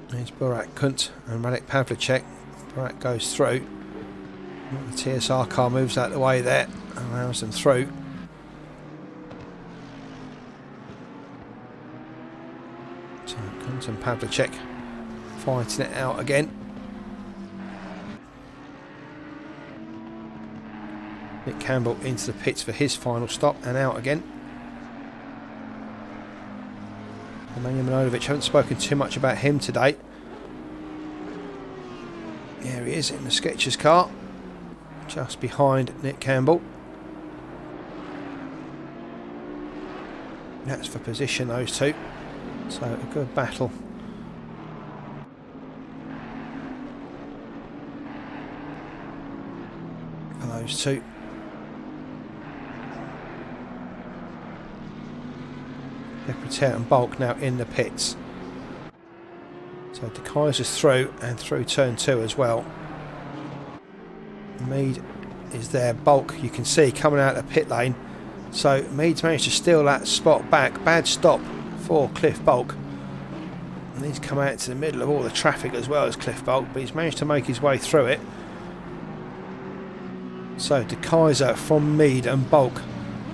There's Bulcke and Radek Pavlicek. Bulcke goes through. The TSR car moves out of the way there, allows them through. So Kunt and Pavlicek fighting it out again. Nick Campbell into the pits for his final stop and out again. Nemanja Milanovic, haven't spoken too much about him today. There he is in the Skechers car, just behind Nick Campbell. That's for position, those two. So a good battle. For those two. Deprataire and Bulcke now in the pits. So De Keyser's through and through turn 2 as well. Mead is there. Bulcke, you can see, coming out of the pit lane. So Mead's managed to steal that spot back. Bad stop for Cliff Bulcke. And he's come out to the middle of all the traffic as well as Cliff Bulcke, but he's managed to make his way through it. So De Keyser from Mead and Bulcke.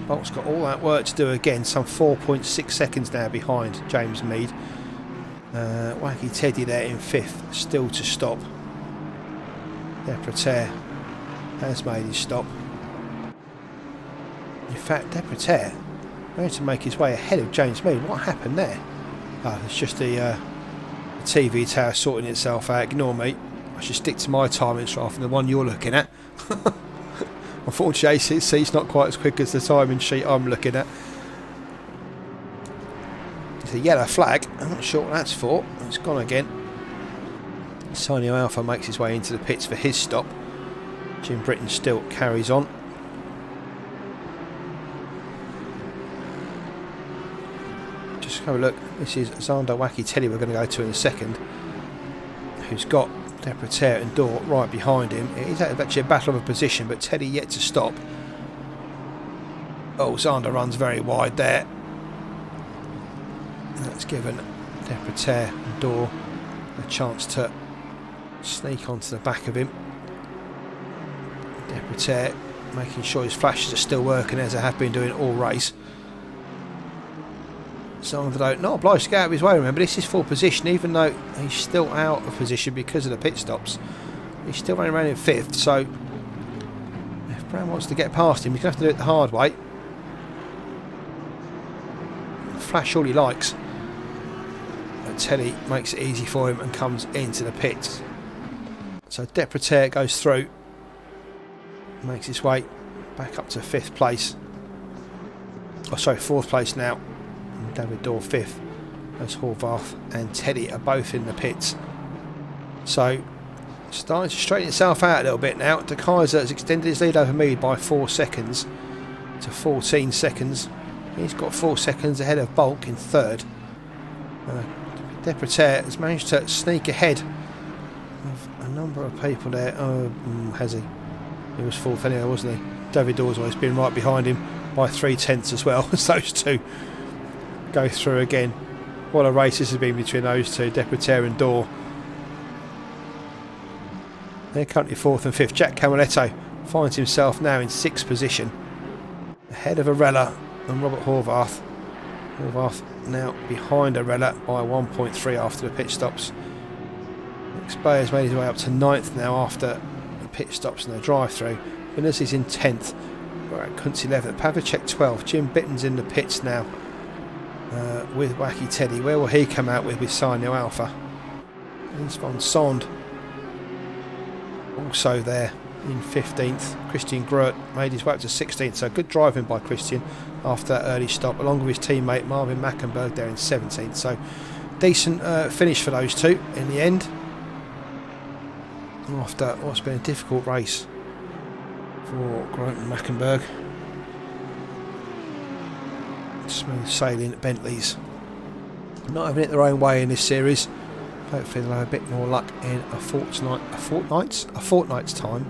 Bulcke's got all that work to do again, some 4.6 seconds now behind James Mead. Wacky Teddy there in 5th, still to stop. Deprataire has made his stop. In fact, Deprataire managed to make his way ahead of James Mead. What happened there? Oh, it's just the TV tower sorting itself out. Ignore me. I should stick to my timings rather than the one you're looking at. Unfortunately, ACC's not quite as quick as the timing sheet I'm looking at. It's a yellow flag. I'm not sure what that's for. It's gone again. Sanyo Alpha makes his way into the pits for his stop. Jim Britton still carries on. Just have a look. This is Zander Wacky Teddy we're going to go to in a second, who's got Deprataire and Dhoore right behind him. It is actually a battle of a position, but Teddy yet to stop. Oh, Zander runs very wide there. That's given Deprataire and Dhoore a chance to sneak onto the back of him. Deprataire making sure his flashes are still working as they have been doing all race. Zander not obliged to get out of his way, remember, this is full position, even though he's still out of position because of the pit stops. He's still running around in 5th, so if Bram wants to get past him, he's going to have to do it the hard way. Flash all he likes. But Teddy makes it easy for him and comes into the pits. So Deprataire goes through, makes his way back up to 5th place. Oh, sorry, 4th place now. David Dhoore 5th, as Horvath and Teddy are both in the pits. So starting to straighten itself out a little bit now. De Keyser has extended his lead over Mead by 4 seconds to 14 seconds. He's got 4 seconds ahead of Bulcke in 3rd. Deprataire has managed to sneak ahead of a number of people there. Oh, has he? He was 4th anyway, wasn't he? David Dhore's always been right behind him by 3/10 as well as those two go through again. What a race this has been between those two, Deprataire and Dhoore. They're currently 4th and 5th. Jack Camaletto finds himself now in 6th position, ahead of Arella and Robert Horvath. Horvath now behind Arella by 1.3 after the pit stops. Max Beyer has made his way up to 9th now after the pit stops and the drive-through. Winners is in 10th. We're at Kuntz 11th. Pavlicek 12th. Jim Bitton's in the pits now. With Wacky Teddy. Where will he come out with Sanyo Alpha? He's von Sond also there in 15th. Christian Groot made his way up to 16th, so good driving by Christian after that early stop, along with his teammate Marvin Mackenberg there in 17th. So decent finish for those two in the end, after what's been a difficult race for Groot and Mackenberg. Smooth sailing at Bentleys. Not having it their own way in this series. Hopefully they'll have a bit more luck in a fortnight's time.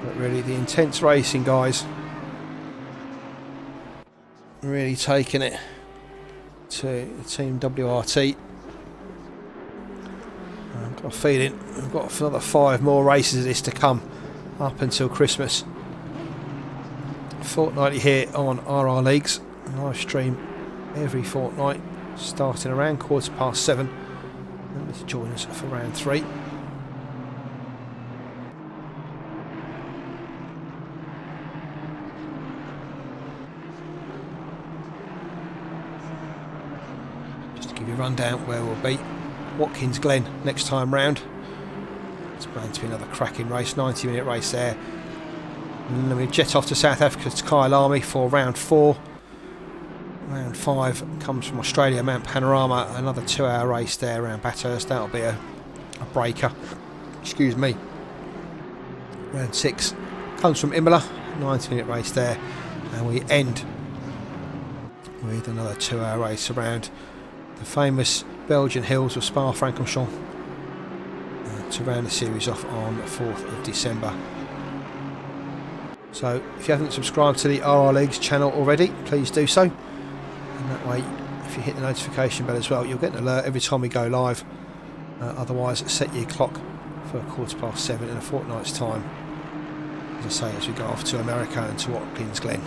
But really the intense racing, guys, really taking it to Team WRT. I've got a feeling we've got another 5 more races of this to come up until Christmas. Fortnightly here on RR Leagues, live stream every fortnight starting around 7:15. And to join us for round 3. Just to give you a rundown where we'll be. Watkins Glen next time round. It's planned to be another cracking race, 90-minute race there. And then we jet off to South Africa to Kyalami for round 4. Round 5 comes from Australia, Mount Panorama, another 2-hour race there around Bathurst. That'll be a breaker. Excuse me. Round 6 comes from Imola, 90-minute race there. And we end with another 2-hour race around the famous Belgian hills of Spa-Francorchamps to round the series off on the 4th of December. So if you haven't subscribed to the RR Leagues channel already, please do so. And that way, if you hit the notification bell as well, you'll get an alert every time we go live. Otherwise, set your clock for 7:15 in a fortnight's time. As I say, as we go off to America and to Watkins Glen.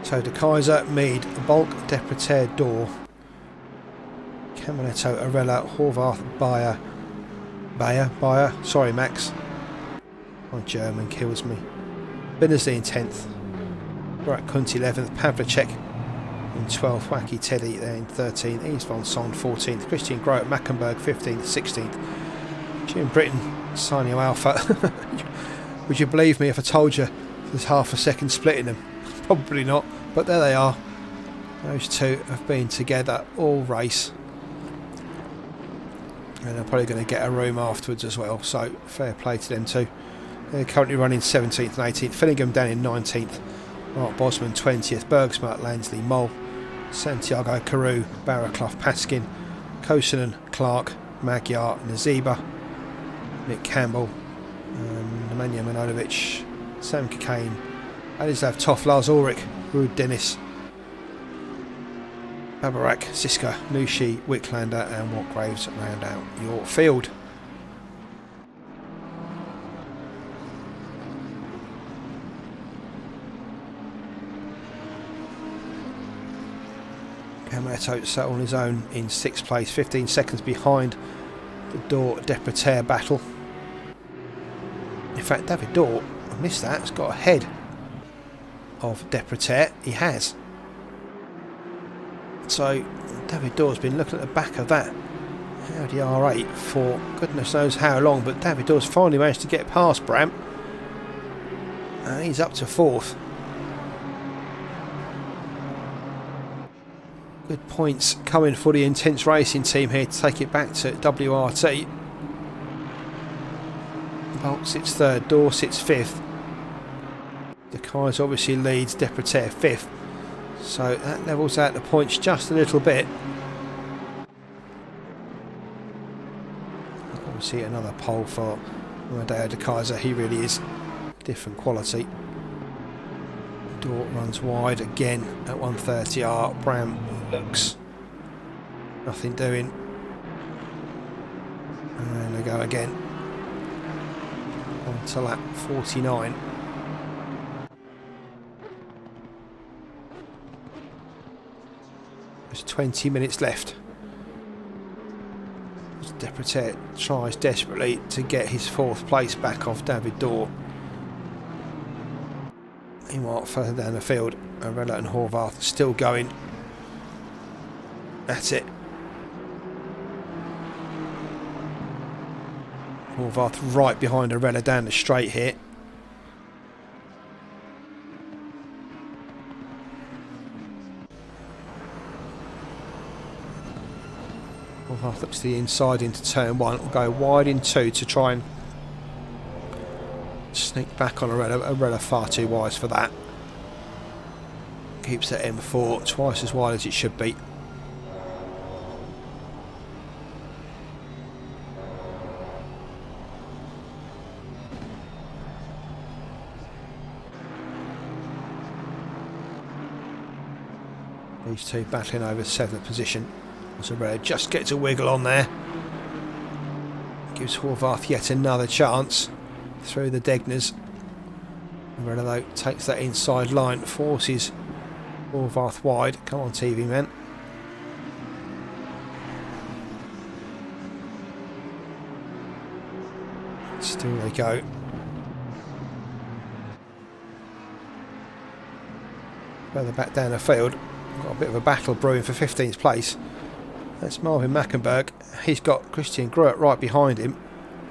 So De Kaiser, Mead, Bulcke, Deprataire, Dhoore, Camaletto, Arella, Horvath, Beyer, sorry Max, my German kills me. Binnersley in 10th, Burak Kunt 11th, Pavlicek in 12th, Wacky Teddy there in 13th, Yves Van Son 14th, Christian Grote, Mackenberg 15th, 16th, Jim Britton, Sanyo Alpha. Would you believe me if I told you there's half a second split in them? Probably not, but there they are. Those two have been together all race. And they're probably going to get a room afterwards as well, so fair play to them too. They're currently running 17th and 18th. Fillingham down in 19th. Mark Bosman 20th. Bergsmart, Lansley, Mole, Santiago, Carew, Barraclough, Paskin, Kosonen, Clark, Magyar, Naziba, Nick Campbell, Nemanja Manojlovic, Sam Kane, Adislav Toff, Lars Ulrich, Ruud Dennis, Babarak, Siska, Nushi, Wicklander and Watgraves round out your field. Camaletto sat on his own in 6th place, 15 seconds behind the Dhoore Deprataire battle. In fact, David Dhoore, I missed that, has got ahead of Deprataire. He has. So David Dhore's been looking at the back of that Audi R8 for goodness knows how long, but David Dhore's finally managed to get past Bram and he's up to 4th. Good points coming for the Intense Racing team here to take it back to WRT. Bulcke sits 3rd, Dhoore sits 5th. De Kaiser obviously leads, Deprataire 5th. So that levels out the points just a little bit. Obviously another pole for Amadeo De Kaiser. He really is different quality. Dhoore runs wide again at 130R. Bram looks nothing doing. And they go again on to lap 49. There's 20 minutes left. Deprataire tries desperately to get his 4th place back off David Dhoore. Meanwhile, further down the field, Arella and Horvath still going. That's it. Horvath right behind Arella down the straight here. Horvath looks to the inside into turn 1. Will go wide in 2 to try and sneak back on Arella. Arella far too wise for that. Keeps that M4 twice as wide as it should be. These two battling over 7th position. So Arella just gets a wiggle on there. Gives Horvath yet another chance through the Degners. Arella though takes that inside line, forces Horvath wide. Come on, TV man. Still they go. Further back down the field, got a bit of a battle brewing for 15th place. That's Marvin Mackenberg. He's got Christian Groot right behind him,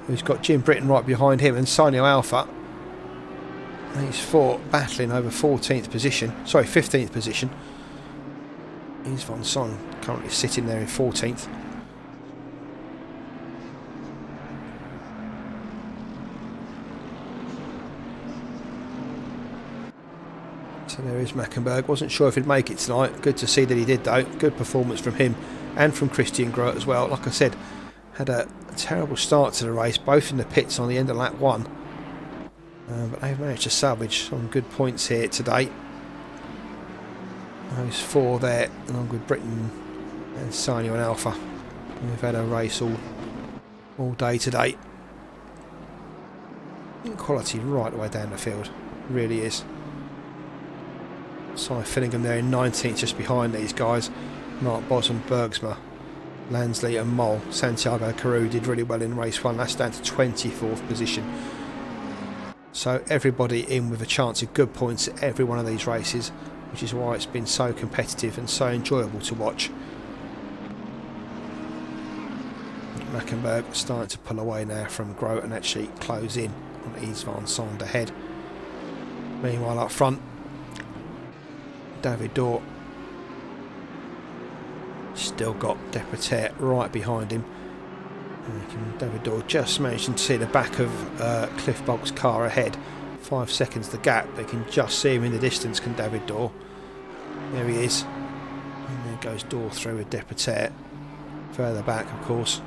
who's got Jim Britton right behind him, and Sanyo Alpha. These four battling over 14th position, sorry, 15th position. He's Von Son currently sitting there in 14th. So there is Mackenberg. Wasn't sure if he'd make it tonight. Good to see that he did though. Good performance from him and from Christian Groot as well. Like I said, had a terrible start to the race, both in the pits on the end of lap 1. But they've managed to salvage some good points here today. Those four there, along with Britton and Sanyo and Alpha. We've had a race all day today. Quality right the way down the field. Really is. Cy Finningham there in 19th, just behind these guys. Mark Bosman, Bergsma, Lansley and Moll. Santiago Carew did really well in race 1. That's down to 24th position. So everybody in with a chance of good points at every one of these races, which is why it's been so competitive and so enjoyable to watch. Mackenberg starting to pull away now from Groot and actually close in on Yves Van Sonde ahead. Meanwhile up front, David Dhoore still got Deprataire right behind him. David Dhoore just managed to see the back of Cliff Bulcke's car ahead. 5 seconds the gap, but you can just see him in the distance, can David Dhoore. There he is. And there goes Dhoore through with Deprataire. Further back, of course,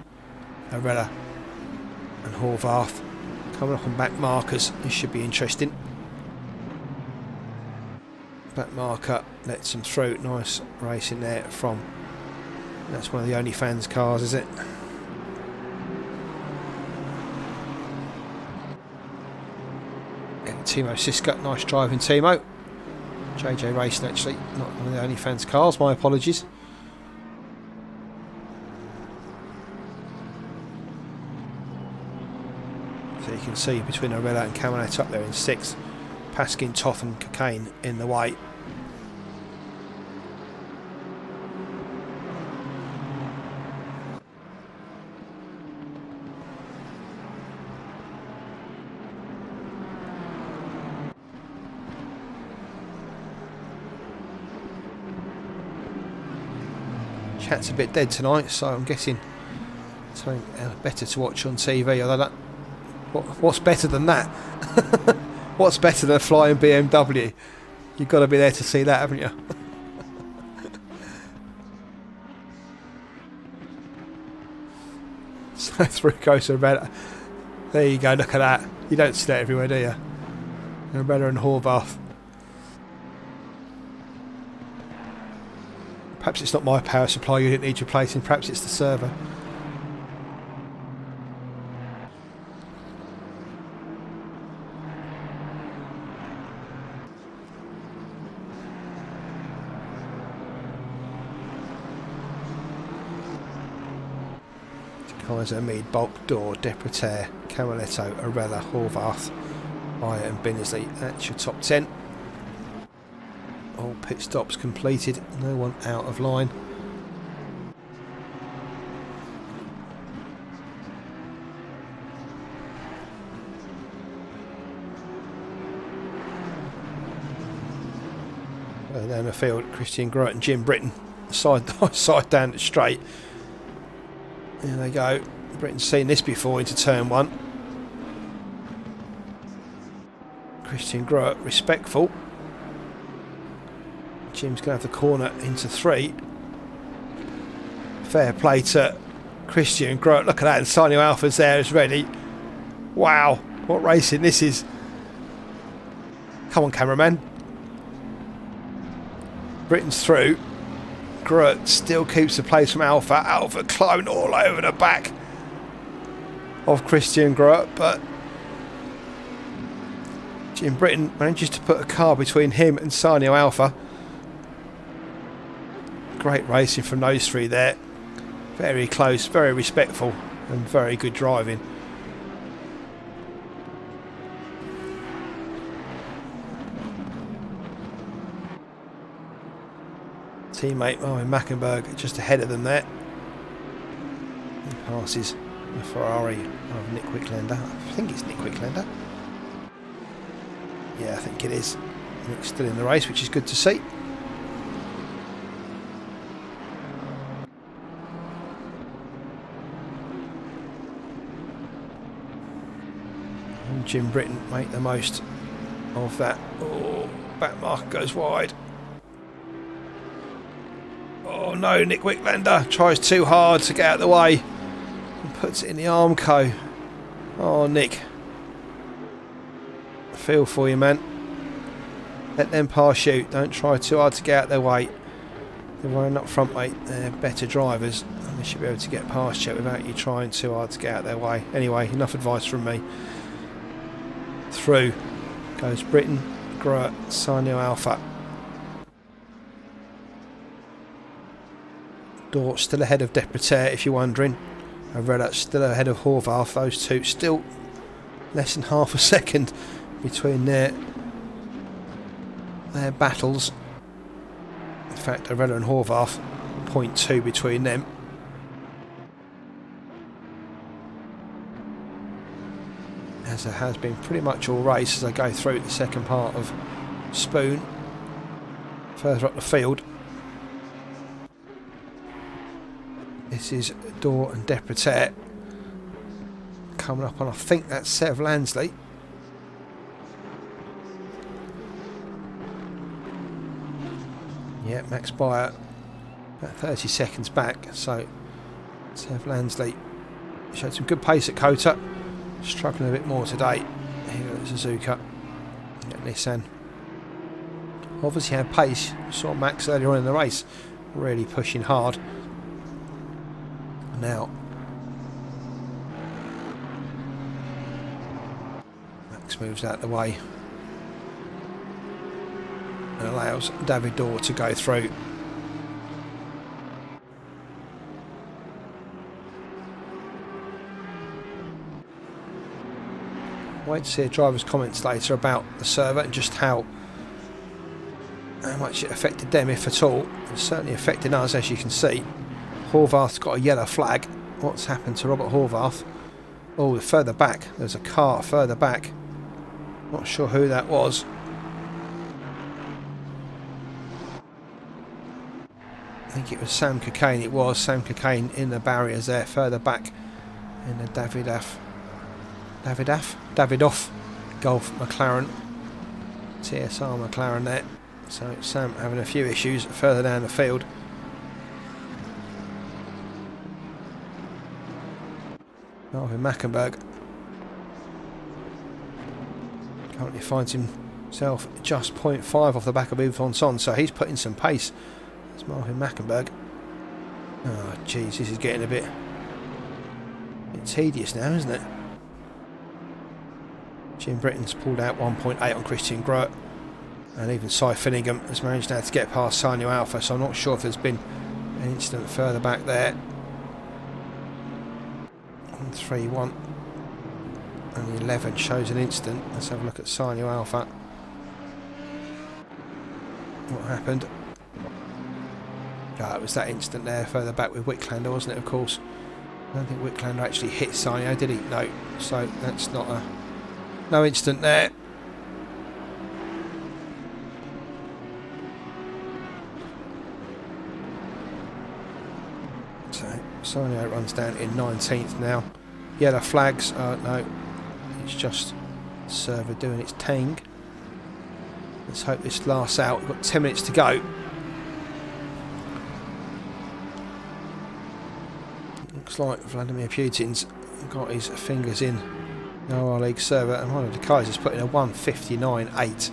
Arella and Horvath coming up on back markers. This should be interesting. Back marker lets them through. Nice racing there from, that's one of the OnlyFans cars, is it? Timo Siska, nice driving Timo. JJ Racing actually, not one of the OnlyFans cars, my apologies. So you can see between Arella and Camanet up there in 6th. Paskin, Toth and Cocaine in the way. Chat's a bit dead tonight, so I'm guessing something better to watch on TV. Although that, what's better than that? What's better than a flying BMW? You've got to be there to see that, haven't you? So through goes Arella. There you go, look at that. You don't see that everywhere, do you? Arella and Horvath. Perhaps it's not my power supply unit needs replacing, perhaps it's the server. Kaiser, Mead, Bulcke, Dhoore, Deprataire, Camaletto, Arella, Horvath, Beyer and Binnersley. That's your top 10. All pit stops completed, no one out of line. Down the field, Christian Groot and Jim Britton, side down the straight. There they go. Britton's seen this before into turn 1. Christian Groot respectful. Jim's going to have the corner into 3. Fair play to Christian Groot. Look at that, and Sanyo Alpha's there, is ready. Wow, what racing this is. Come on, cameraman. Britton's through. Groot still keeps the place from Alpha. Alpha climbing all over the back of Christian Groot, but Jim Britton manages to put a car between him and Sanyo Alpha. Great racing from those three there. Very close, very respectful, and very good driving. Teammate Marvin Mackenberg just ahead of them there. He passes the Ferrari of Nick Wicklander. I think it's Nick Wicklander. Yeah, I think it is. Nick's still in the race, which is good to see. And Jim Britton make the most of that. Oh, back mark goes wide. Oh no, Nick Wicklander tries too hard to get out of the way and puts it in the Armco. Oh, Nick. I feel for you, man. Let them pass you. Don't try too hard to get out of their way. They're running up front, mate. They're better drivers and they should be able to get past you without you trying too hard to get out of their way. Anyway, enough advice from me. Through goes Britton, Groet, Sanyo Alpha. Dhoore still ahead of Deprataire, if you're wondering. Arella still ahead of Horvath. Those two still less than half a second between their battles. In fact, Arella and Horvath, 0.2 between them. As it has been pretty much all race as I go through the second part of Spoon. Further up the field. This is Dhoore and Deprataire coming up on, I think that's Sev Lansley. Yeah, Max Beyer about 30 seconds back, so Sev Lansley showed some good pace at Kota, struggling a bit more today here at Suzuka at Nissan. Obviously had pace. You saw Max earlier on in the race really pushing hard. Now Max moves out of the way and allows David Dhoore to go through. Wait to see a driver's comments later about the server and just how much it affected them, if at all. It's certainly affecting us, as you can see. Horvath's got a yellow flag. What's happened to Robert Horvath? Oh, further back. There's a car further back. Not sure who that was. I think it was Sam Cockayne. It was Sam Cockayne in the barriers there, further back in the Davidoff Golf McLaren. TSR McLaren there. So Sam having a few issues further down the field. Marvin Mackenberg currently finds himself just 0.5 off the back of Yves Son, so he's putting some pace. It's Marvin Mackenberg. Oh jeez, this is getting a bit tedious now, isn't it? Jim Britton's pulled out 1.8 on Christian Groet, and even Cy Finningham has managed now to get past Sanyo Alpha, so I'm not sure if there's been an incident further back there. 3-1 and the 11 shows an incident. Let's have a look at Sanyo Alpha. What happened? It was that incident there further back with Wicklander, wasn't it? Of course, I don't think Wicklander actually hit Sanyo, did he? No, so that's not no incident there. So Sanyo runs down in 19th now. Yellow flags, no, it's just the server doing its thing. Let's hope this lasts out. We've got 10 minutes to go. Looks like Vladimir Putin's got his fingers in the RRL League server, and one of the Kaiser's put in a 1:59.8.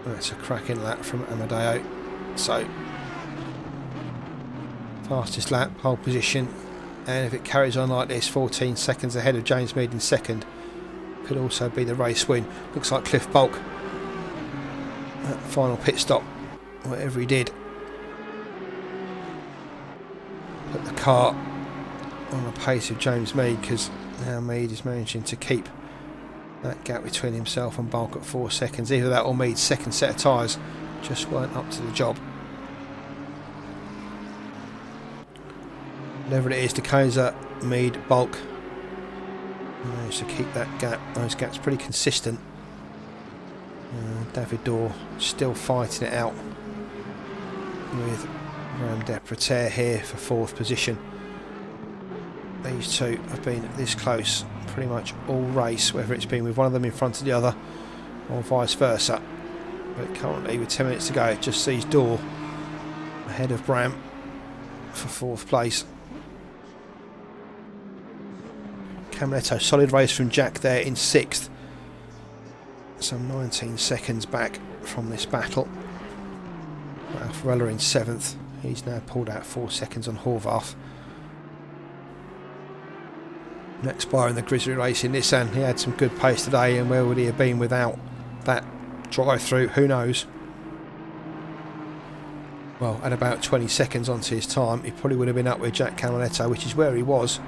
That's a cracking lap from Amadeo. So, fastest lap, pole position. And if it carries on like this, 14 seconds ahead of James Mead in second. could also be the race win. Looks like Cliff Bulcke, that final pit stop, whatever he did, put the car on the pace of James Mead, because now Mead is managing to keep that gap between himself and Bulcke at 4 seconds. Either that or Mead's second set of tyres just weren't up to the job. Whatever it is, De Keyser, Mead, Bulcke managed to keep that gap, those gaps pretty consistent. David Dhoore still fighting it out with Bram Deprataire here for 4th position. These two have been this close pretty much all race, whether it's been with one of them in front of the other or vice versa. But currently, with 10 minutes to go, it just sees Dhoore ahead of Bram for 4th place. Camaletto, solid race from Jack there in 6th. Some 19 seconds back from this battle. Ralf Arella in 7th. He's now pulled out 4 seconds on Horvath. Max Beyer in the Grizzly race in Nissan. He had some good pace today, and where would he have been without that drive-through? Who knows? Well, at about 20 seconds onto his time, he probably would have been up with Jack Camaletto, which is where he was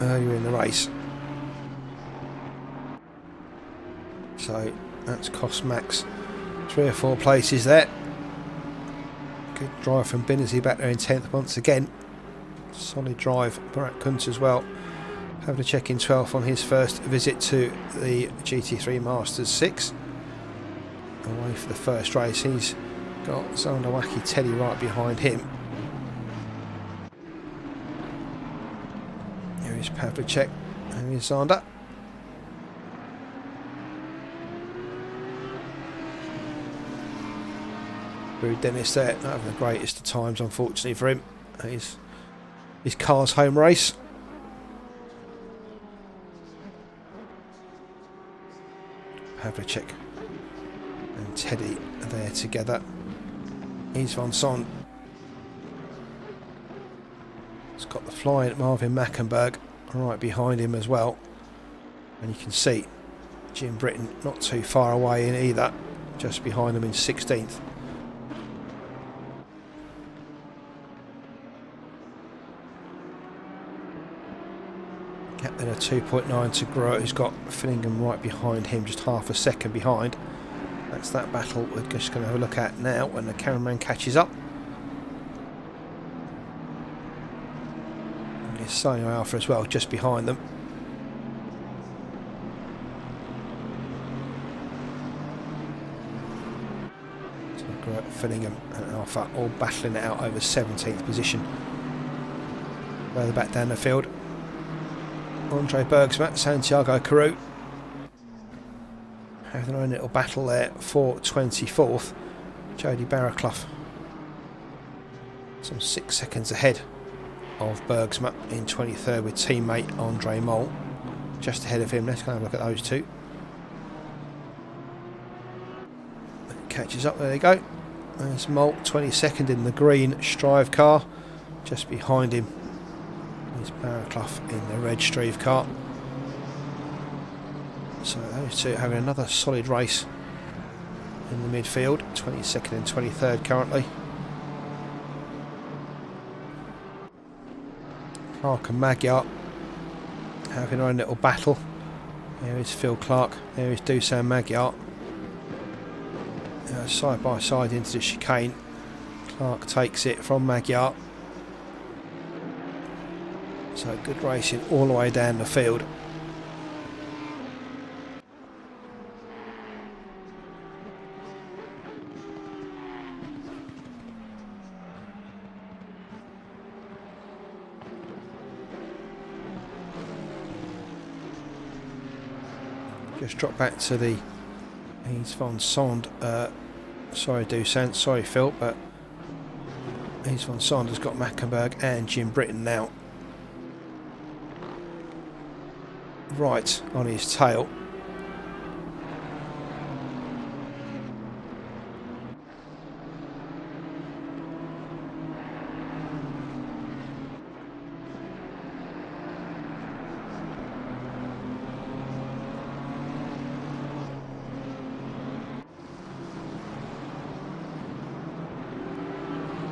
earlier in the race. So that's cost Max 3 or 4 places there. Good drive from Binnersey back there in 10th once again. Solid drive, Barack Kuntz as well, having a check in 12th on his first visit to the GT3 Masters 6. Away for the first race, he's got Zandawaki Teddy right behind him. Here is Pavlicek, and here's Zander. Rude Dennis there, not having the greatest of times unfortunately for him. His car's home race. Pavlicek and Teddy are there together. He's Van Son. He's got the flying Marvin Mackenberg right behind him as well. And you can see Jim Britton not too far away in either, just behind him in 16th. Then a 2.9 to Grow, who's got Finningham right behind him, just half a second behind. That's that battle we're just going to have a look at now when the cameraman catches up. And there's Sino Alpha as well, just behind them. So Grow, Finningham and Alpha all battling it out over 17th position. Further back down the field, Andre Bergsma, Santiago Carew having their own little battle there for 24th. Jody Barraclough some 6 seconds ahead of Bergsma in 23rd, with teammate Andre Mol just ahead of him. Let's go and have a look at those two. Catches up, there they go. There's Mol, 22nd in the green Strive car. Just behind him is Barraclough in the red Strive car. So those two having another solid race in the midfield, 22nd and 23rd currently. Clark and Magyar having their own little battle. There is Phil Clark, there is Dusan Magyar. Side by side into the chicane. Clark takes it from Magyar. So good racing all the way down the field. Just drop back to the He's Van Sond. Sorry Dusan, sorry Phil, but He's Van Sond has got Mackenberg and Jim Britton now right on his tail.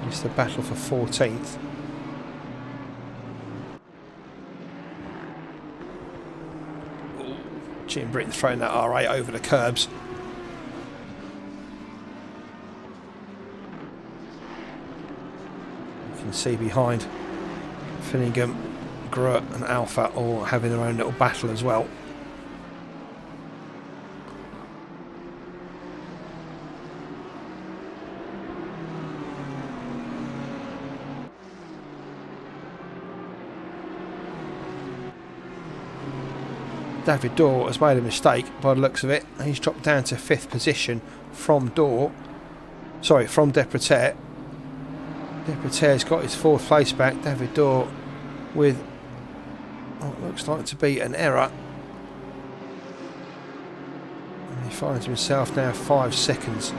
It's the battle for 14th. Jim Britton throwing that R8 over the curbs. You can see behind Finningham, Groot and Alpha all having their own little battle as well. David Dhoore has made a mistake by the looks of it. He's dropped down to 5th position from from Deprataire. Deprataire's got his 4th place back. David Dhoore with what looks like to be an error. And he finds himself now 5 seconds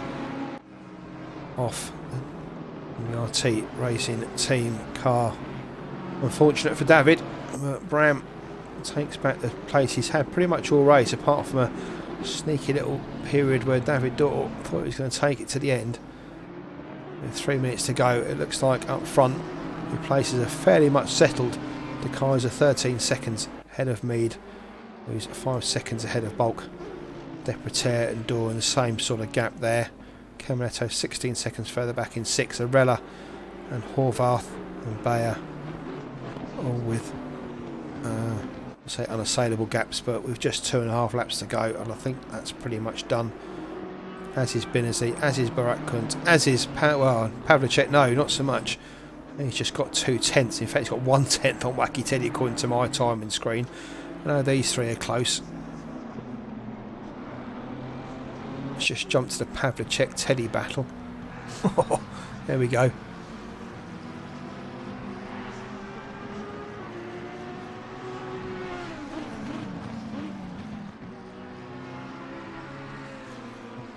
off the RT Racing team car. Unfortunate for David, but Bram takes back the place he's had pretty much all race, apart from a sneaky little period where David Dhoore thought he was going to take it to the end. With 3 minutes to go, it looks like up front the places are fairly much settled. De Keyser 13 seconds ahead of Mead, who's 5 seconds ahead of Bulcke. Deprataire and Dhoore in the same sort of gap there. Caminetto 16 seconds further back in 6th. Arella and Horvath and Beyer all with say unassailable gaps, but with just 2.5 laps to go, and I think that's pretty much done. As is Benazzi, as is Barakunt, as is Pavlicek. No, not so much. He's just got 2/10. In fact, he's got 1/10 on Wacky Teddy according to my timing screen. I know these three are close. Let's just jump to the Pavlicek Teddy battle. There we go.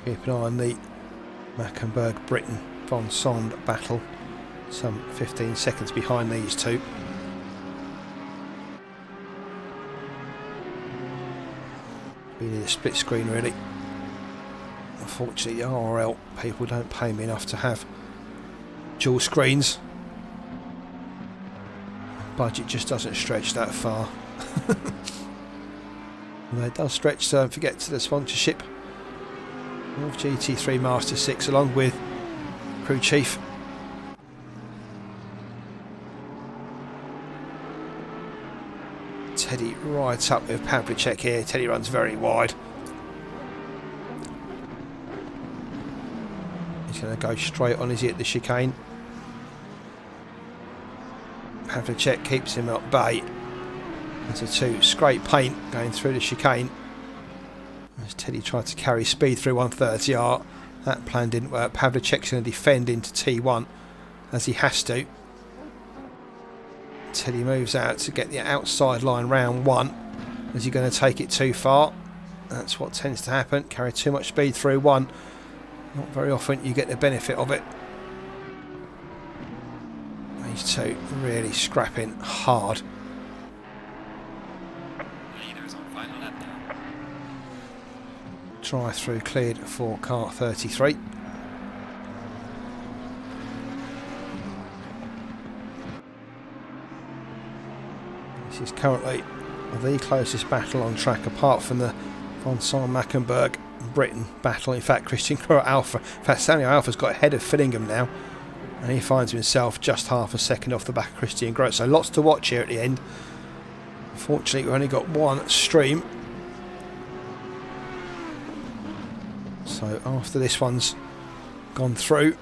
Keep an eye on the Mackenberg Britton von Sond battle, some 15 seconds behind these two. We need a split screen really. Unfortunately, the RRL people don't pay me enough to have dual screens. Budget just doesn't stretch that far. Although it does stretch, so don't forget to the sponsorship of GT3 Master 6 along with crew chief. Teddy rides up with Pavlicek here. Teddy runs very wide. He's going to go straight on as he hit the chicane. Pavlicek keeps him at bay. There's a 2 scrape paint going through the chicane. As Teddy tried to carry speed through 130R, that plan didn't work. Pavlicek's going to defend into T1 as he has to. Teddy moves out to get the outside line round 1. Is he going to take it too far? That's what tends to happen. Carry too much speed through 1. Not very often you get the benefit of it. These two really scrapping hard. Drive through cleared for car 33. This is currently the closest battle on track apart from the von Son Mackenberg Britton battle. In fact, Christian Groot Alpha. In fact, Samuel Alpha's got ahead of Finningham now, and he finds himself just half a second off the back of Christian Groot. So lots to watch here at the end. Unfortunately, we've only got one stream. So after this one's gone through,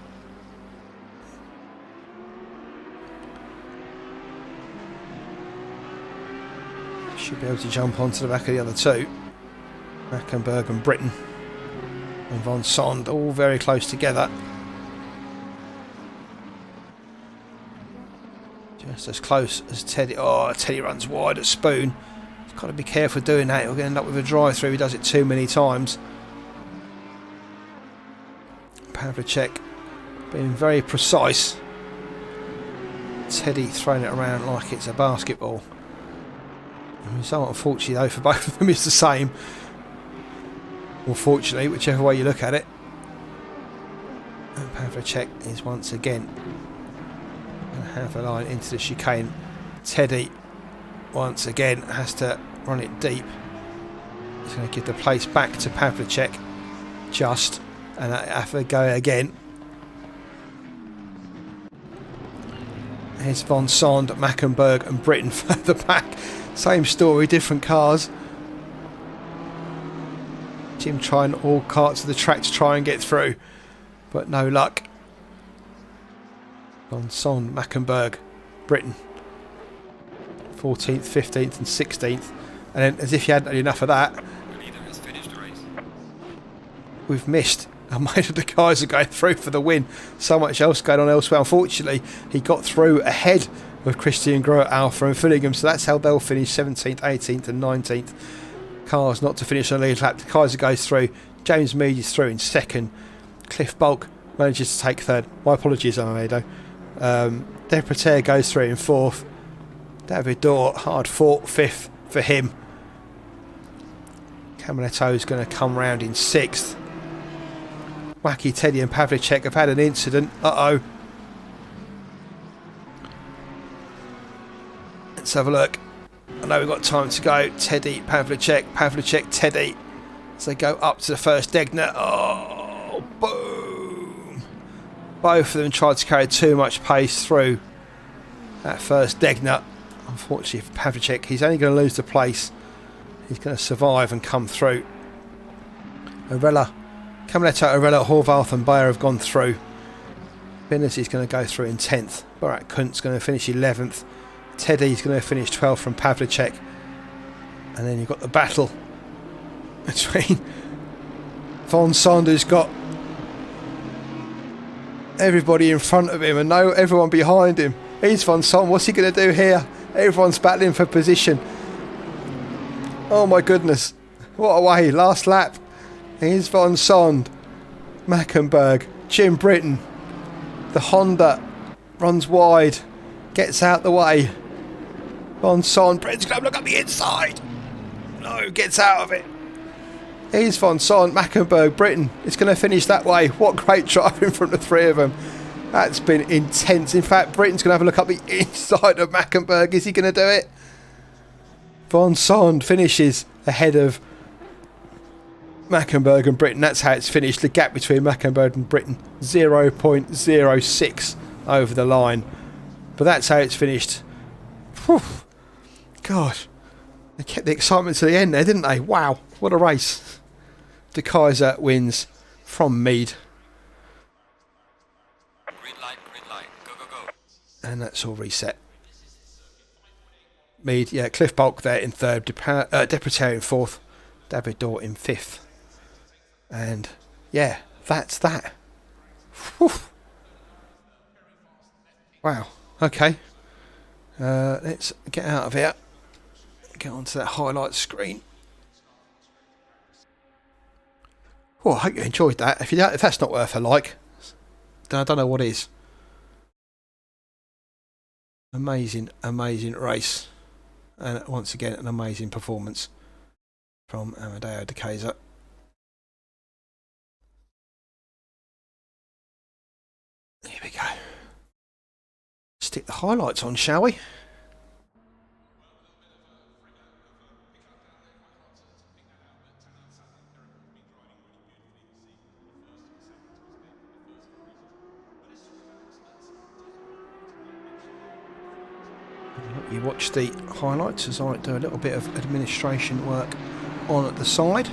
should be able to jump onto the back of the other two. Mackenberg and Britton and von Sond all very close together. Just as close as Teddy. Oh, Teddy runs wide at Spoon. He's got to be careful doing that. He'll end up with a drive-through. He does it too many times. Pavlicek being very precise. Teddy throwing it around like it's a basketball. The result, unfortunately, though, for both of them is the same. Unfortunately, whichever way you look at it. And Pavlicek is once again have a line into the chicane. Teddy once again has to run it deep. He's going to give the place back to Pavlicek just, and have to go again. Here's Von Sond, Mackenberg and Britton further back. Same story, different cars. Jim trying all parts of the track to try and get through, but no luck. Von Sond, Mackenberg, Britton 14th, 15th and 16th, and then as if you hadn't had enough of that, The leader has finished the race. we've missed a mate of the guys are going through for the win. So much else going on elsewhere. Unfortunately, he got through ahead of Christian Grohe, Alpha and Fillingham, so that's how they'll finish 17th, 18th and 19th. Cars not to finish on the lead lap. Kaiser goes through. James Mead is through in second. Cliff Bulcke manages to take third. My apologies, Armado. Deprataire goes through in fourth. David Dhoore, hard fought, fifth for him. Camaletto is going to come round in sixth. Wacky Teddy and Pavlicek have had an incident. Uh-oh. Let's have a look. I know we've got time to go. Teddy, Pavlicek, Pavlicek, Teddy. As they go up to the first Degner. Oh, boom. Both of them tried to carry too much pace through that first Degner. Unfortunately for Pavlicek, he's only going to lose the place. He's going to survive and come through. Arella, Camaletto, Arella, Horvath and Beyer have gone through. Binners is going to go through in 10th. Barak Kunt's going to finish 11th. Teddy's going to finish 12th from Pavlicek. And then you've got the battle between Von Saunders got everybody in front of him and everyone behind him. Here's Von Sond. What's he going to do here? Everyone's battling for position. Oh my goodness. What a way. Last lap. Here's Von Sond. Mackenberg. Jim Britton. The Honda runs wide. Gets out the way. Von Sond. Britton's going to look up the inside. No, gets out of it. Here's Von Sond. Mackenberg. Britton. It's going to finish that way. What great driving from the three of them. That's been intense. In fact, Britton's going to have a look up the inside of Mackenberg. Is he going to do it? Von Sond finishes ahead of Mackenberg and Britton. That's how it's finished. The gap between Mackenberg and Britton, 0.06 over the line. But that's how it's finished. Whew. God. They kept the excitement to the end there, didn't they? Wow. What a race. De Kaiser wins from Mead. Green light, go, go, go. And that's all reset. Mead, yeah, Cliff Bulcke there in third, Deprataire in fourth, David Dhoore in fifth. And yeah, that's that. Whew. Wow, okay. Let's get out of here. Get onto that highlight screen. Oh, I hope you enjoyed that. If that's not worth a like, then I don't know what is. Amazing, amazing race. And once again, an amazing performance from Amedeo de Kaiser. Here we go. Stick the highlights on, shall we? You watch the highlights as I do a little bit of administration work on at the side.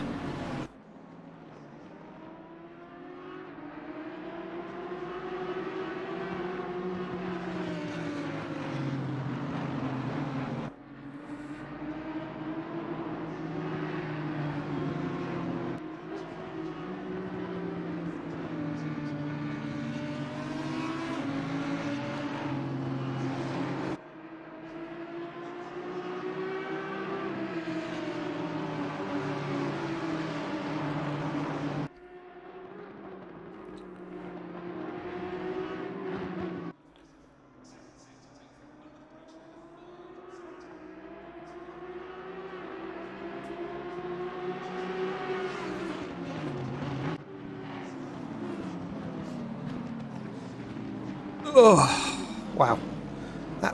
Oh, wow.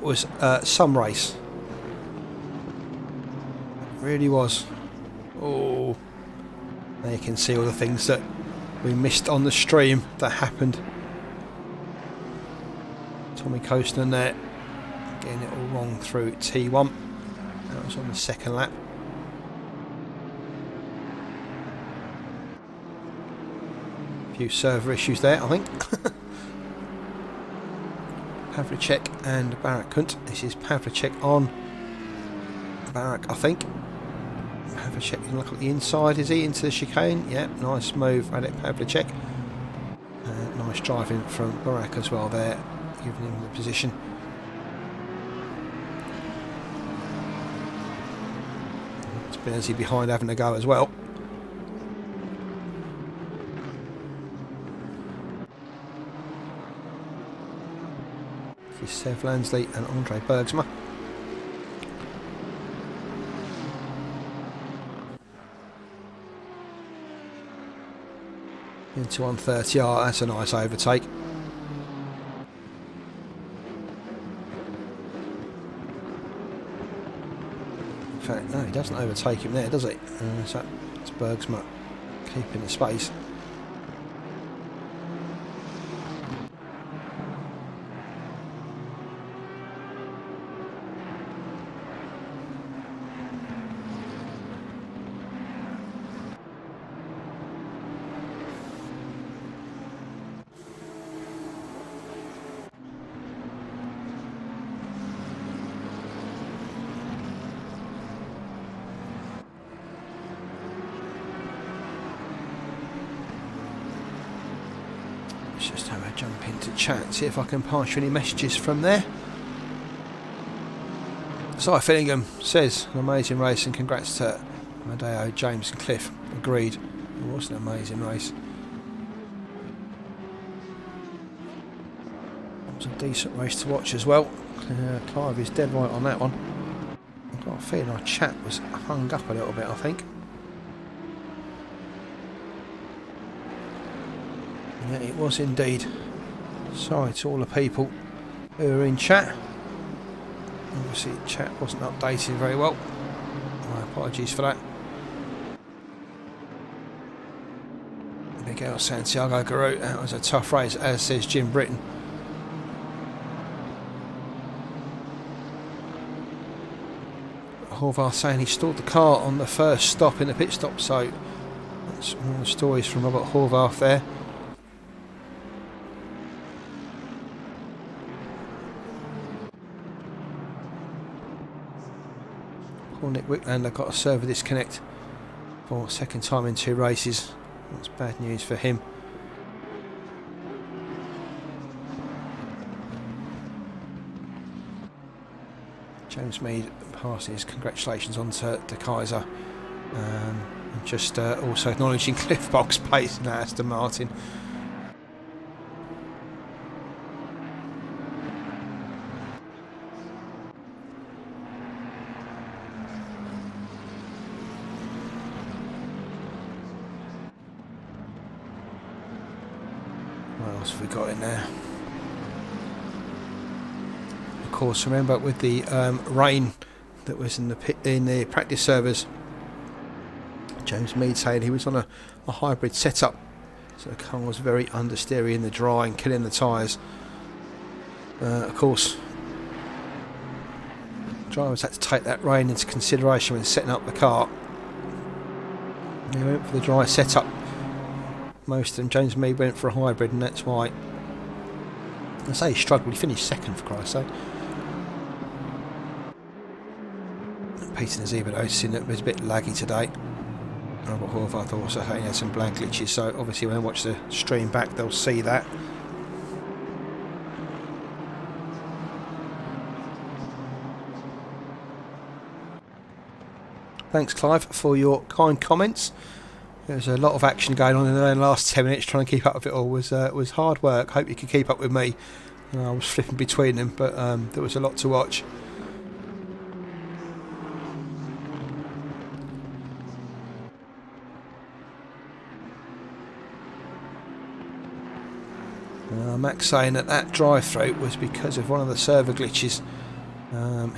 That was some race. It really was. Oh, there you can see all the things that we missed on the stream that happened. Tommy Coaston there, getting it all wrong through T1. That was on the second lap. A few server issues there, I think. Pavlicek and Barak. This is Pavlicek on Barak, I think. Pavlicek can look at the inside, is he? Into the chicane. Yeah, nice move, Radek Pavlicek. Nice driving from Barak as well there, giving him the position. Spinazzi behind having a go as well. This is Sev Lansley and Andre Bergsma. Into 130R, that's a nice overtake. In fact, no, he doesn't overtake him there, does he? So it's Bergsma keeping the space. Just have a jump into chat, see if I can pass you any messages from there. Si Fillingham says, an amazing race and congrats to Amadeo, James and Cliff. Agreed, it was an amazing race. It was a decent race to watch as well. Clive is dead right on that one. I've got a feeling our chat was hung up a little bit, I think. Yeah, it was indeed. Sorry to all the people who are in chat. Obviously chat wasn't updated very well. My apologies for that. Miguel Santiago Garut, that was a tough race, as says Jim Britton. Horvath saying he stalled the car on the first stop in the pit stop, so that's more stories from Robert Horvath there. Nick Wicklander got a server disconnect for second time in 2 races. That's bad news for him. James Mead passes congratulations on to De Kaiser. And just also acknowledging Cliff Box pace in Aston Martin. What else have we got in there? Of course, remember with the rain that was in the practice servers, James Mead saying he was on a hybrid setup, so the car was very understeery in the dry and killing the tyres. Of course, drivers had to take that rain into consideration when setting up the car. They went for the dry setup. Most of them, James Mead went for a hybrid, and that's why I say he struggled. He finished second, for Christ's sake. Peter Naziba noticing that it was a bit laggy today. Robert Horvath also he had some blank glitches, so obviously when they watch the stream back they'll see that. Thanks Clive for your kind comments. There's a lot of action going on in the last 10 minutes. Trying to keep up with it all was hard work. Hope you could keep up with me. I was flipping between them, but there was a lot to watch. Max saying that drive-through was because of one of the server glitches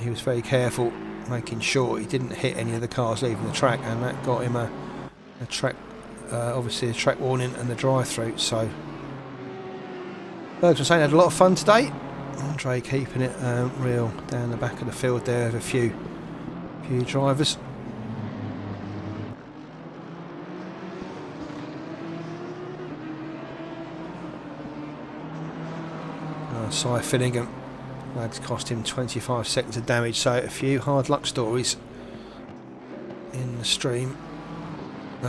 He was very careful, making sure he didn't hit any of the cars leaving the track, and that got him a track, obviously a track warning and the drive-through. So Bergs was saying he had a lot of fun today. Andre keeping it real down the back of the field there with a few drivers. Cy Finnegan, that's cost him 25 seconds of damage, so a few hard luck stories in the stream.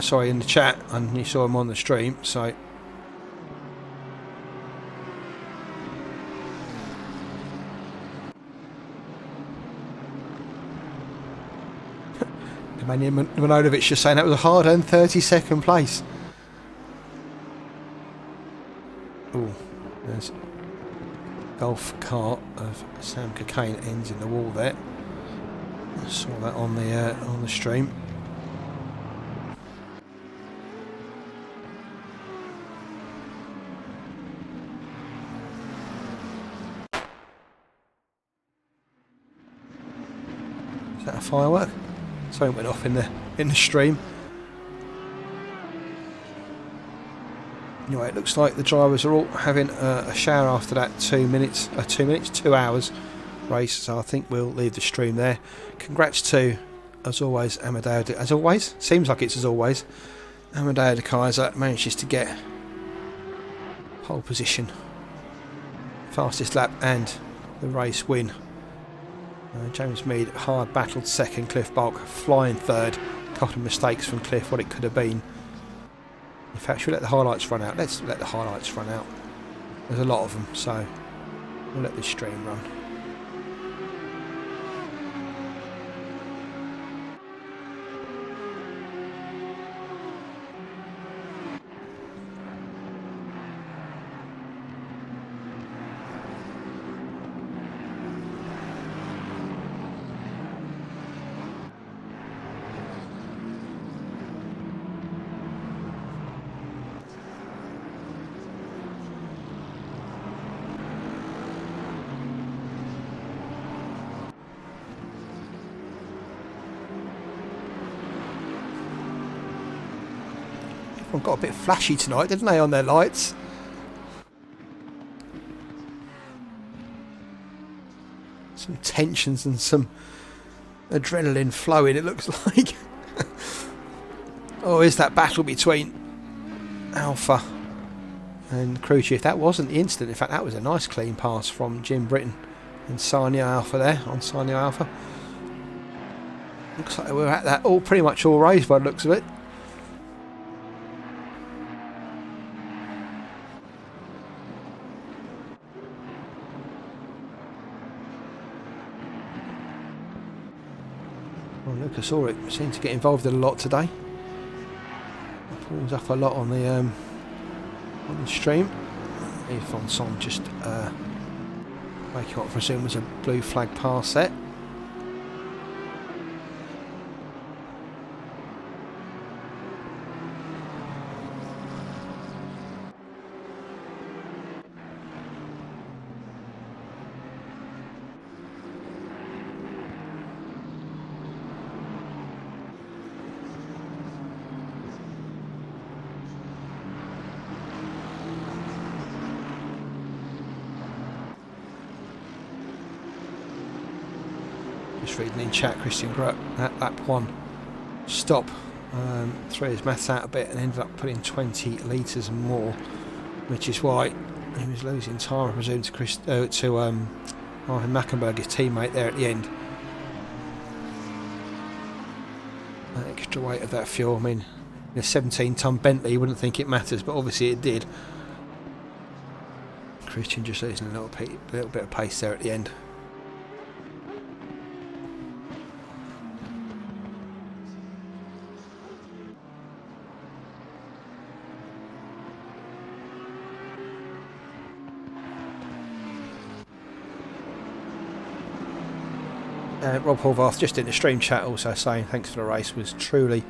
Sorry, in the chat, and you saw him on the stream, so Nemanja Manodovic just saying that was a hard-earned 32nd place. Oh, there's golf cart of Sam Cocaine ends in the wall there. I saw that on the stream. Is that a firework? Something went off in the stream. Anyway, it looks like the drivers are all having a shower after that 2 hours race, so I think we'll leave the stream there. Congrats to, as always, Amadeo. As always? Seems like it's as always. Amadeo de Kaiser manages to get pole position, fastest lap and the race win. James Mead hard battled second, Cliff Bulcke flying third. A couple of mistakes from Cliff, what it could have been. In fact, should we let the highlights run out? Let's let the highlights run out. There's a lot of them, so we'll let this stream run. Got a bit flashy tonight, didn't they, on their lights? Some tensions and some adrenaline flowing, it looks like. Oh, is that battle between Alpha and crew chief? That wasn't the incident. In fact, that was a nice clean pass from Jim Britton and Sanyo Alpha there, on Sanyo Alpha. Looks like we're at that pretty much all race by the looks of it. Lucas Ulrich seemed to get involved in a lot today. Pulls up a lot on the stream. Yvonne Son just making what I presume was a blue flag pass set. Reading in chat, Christian Grutt at lap 1 stop threw his maths out a bit and ended up putting 20 litres more, which is why he was losing time, I presume, to Martin Mackenberg, his teammate there at the end. That extra weight of that fuel, I mean, in a 17-ton Bentley you wouldn't think it matters, but obviously it did. Christian just losing a little bit of pace there at the end. Rob Horvath just in the stream chat also saying thanks for the race, was truly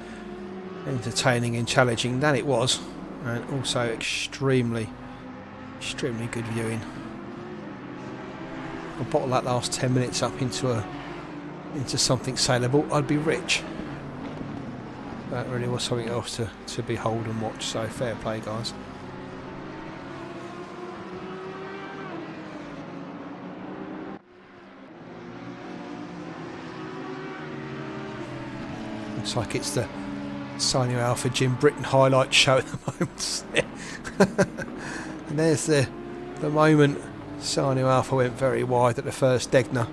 entertaining and challenging. That it was, and also extremely good viewing. I'll bottle that last 10 minutes up into something saleable, I'd be rich. That really was something else to behold and watch, so fair play, guys. Looks like it's the Signing Alpha Jim Britton highlight show at the moment. And there's the moment Signing Alpha went very wide at the first Degner.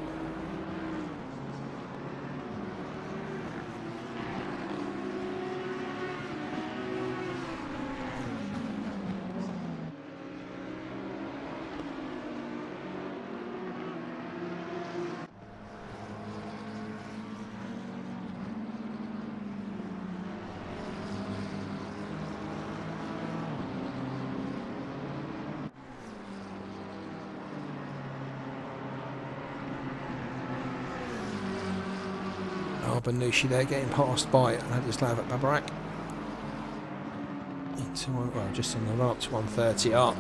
Benucci there getting passed by Ladislav at Babarak. Well, just on the run up to 130 up.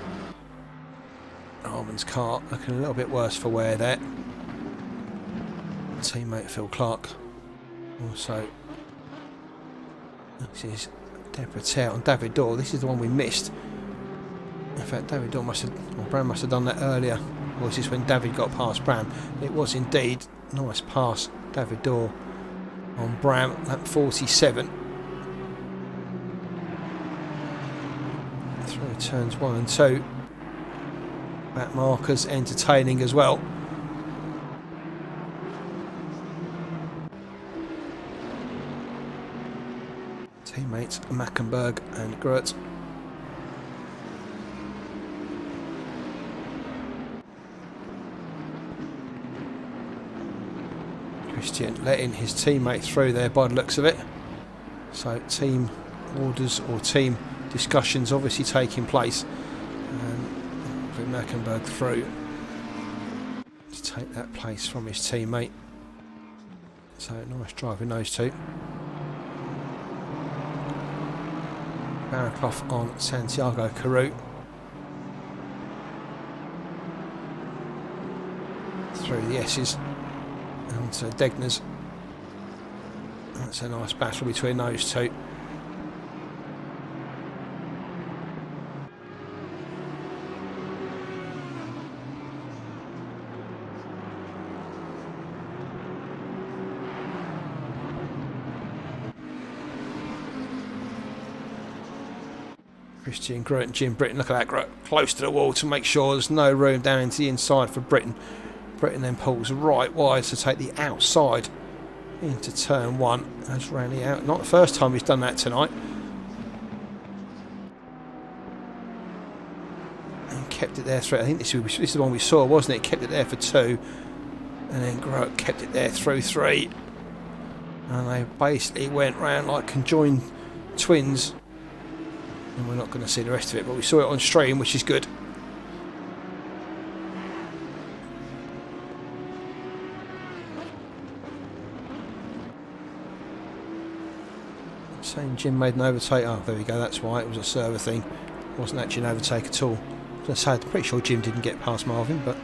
Arman's car looking a little bit worse for wear there. Teammate Phil Clark. Also, this is Deprataire on David Dhoore. This is the one we missed. In fact, David Dhoore Bram must have done that earlier. Or was this when David got past Bram? It was indeed. Nice pass, David Dhoore on Bram at 47. Through turns 1 and 2. Back markers entertaining as well. Teammates Mackenberg and Groet. Christian letting his teammate through there by the looks of it. So team orders or team discussions obviously taking place. With Mackenberg through to take that place from his teammate. So nice driving those two. Barraclough on Santiago Carew. Through the S's. And Degners. That's a nice battle between those two. Christian Groet and Jim Britton. Look at that, Groet close to the wall to make sure there's no room down into the inside for Britton. Britton then pulls right wide to take the outside into turn 1. That's Randy out. Not the first time he's done that tonight. And kept it there through. I think this is the one we saw, wasn't it? Kept it there for 2. And then Groet kept it there through 3. And they basically went round like conjoined twins. And we're not going to see the rest of it, but we saw it on stream, which is good. Saying Jim made an overtake. Oh, there we go, that's why. It was a server thing. It wasn't actually an overtake at all. I was going to say, I'm pretty sure Jim didn't get past Marvin, but...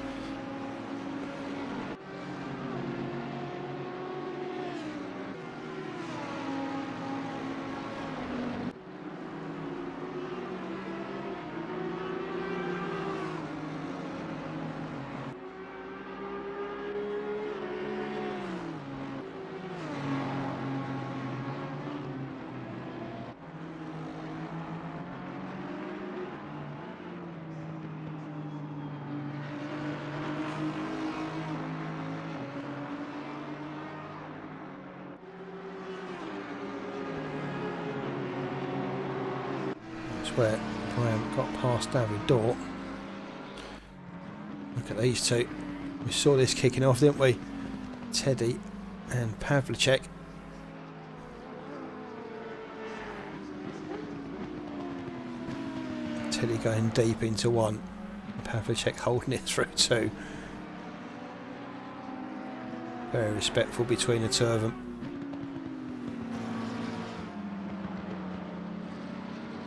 where Bram got past David Dhoore. Look at these two. We saw this kicking off, didn't we? Teddy and Pavlicek. Teddy going deep into 1. Pavlicek holding it through 2. Very respectful between the two of them.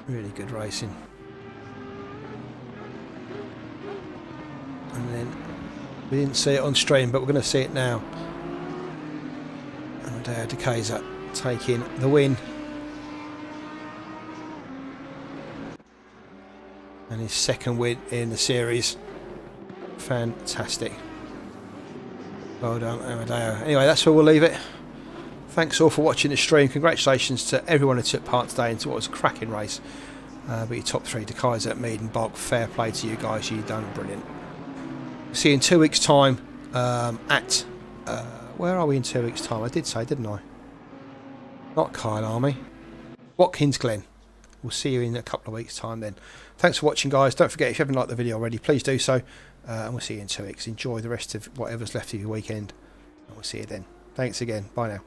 Really good racing. And then We didn't see it on stream, but we're going to see it now. Amadeo Decaiza taking the win. And his second win in the series. Fantastic. Well done, Amadeo. Anyway, that's where we'll leave it. Thanks all for watching the stream. Congratulations to everyone who took part today into what was a cracking race. But your top three, Decaiza, Mead and Bulcke, fair play to you guys. You've done brilliant. See you in 2 weeks' time at... where are we in 2 weeks' time? I did say, didn't I? Not Kyle Army. Watkins Glen. We'll see you in a couple of weeks' time then. Thanks for watching, guys. Don't forget, if you haven't liked the video already, please do so. And we'll see you in 2 weeks. Enjoy the rest of whatever's left of your weekend. And we'll see you then. Thanks again. Bye now.